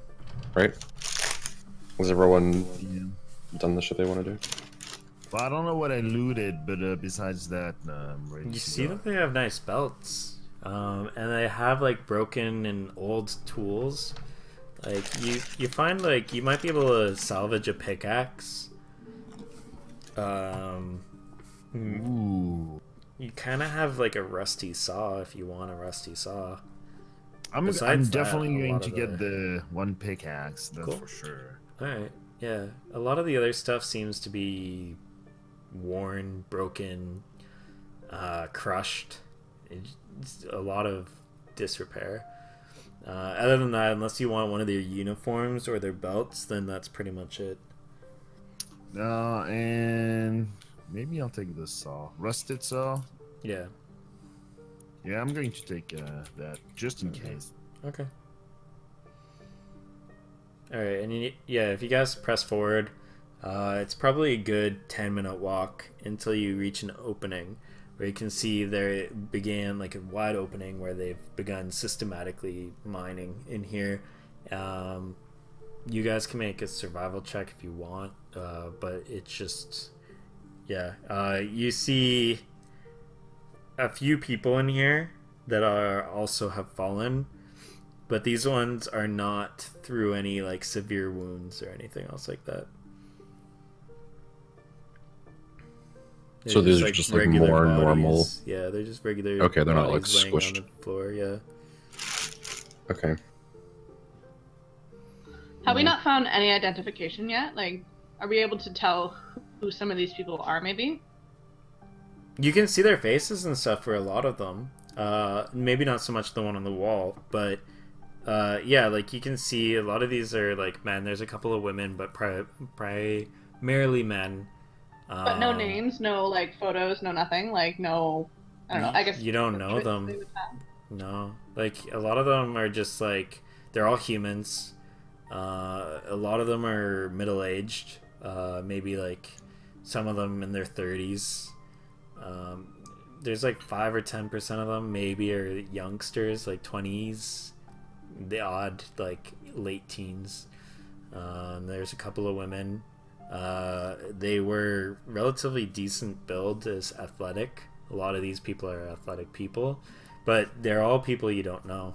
Right? Has everyone Yeah. done the shit they want to do? Well, I don't know what I looted, but besides that, I'm ready You to see go. that they have nice belts, and they have like broken and old tools. Like you find like you might be able to salvage a pickaxe. Ooh. You kind of have like a rusty saw if you want a rusty saw. I'm Besides that, definitely a going lot to of get the one pickaxe, that's Cool. for sure. Alright, yeah. A lot of the other stuff seems to be worn, broken, crushed. It's a lot of disrepair. Other than that, unless you want one of their uniforms or their belts, then that's pretty much it. And maybe I'll take the saw. Rusted saw? Yeah. Yeah, I'm going to take that, just in case. Okay. Alright, and yeah, if you guys press forward, it's probably a good 10-minute walk until you reach an opening where you can see there began like a wide opening where they've begun systematically mining in here. You guys can make a survival check if you want, but it's just, yeah. You see a few people in here that are also have fallen, but these ones are not through any like severe wounds or anything else like that. So these are just like regular more bodies. normal. Yeah, they're just regular. Okay, they're not like bodies laying squished. on the floor. Yeah. Okay. Have we not found any identification yet? Like, are we able to tell who some of these people are, maybe? You can see their faces and stuff for a lot of them. Maybe not so much the one on the wall, but yeah, like you can see a lot of these are like men. There's a couple of women, but primarily men. But no names, no like photos, no nothing. Like no, I don't know. I guess you don't know them. No, like a lot of them are just like they're all humans. A lot of them are middle-aged. Maybe like some of them in their 30s. There's like 5 or 10% of them maybe are youngsters, like 20s. The odd like late teens. There's a couple of women. They were relatively decent build, as athletic. A lot of these people are athletic people, but they're all people you don't know.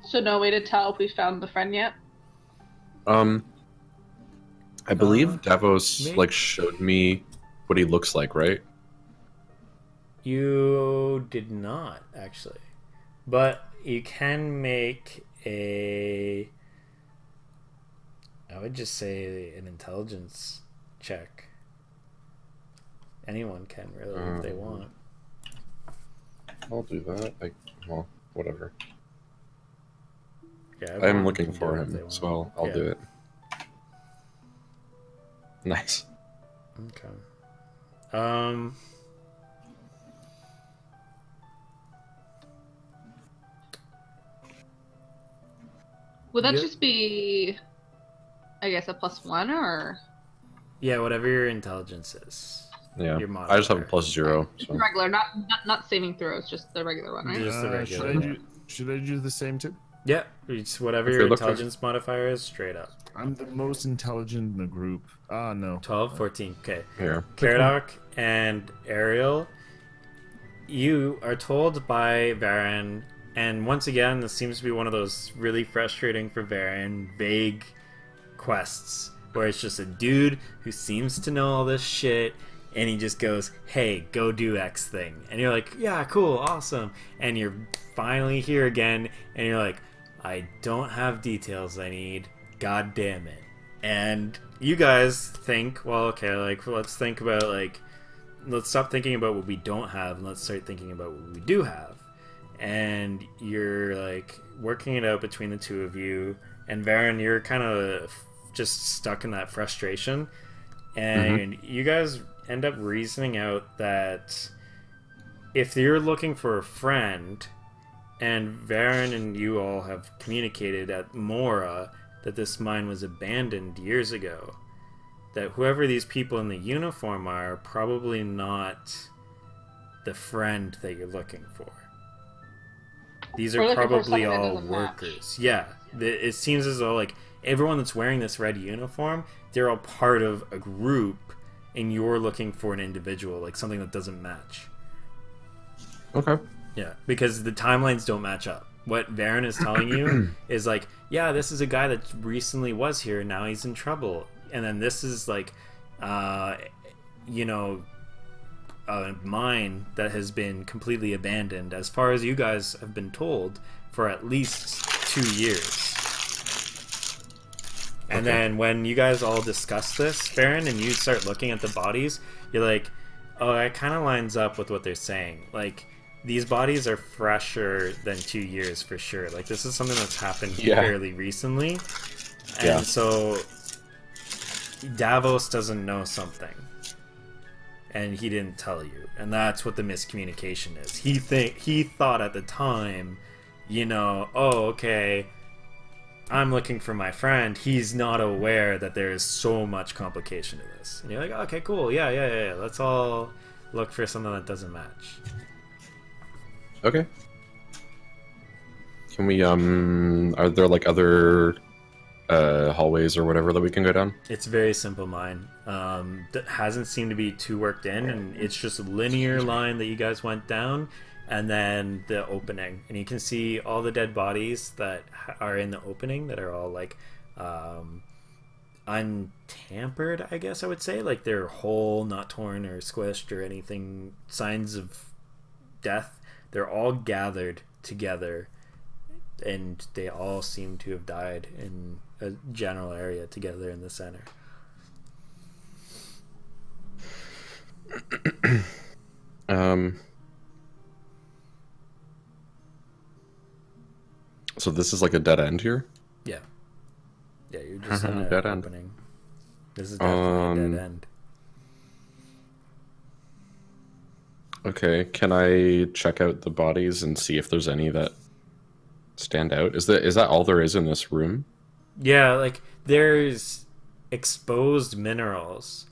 So no way to tell if we found the friend yet? I believe Davos maybe. like showed me what he looks like, right? You did not actually, but you can make a, I would just say an intelligence check. Anyone can really if they want. I'll do that. Well, whatever. Yeah, I'm everyone looking can do for it if they him, want. so I'll Yeah. do it. Nice. Okay. Would that Yeah. just be, I guess, a +1 or? Yeah, whatever your intelligence is. Yeah. Your I just have a modifier. +0. Just So. regular, not saving throws, just the regular one, right? Just the regular. Should I do the same too? Yeah, it's whatever If your you're looking- intelligence modifier is, straight up. I'm the most intelligent in the group. Ah, no. 12, 14. Okay. Here. Caradoc and Ariel, you are told by Varen, and once again, this seems to be one of those really frustrating for Varen, vague quests, where it's just a dude who seems to know all this shit, and he just goes, hey, go do X thing. And you're like, yeah, cool, awesome. And you're finally here again, and you're like, I don't have details I need. God damn it. And you guys think, well, okay, like, let's think about, like, let's stop thinking about what we don't have and let's start thinking about what we do have. And you're, like, working it out between the two of you. And Varen, you're kind of just stuck in that frustration. And you guys end up reasoning out that if you're looking for a friend, and Varen and you all have communicated at Mora that this mine was abandoned years ago, that whoever these people in the uniform are probably not the friend that you're looking for. These We're are looking for probably something that all doesn't match. workers. Yeah, it seems as though like everyone that's wearing this red uniform, they're all part of a group, and you're looking for an individual, like something that doesn't match. Okay. Yeah, because the timelines don't match up. What Varen is telling you is like, yeah, this is a guy that recently was here, now he's in trouble. And then this is like, you know, a mine that has been completely abandoned, as far as you guys have been told, for at least 2 years. And then when you guys all discuss this, Varen, and you start looking at the bodies, you're like, oh, that kind of lines up with what they're saying. Like, these bodies are fresher than 2 years for sure. Like, this is something that's happened fairly recently. And so Davos doesn't know something. And he didn't tell you. And that's what the miscommunication is. He thought at the time, you know, oh, okay, I'm looking for my friend. He's not aware that there is so much complication to this. And you're like, okay, cool, yeah. Let's all look for something that doesn't match. Okay. Can we, are there, like, other, hallways or whatever that we can go down? It's a very simple mine. That hasn't seemed to be too worked in, and it's just a linear line that you guys went down, and then the opening. And you can see all the dead bodies that are in the opening that are all, like, untampered, I guess I would say. Like, they're whole, not torn or squished or anything, signs of death. They're all gathered together, and they all seem to have died in a general area together in the center. So this is like a dead end here? Yeah, you're just in an dead end. opening. This is definitely a dead end. Okay, can I check out the bodies and see if there's any that stand out? Is that all there is in this room? Yeah, like, there's exposed minerals,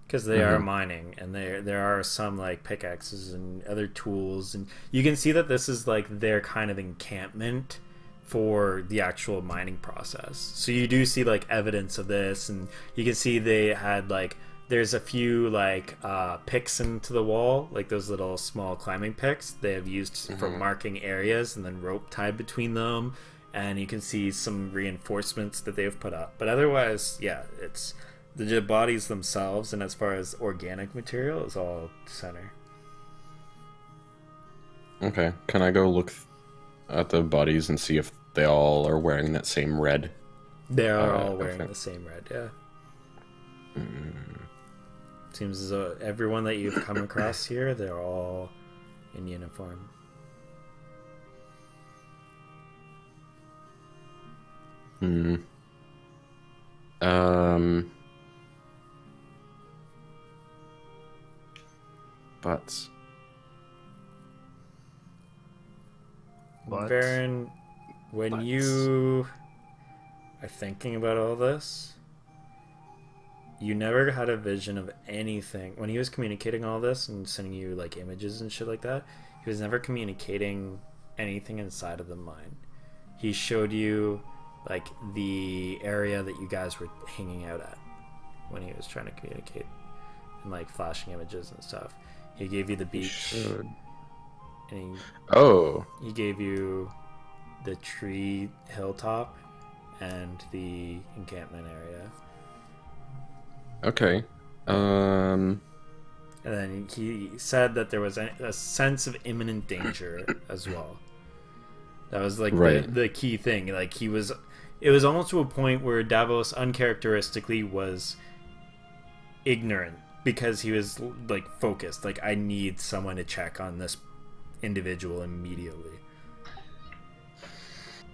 because they are mining, and there are some, like, pickaxes and other tools, and you can see that this is, like, their kind of encampment for the actual mining process. So you do see, like, evidence of this, and you can see they had, like, there's a few, like, picks into the wall, like those little small climbing picks they have used for marking areas, and then rope tied between them, and you can see some reinforcements that they have put up. But otherwise, yeah, it's the bodies themselves, and as far as organic material, is all center. Okay, can I go look at the bodies and see if they all are wearing that same red? They are all wearing the same red, yeah. Seems as though everyone that you've come across here, they're all in uniform. But Baron, when you are thinking about all this, you never had a vision of anything. When he was communicating all this and sending you, like, images and shit like that, he was never communicating anything inside of the mine. He showed you, like, the area that you guys were hanging out at when he was trying to communicate, and, like, flashing images and stuff. He gave you the beach, and he gave you the tree hilltop and the encampment area. okay. And then he said that there was a sense of imminent danger as well. That was, like, the key thing. Like, it was almost to a point where Davos uncharacteristically was ignorant, because he was, like, focused. Like, I need someone to check on this individual immediately.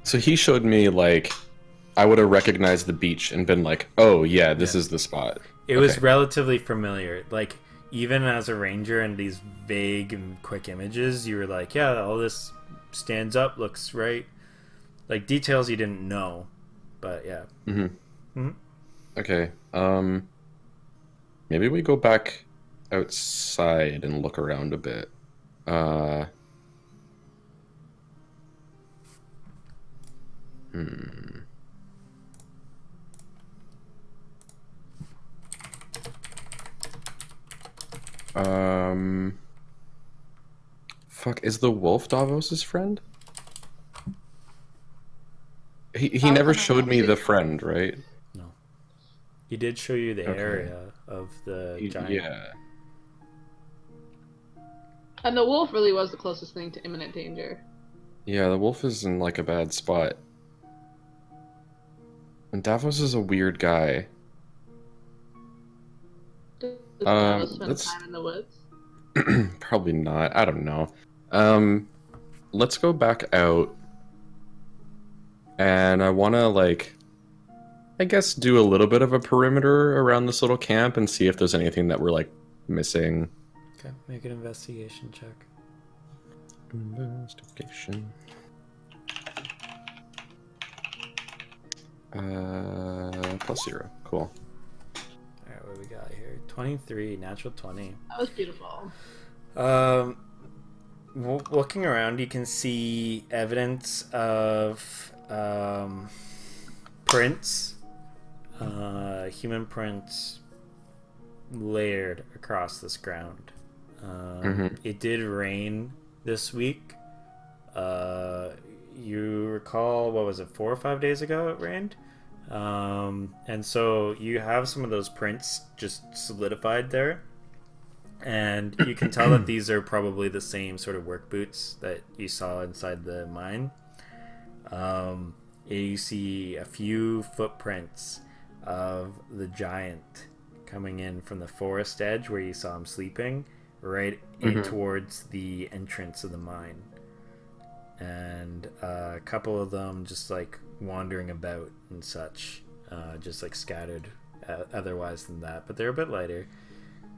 So he showed me, like, I would have recognized the beach and been like, oh yeah, this is the spot. It was relatively familiar. Like, even as a ranger in these vague and quick images, you were like, yeah, all this stands up, looks right. Like, details you didn't know, but yeah. Okay. Maybe we go back outside and look around a bit. Hmm. Fuck, is the wolf Davos's friend? He never showed me the friend, right? No. He did show you the Okay. area of the giant. Yeah. And the wolf really was the closest thing to imminent danger. Yeah, the wolf is in like a bad spot. And Davos is a weird guy. Does Davos spend let's- time in the woods? Probably not. I don't know. Let's go back out. And I want to, like, I guess do a little bit of a perimeter around this little camp and see if there's anything that we're, like, missing. Okay, make an investigation check. Investigation. +0. Cool. Alright, what do we got here? 23, natural 20. That was beautiful. Looking around, you can see evidence of prints, human prints layered across this ground. It did rain this week. You recall, what was it, 4 or 5 days ago it rained? And so you have some of those prints just solidified there. And you can tell that these are probably the same sort of work boots that you saw inside the mine. You see a few footprints of the giant coming in from the forest edge where you saw him sleeping, right in towards the entrance of the mine. And a couple of them just like wandering about and such, just like scattered otherwise than that, but they're a bit lighter.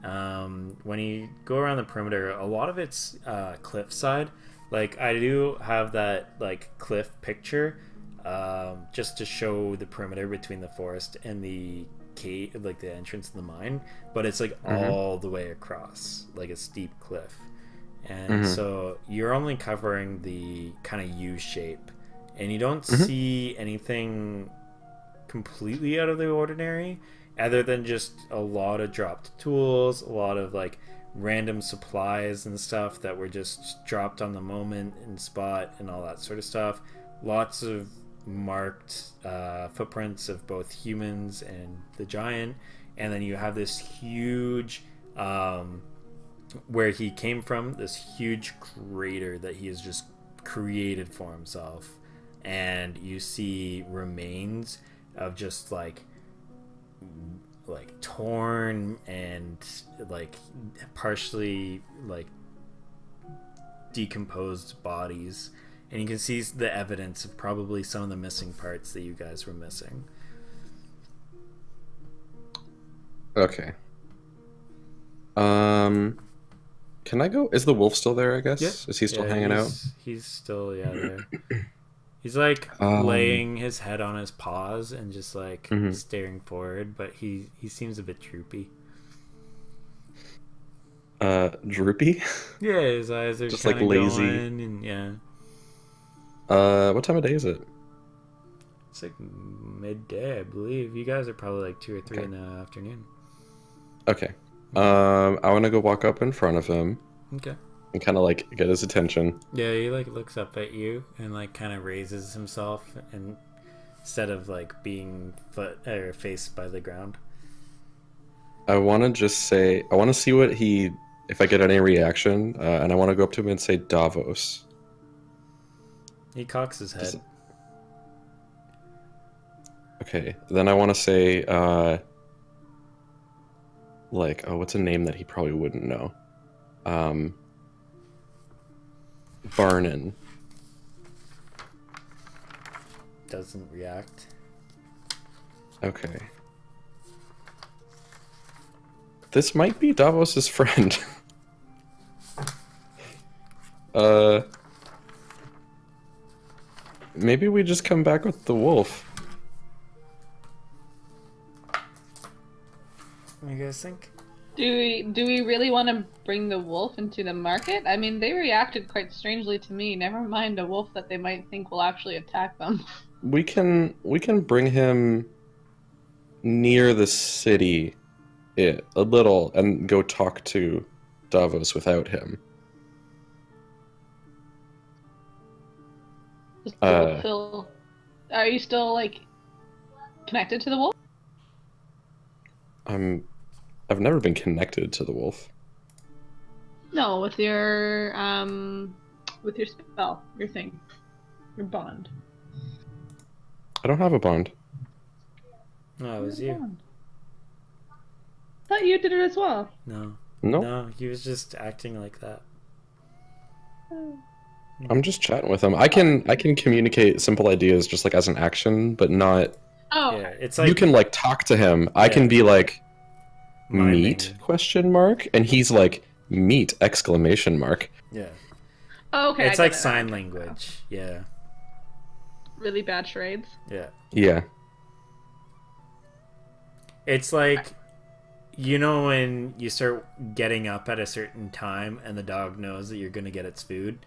When you go around the perimeter, a lot of it's cliffside. Like, I do have that like cliff picture, just to show the perimeter between the forest and the cave, like the entrance to the mine, but it's like all the way across, like a steep cliff. And so you're only covering the kind of U shape, and you don't see anything completely out of the ordinary, other than just a lot of dropped tools, a lot of like random supplies and stuff that were just dropped on the moment and spot and all that sort of stuff. Lots of marked footprints of both humans and the giant, and then you have this huge where he came from, this huge crater that he has just created for himself, and you see remains of just like torn and like partially like decomposed bodies, and you can see the evidence of probably some of the missing parts that you guys were missing. Okay. Can I go? Is the wolf still there, I guess? Yeah. Is he still hanging out? He's still there. He's like laying his head on his paws and just like staring forward, but he seems a bit droopy. Droopy? Yeah, his eyes are just like kinda lazy. going, and yeah. What time of day is it? It's like midday, I believe. You guys are probably like 2 or 3 in the afternoon. Okay. I want to go walk up in front of him Okay. and kind of like get his attention. Yeah, he like looks up at you and like kind of raises himself, and instead of like being faced by the ground. I want to just say, I want to see if I get any reaction, and I want to go up to him and say Davos. He cocks his head. Okay, then I want to say, what's a name that he probably wouldn't know? Barnin. Doesn't react. Okay. This might be Davos's friend. Maybe we just come back with the wolf. What do you guys think? Do we really want to bring the wolf into the market? I mean, they reacted quite strangely to me. Never mind a wolf that they might think will actually attack them. we can bring him near the city a little and go talk to Davos without him. Does the wolf feel... Are you still like connected to the wolf? I've never been connected to the wolf. No, with your spell, your thing, your bond. I don't have a bond. No, it was you. Bond. Thought you did it as well. No. No, No, he was just acting like that. I'm just chatting with him. I can communicate simple ideas just like as an action, but not. Oh, Yeah, it's like You can like talk to him. I can be like, miming. meat question mark, and he's like, meat exclamation mark. Yeah. oh okay. It's I like get it. sign language. Yeah. Really bad charades. Yeah. Yeah. It's like, you know, when you start getting up at a certain time and the dog knows that you're going to get its food?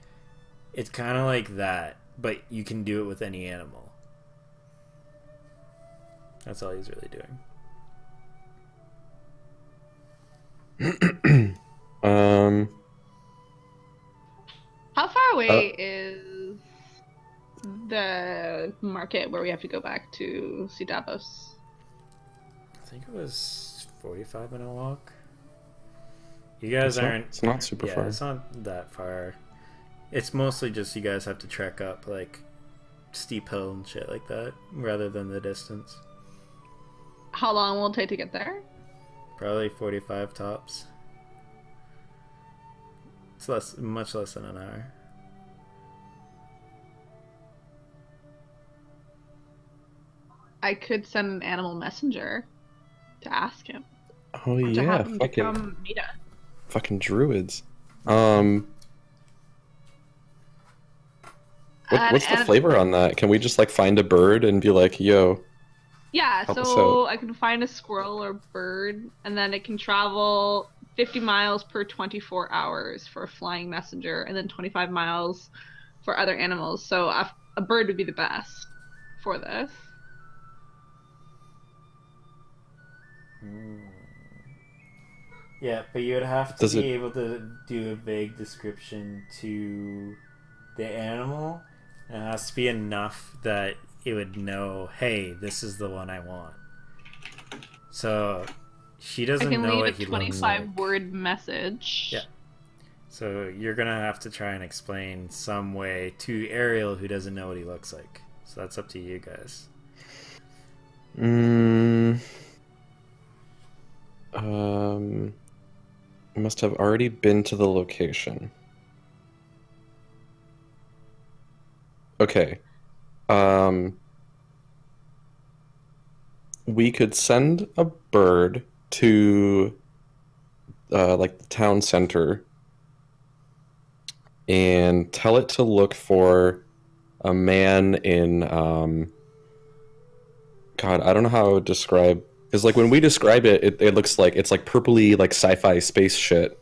It's kind of like that, but you can do it with any animal. That's all he's really doing. How far away is the market where we have to go back to see Davos? I think it was 45-minute walk. You guys aren't... It's not super yeah, far. it's not that far. It's mostly just you guys have to trek up, like, steep hill and shit like that, rather than the distance. How long will it take to get there? Probably 45 tops. It's much less than an hour. I could send an animal messenger to ask him. Oh To yeah, have him to fucking come meet us. fucking druids. And- What's the and- flavor on that? Can we just like find a bird and be like, yo? Yeah, Help us so out. I can find a squirrel or bird, and then it can travel 50 miles per 24 hours for a flying messenger, and then 25 miles for other animals. So a bird would be the best for this. Yeah, but you would have to Does be it- able to do a vague description to the animal. And it has to be enough that it would know, hey, this is the one I want. So she I doesn't can know leave what a he looks 25 like. word message. Yeah. So you're gonna have to try and explain some way to Ariel, who doesn't know what he looks like. So that's up to you guys. I must have already been to the location. Okay. We could send a bird to like the town center and tell it to look for a man in God, I don't know how to describe, because like when we describe it, it looks like it's like purpley like sci-fi space shit.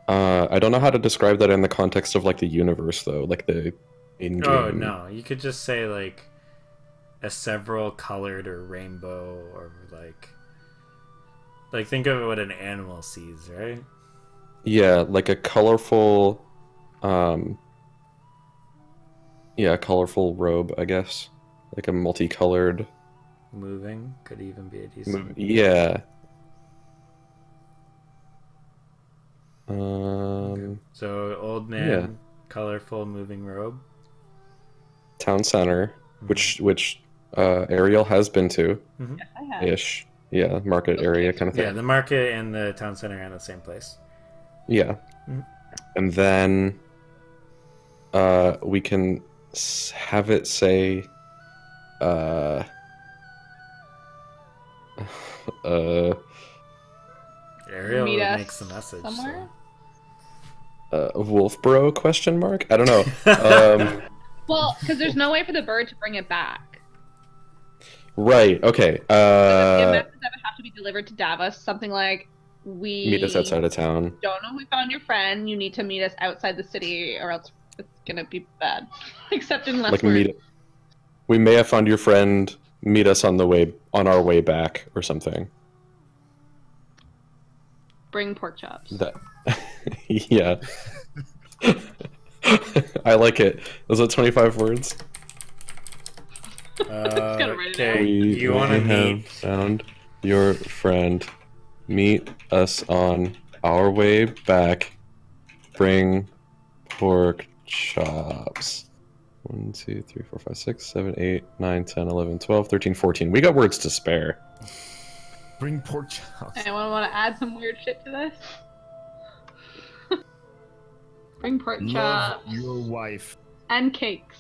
I don't know how to describe that in the context of like the universe though, like the in-game. Oh no, you could just say like a several colored or rainbow or like think of what an animal sees, right? Yeah, like a colorful colorful robe, I guess. Like a multicolored Moving could even be a decent. yeah. So old man, Yeah. colorful moving robe. Town center, which Ariel has been to Yes, I have. ish. Yeah, market area kind of thing. Yeah, the market and the town center are in the same place. Yeah. Mhm. And then we can have it say Ariel Meet us makes the message. somewhere? Wolfbro question mark? I don't know. Well, because there's no way for the bird to bring it back. Right, okay. So the message that would have to be delivered to Davos, something like, we Meet us outside of town. don't know we found your friend, you need to meet us outside the city or else it's gonna be bad. Except unless Like we're meet We may have found your friend. Meet us on our way back, or something. Bring pork chops. That, yeah. I like it. Was that 25 words? Gotta write it down. Okay, you want to meet? Found your friend. Meet us on our way back. Bring pork chops. 1, 2, 3, 4, 5, 6, 7, 8, 9, 10, 11, 12, 13, 14. We got words to spare. Bring pork chops. Anyone want to add some weird shit to this? Bring pork Love chops your wife. and cakes.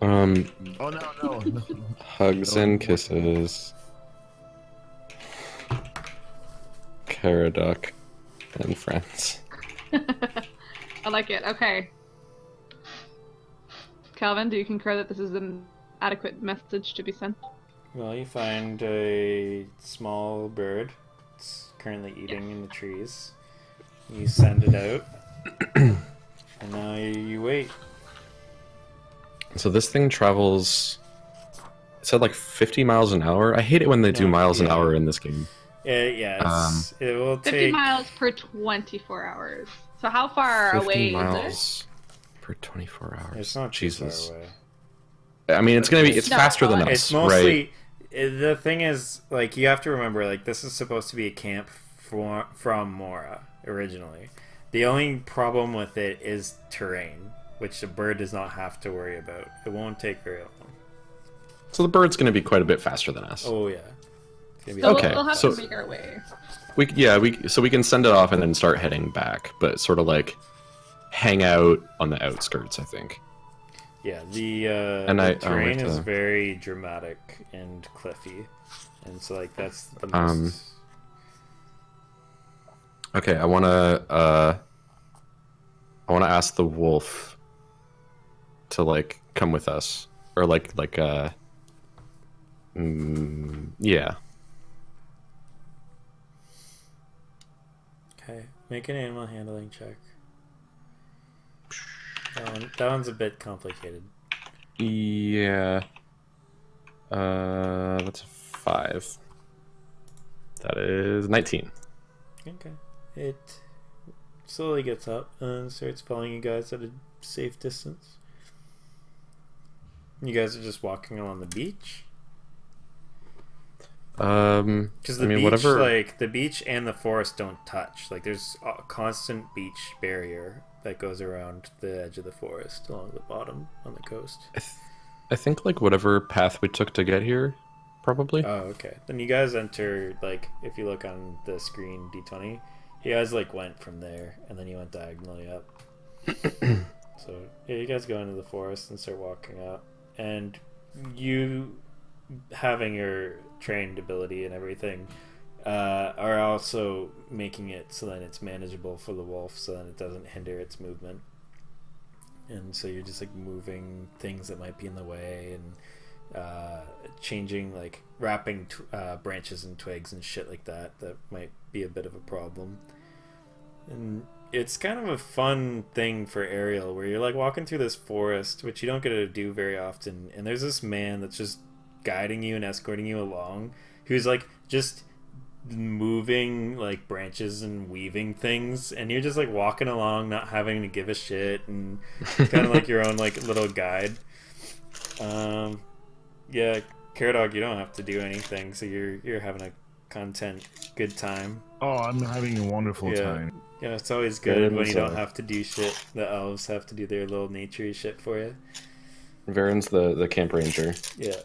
Oh no. Hugs and kisses. Caraduck and friends. I like it. Okay. Calvin, do you concur that this is an adequate message to be sent? Well, you find a small bird. It's currently eating in the trees. You send it out. And now you wait. So this thing travels. It said like 50 miles an hour. I hate it when they do miles an hour in this game. It will 50 take. miles per 24 hours. So how far 50 away miles is per 24 hours. It's not too Jesus. far away. I mean, it's gonna be. It's No, faster than it's us, It's mostly. right? The thing is, like, you have to remember, like, this is supposed to be a camp from Mora originally. The only problem with it is terrain, which the bird does not have to worry about. It won't take very long. So the bird's gonna be quite a bit faster than us. Oh yeah. It's gonna be So Okay, we'll have so- to make our way. We can send it off and then start heading back, but sort of like hang out on the outskirts. I think. Yeah, the wait terrain is to- very dramatic and cliffy, and so like that's the most. Okay, I wanna ask the wolf to like come with us, or yeah. Okay, make an animal handling check. That one's a bit complicated. Yeah. That's a 5. That is 19. Okay, it slowly gets up and starts following you guys at a safe distance. You guys are just walking along the beach. Because the beach, whatever. like the beach and the forest don't touch. Like there's a constant beach barrier that goes around the edge of the forest along the bottom on the coast. I think like whatever path we took to get here, probably. Oh, okay. Then you guys enter, like, if you look on the screen, D20, you guys like went from there and then you went diagonally up. So yeah, you guys go into the forest and start walking up, and you having your trained ability and everything are also making it so that it's manageable for the wolf, so that it doesn't hinder its movement. And so you're just like moving things that might be in the way, and changing, like wrapping branches and twigs and shit like that might be a bit of a problem. And it's kind of a fun thing for Ariel, where you're like walking through this forest, which you don't get to do very often, and there's this man that's just guiding you and escorting you along, who's like just moving like branches and weaving things, and you're just like walking along not having to give a shit, and kind of like your own like little guide. Yeah, Caradog, you don't have to do anything, so you're having a content good time. Oh, I'm having a wonderful Yeah. time. Yeah, it's always good when you don't have to do shit. The elves have to do their little naturey shit for you. Varen's the camp ranger. Yeah.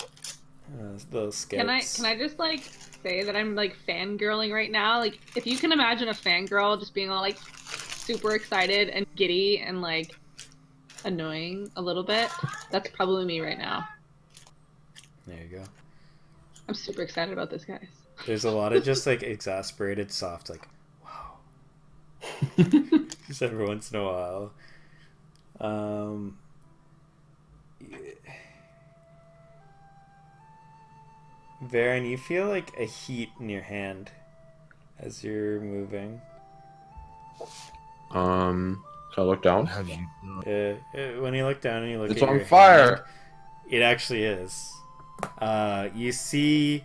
Little scouts. Can I just like say that I'm like fangirling right now? Like, if you can imagine a fangirl just being all like super excited and giddy and like annoying a little bit, that's probably me right now. There you go. I'm super excited about this, guys. There's a lot of just like exasperated soft like wow. Just every once in a while. Varen, you feel like a heat in your hand as you're moving. Can I look down? What have you done? When you look down and you look It's at on your fire. hand, It actually is. You see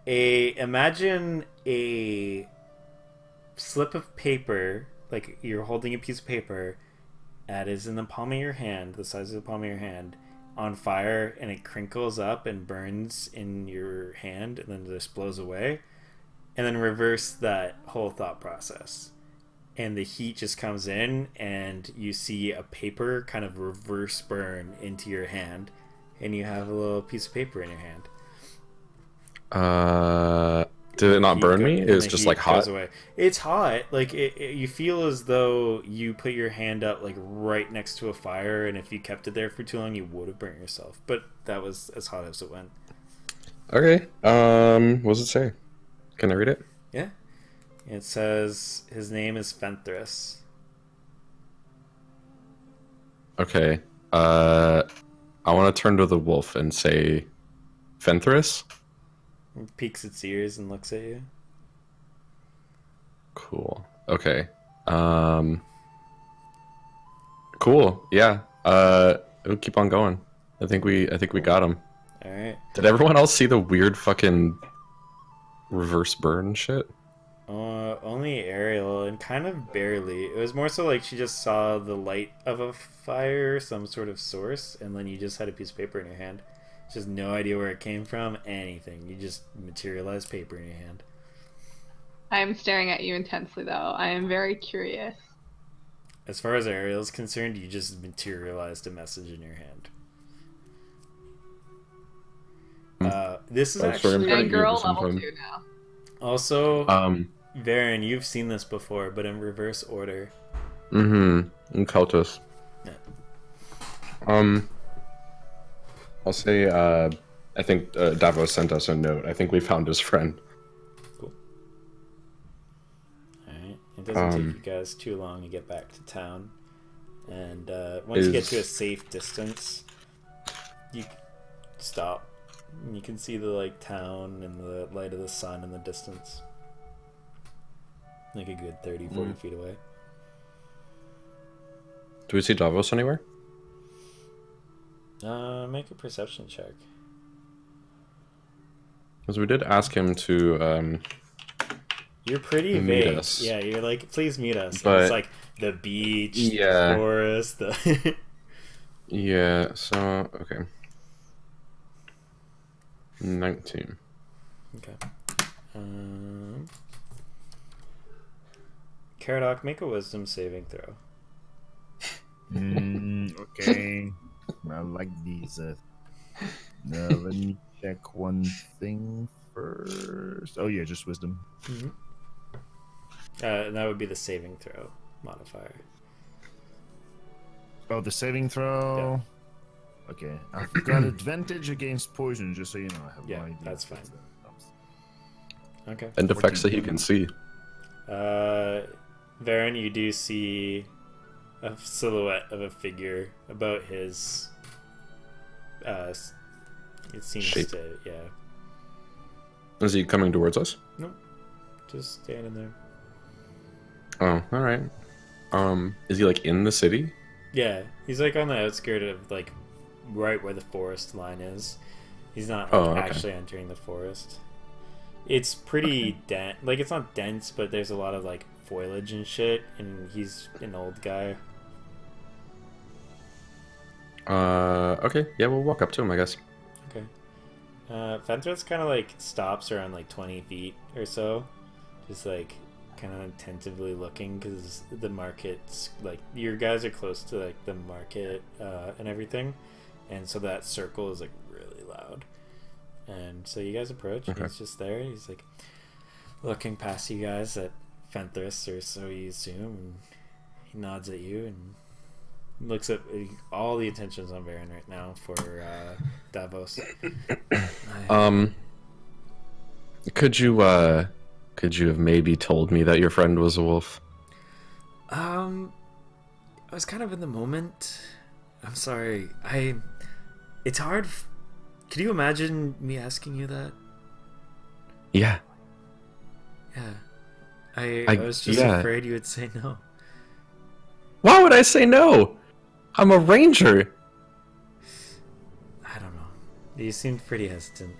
imagine a slip of paper, like you're holding a piece of paper that is in the palm of your hand, the size of the palm of your hand, on fire, and it crinkles up and burns in your hand and then just blows away. And then reverse that whole thought process. And the heat just comes in and you see a paper kind of reverse burn into your hand, and you have a little piece of paper in your hand. Did it not burn me? It's just like hot. Away. It's hot. Like you feel as though you put your hand up like right next to a fire, and if you kept it there for too long, you would have burnt yourself. But that was as hot as it went. Okay. What does it say? Can I read it? Yeah. It says his name is Fenthris. Okay. I want to turn to the wolf and say, Fenthris? It peeks its ears and looks at you. Cool. Okay. Cool. Yeah. We'll keep on going. I think we got him. All right. Did everyone else see the weird fucking reverse burn shit? Only Ariel, and kind of barely. It was more so like she just saw the light of a fire, some sort of source, and then you just had a piece of paper in your hand. Just no idea where it came from, anything. You just materialized paper in your hand. I am staring at you intensely, though. I am very curious. As far as Ariel's concerned, you just materialized a message in your hand. This is actually a girl level 2 now. Also, Varen, you've seen this before, but in reverse order. In Cultus. Yeah. I'll say, I think Davos sent us a note. I think we found his friend. Cool. Alright. It doesn't take you guys too long to get back to town. And once you get to a safe distance, you stop. And you can see the town and the light of the sun in the distance. Like a good 30, 40 feet away. Do we see Davos anywhere? Make a perception check. Because we did ask him to, You're pretty meet vague. us. Yeah, you're like, please meet us. But And it's like the beach, yeah. the forest, the... Yeah, so, okay. 19. Okay. Caradoc, make a wisdom saving throw. Okay. I like these. Now let me check one thing first. Oh yeah, just wisdom. Mm-hmm. And that would be the saving throw modifier. Oh, the saving throw. Yeah. Okay, I've got advantage against poison, just so you know. I have no idea. That's fine. Okay. And effects that he can see. Varen, you do see a silhouette of a figure about his. It seems shape. to, yeah. Is he coming towards us? Nope. Just standing there. Oh, alright. Is he in the city? Yeah, he's on the outskirt of right where the forest line is. He's not actually entering the forest. It's pretty dense. It's not dense, but there's a lot of foliage and shit, and he's an old guy. Okay. Yeah, we'll walk up to him, I guess. Okay. Fenthris kind of stops around 20 feet or so, just kind of attentively looking, because the market's your guys are close to the market and everything, and so that circle is really loud. And so you guys approach, and he's just there. He's looking past you guys at Fenthris, or so you assume, and he nods at you and looks at all the attention's on Varen right now for Davos. Could you have maybe told me that your friend was a wolf? I was kind of in the moment. I'm sorry. It's hard. Could you imagine me asking you that? Yeah. Yeah. I was just afraid you would say no. Why would I say no? I'm a ranger. I You seemed pretty hesitant.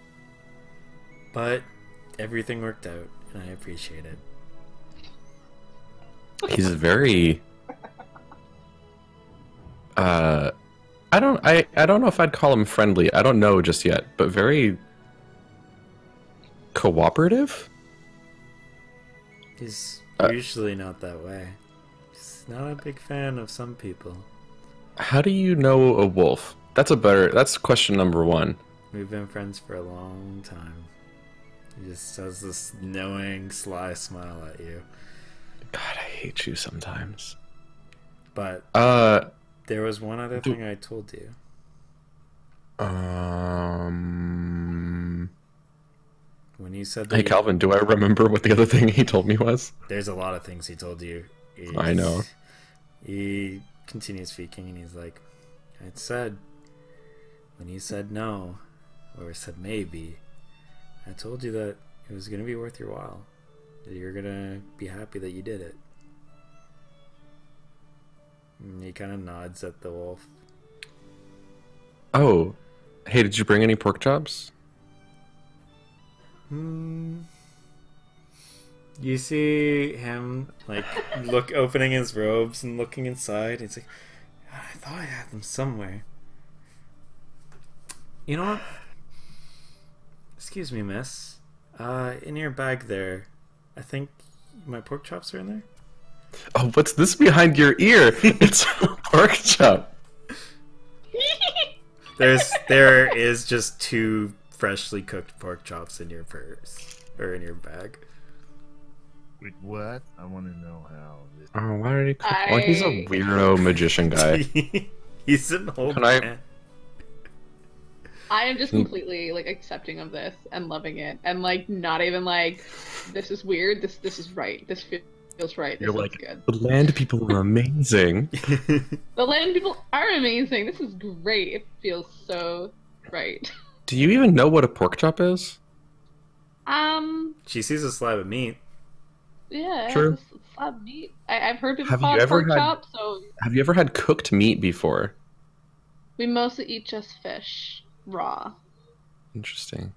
But everything worked out, and I appreciate it. He's very I don't know if I'd call him friendly. I don't know just yet, but very cooperative? He's usually not that way. He's not a big fan of some people. How do you know a wolf? That's question number one. We've been friends for a long time. He just has this knowing, sly smile at you. God, I hate you sometimes. But there was one other thing I told you. When you said that Hey, Calvin, do I remember what the other thing he told me was? There's a lot of things he told you. I know. He continues speaking, and he's like, I said, when you said no, or said maybe, I told you that it was going to be worth your while. That you're going to be happy that you did it. And he kind of nods at the wolf. Oh, hey, did you bring any pork chops? You see him like opening his robes and looking inside. It's like, I thought I had them somewhere. You know what? Excuse me, miss. In your bag there, I think my pork chops are in there. Oh, what's this behind your ear? It's a pork chop. There is just 2 freshly cooked pork chops in your purse or in your bag. Wait, what? I want to know how this... Oh, why did he cook? Well, he's a weirdo magician guy. He's an old Can man. I am just completely like accepting of this and loving it, and like not even like this is weird. This is right. This feels right. This You're is like, good. the land people are amazing. The land people are amazing. This is great. It feels so right. Do you even know what a pork chop is? She sees a slab of meat. Yeah. True. It's a slab of meat. I've heard people Have call you it ever pork had- chop, so Have you ever had cooked meat before? we mostly eat just fish raw. Interesting.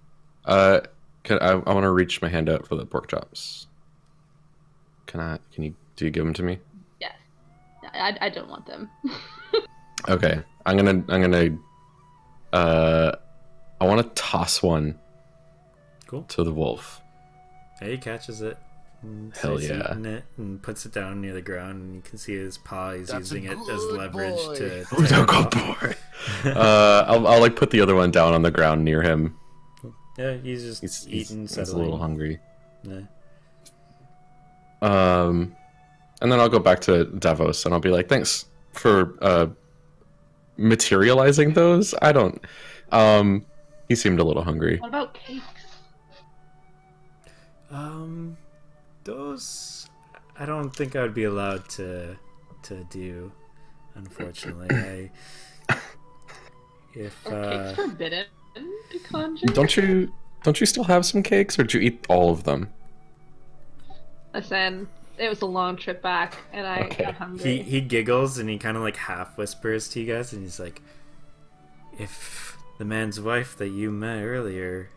I want to reach my hand out for the pork chops. Do you give them to me? Yes. I don't want them. Okay. I want to toss one Cool. to the wolf. Yeah, he catches it. And Hell starts yeah. eating it and puts it down near the ground, and you can see his paw. He's That's a using it as good leverage boy. to. Who's a good boy? I'll like put the other one down on the ground near him. Yeah, he's just eating, He's settling. a little hungry. Yeah. And then I'll go back to Davos and I'll be like, thanks for materializing those. I don't. He seemed a little hungry. What about cakes? Those I don't think I would be allowed to do, unfortunately. Are cakes forbidden to conjure? Don't you still have some cakes, or did you eat all of them? Listen, it was a long trip back, and I Okay. got hungry. he giggles and he kind of like half whispers to you guys, and he's like, if the man's wife that you met earlier,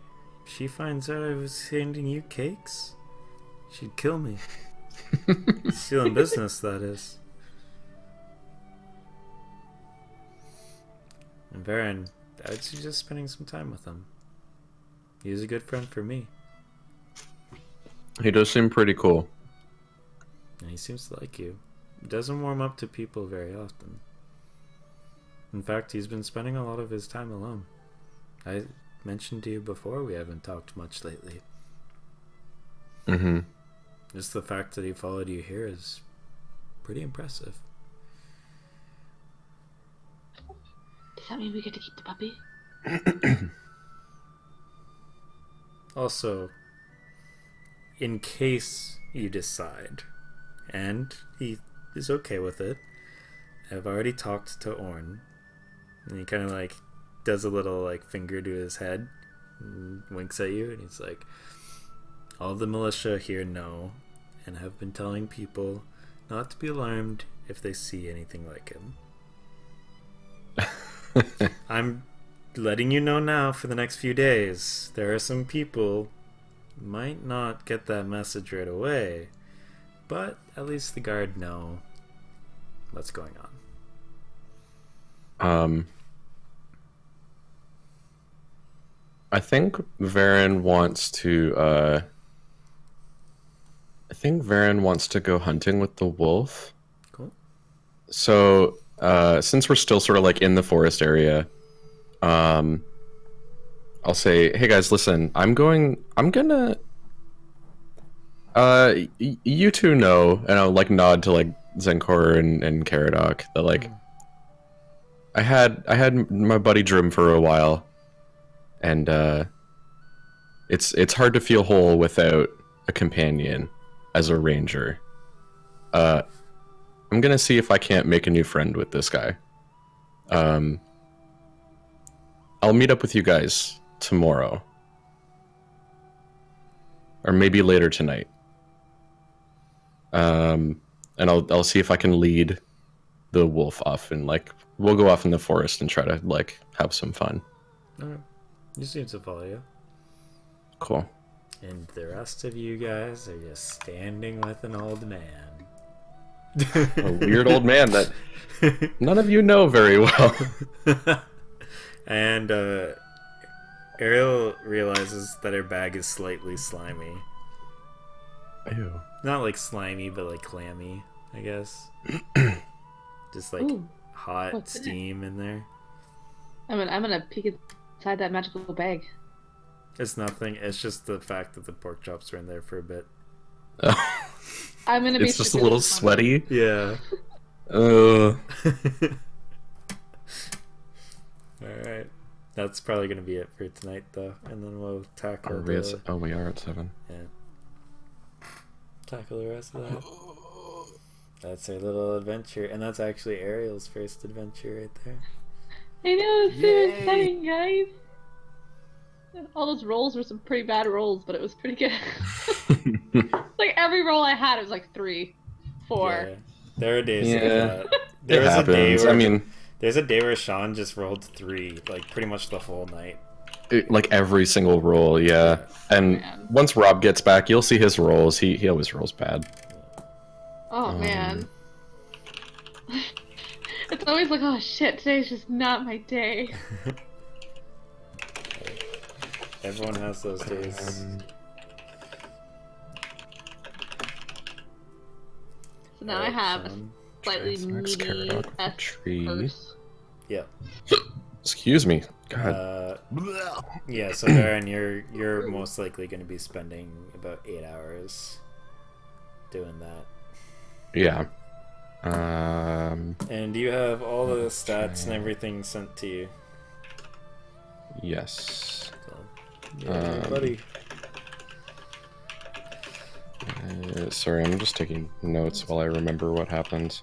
she finds out I was handing you cakes, she'd kill me. Stealing business, that is. And Baron, I'd suggest spending some time with him. He was a good friend for me, He does seem pretty cool. and he seems to like you. He doesn't warm up to people very often. In fact, he's been spending a lot of his time alone. I mentioned to you before, we haven't talked much lately. Mm-hmm. Just the fact that he followed you here is pretty impressive. Does that mean we get to keep the puppy? Also, in case you decide, and he is okay with it, I've already talked to Orn, and he kind of like does a little like finger to his head, and winks at you, and he's like, all the militia here know, and have been telling people not to be alarmed if they see anything like him. I'm letting you know now for the next few days, there are some people might not get that message right away, but at least the guard know what's going on. I think Varen wants to. I think Varen wants to go hunting with the wolf. Cool. So, since we're still sort of like in the forest area, I'll say, "Hey guys, listen. I'm gonna. You two know," and I'll like nod to like Zenkor and Caradoc that like. I had my buddy Drum for a while, and it's hard to feel whole without a companion as a ranger. I'm gonna see if I can't make a new friend with this guy. I'll meet up with you guys tomorrow, or maybe later tonight. And I'll see if I can lead the wolf off, and like we'll go off in the forest and try to like have some fun. Alright. You seem to follow you. Cool. And the rest of you guys are just standing with an old man. A weird old man that none of you know very well. And Ariel realizes that her bag is slightly slimy. Ew. Not like slimy, but like clammy, I guess. Just like Ooh, hot what's in it? steam in there. I'm gonna peek inside that magical bag. It's nothing. It's just the fact that the pork chops are in there for a bit. I'm gonna be. It's just a little sweaty. Yeah. Ugh. Alright. That's probably gonna be it for tonight, though. And then we'll tackle Are we at, oh, we are at 7. yeah. Tackle the rest of that. That's our little adventure. And that's actually Ariel's first adventure right there. I know, it's so exciting, guys. All those rolls were some pretty bad rolls, but it was pretty good. Like every roll I had, it was like 3, 4. Yeah. There are days like Yeah. that. It There was a day happens. where I mean, there's a day where Sean just rolled 3, like pretty much the whole night. like every single roll, yeah. And Man. once Rob gets back, you'll see his rolls. He always rolls bad. Oh man. It's always like, oh shit, today's just not my day. Everyone has those days. So now I have a Sean. slightly Trans Max meaty Caradoc tree. purse. Yeah. Excuse me. God. Yeah, so Darren, you're most likely going to be spending about 8 hours doing that. Yeah. And you have all the stats and everything sent to you. Yes. So, yeah, buddy. Sorry, I'm just taking notes while I remember what happened.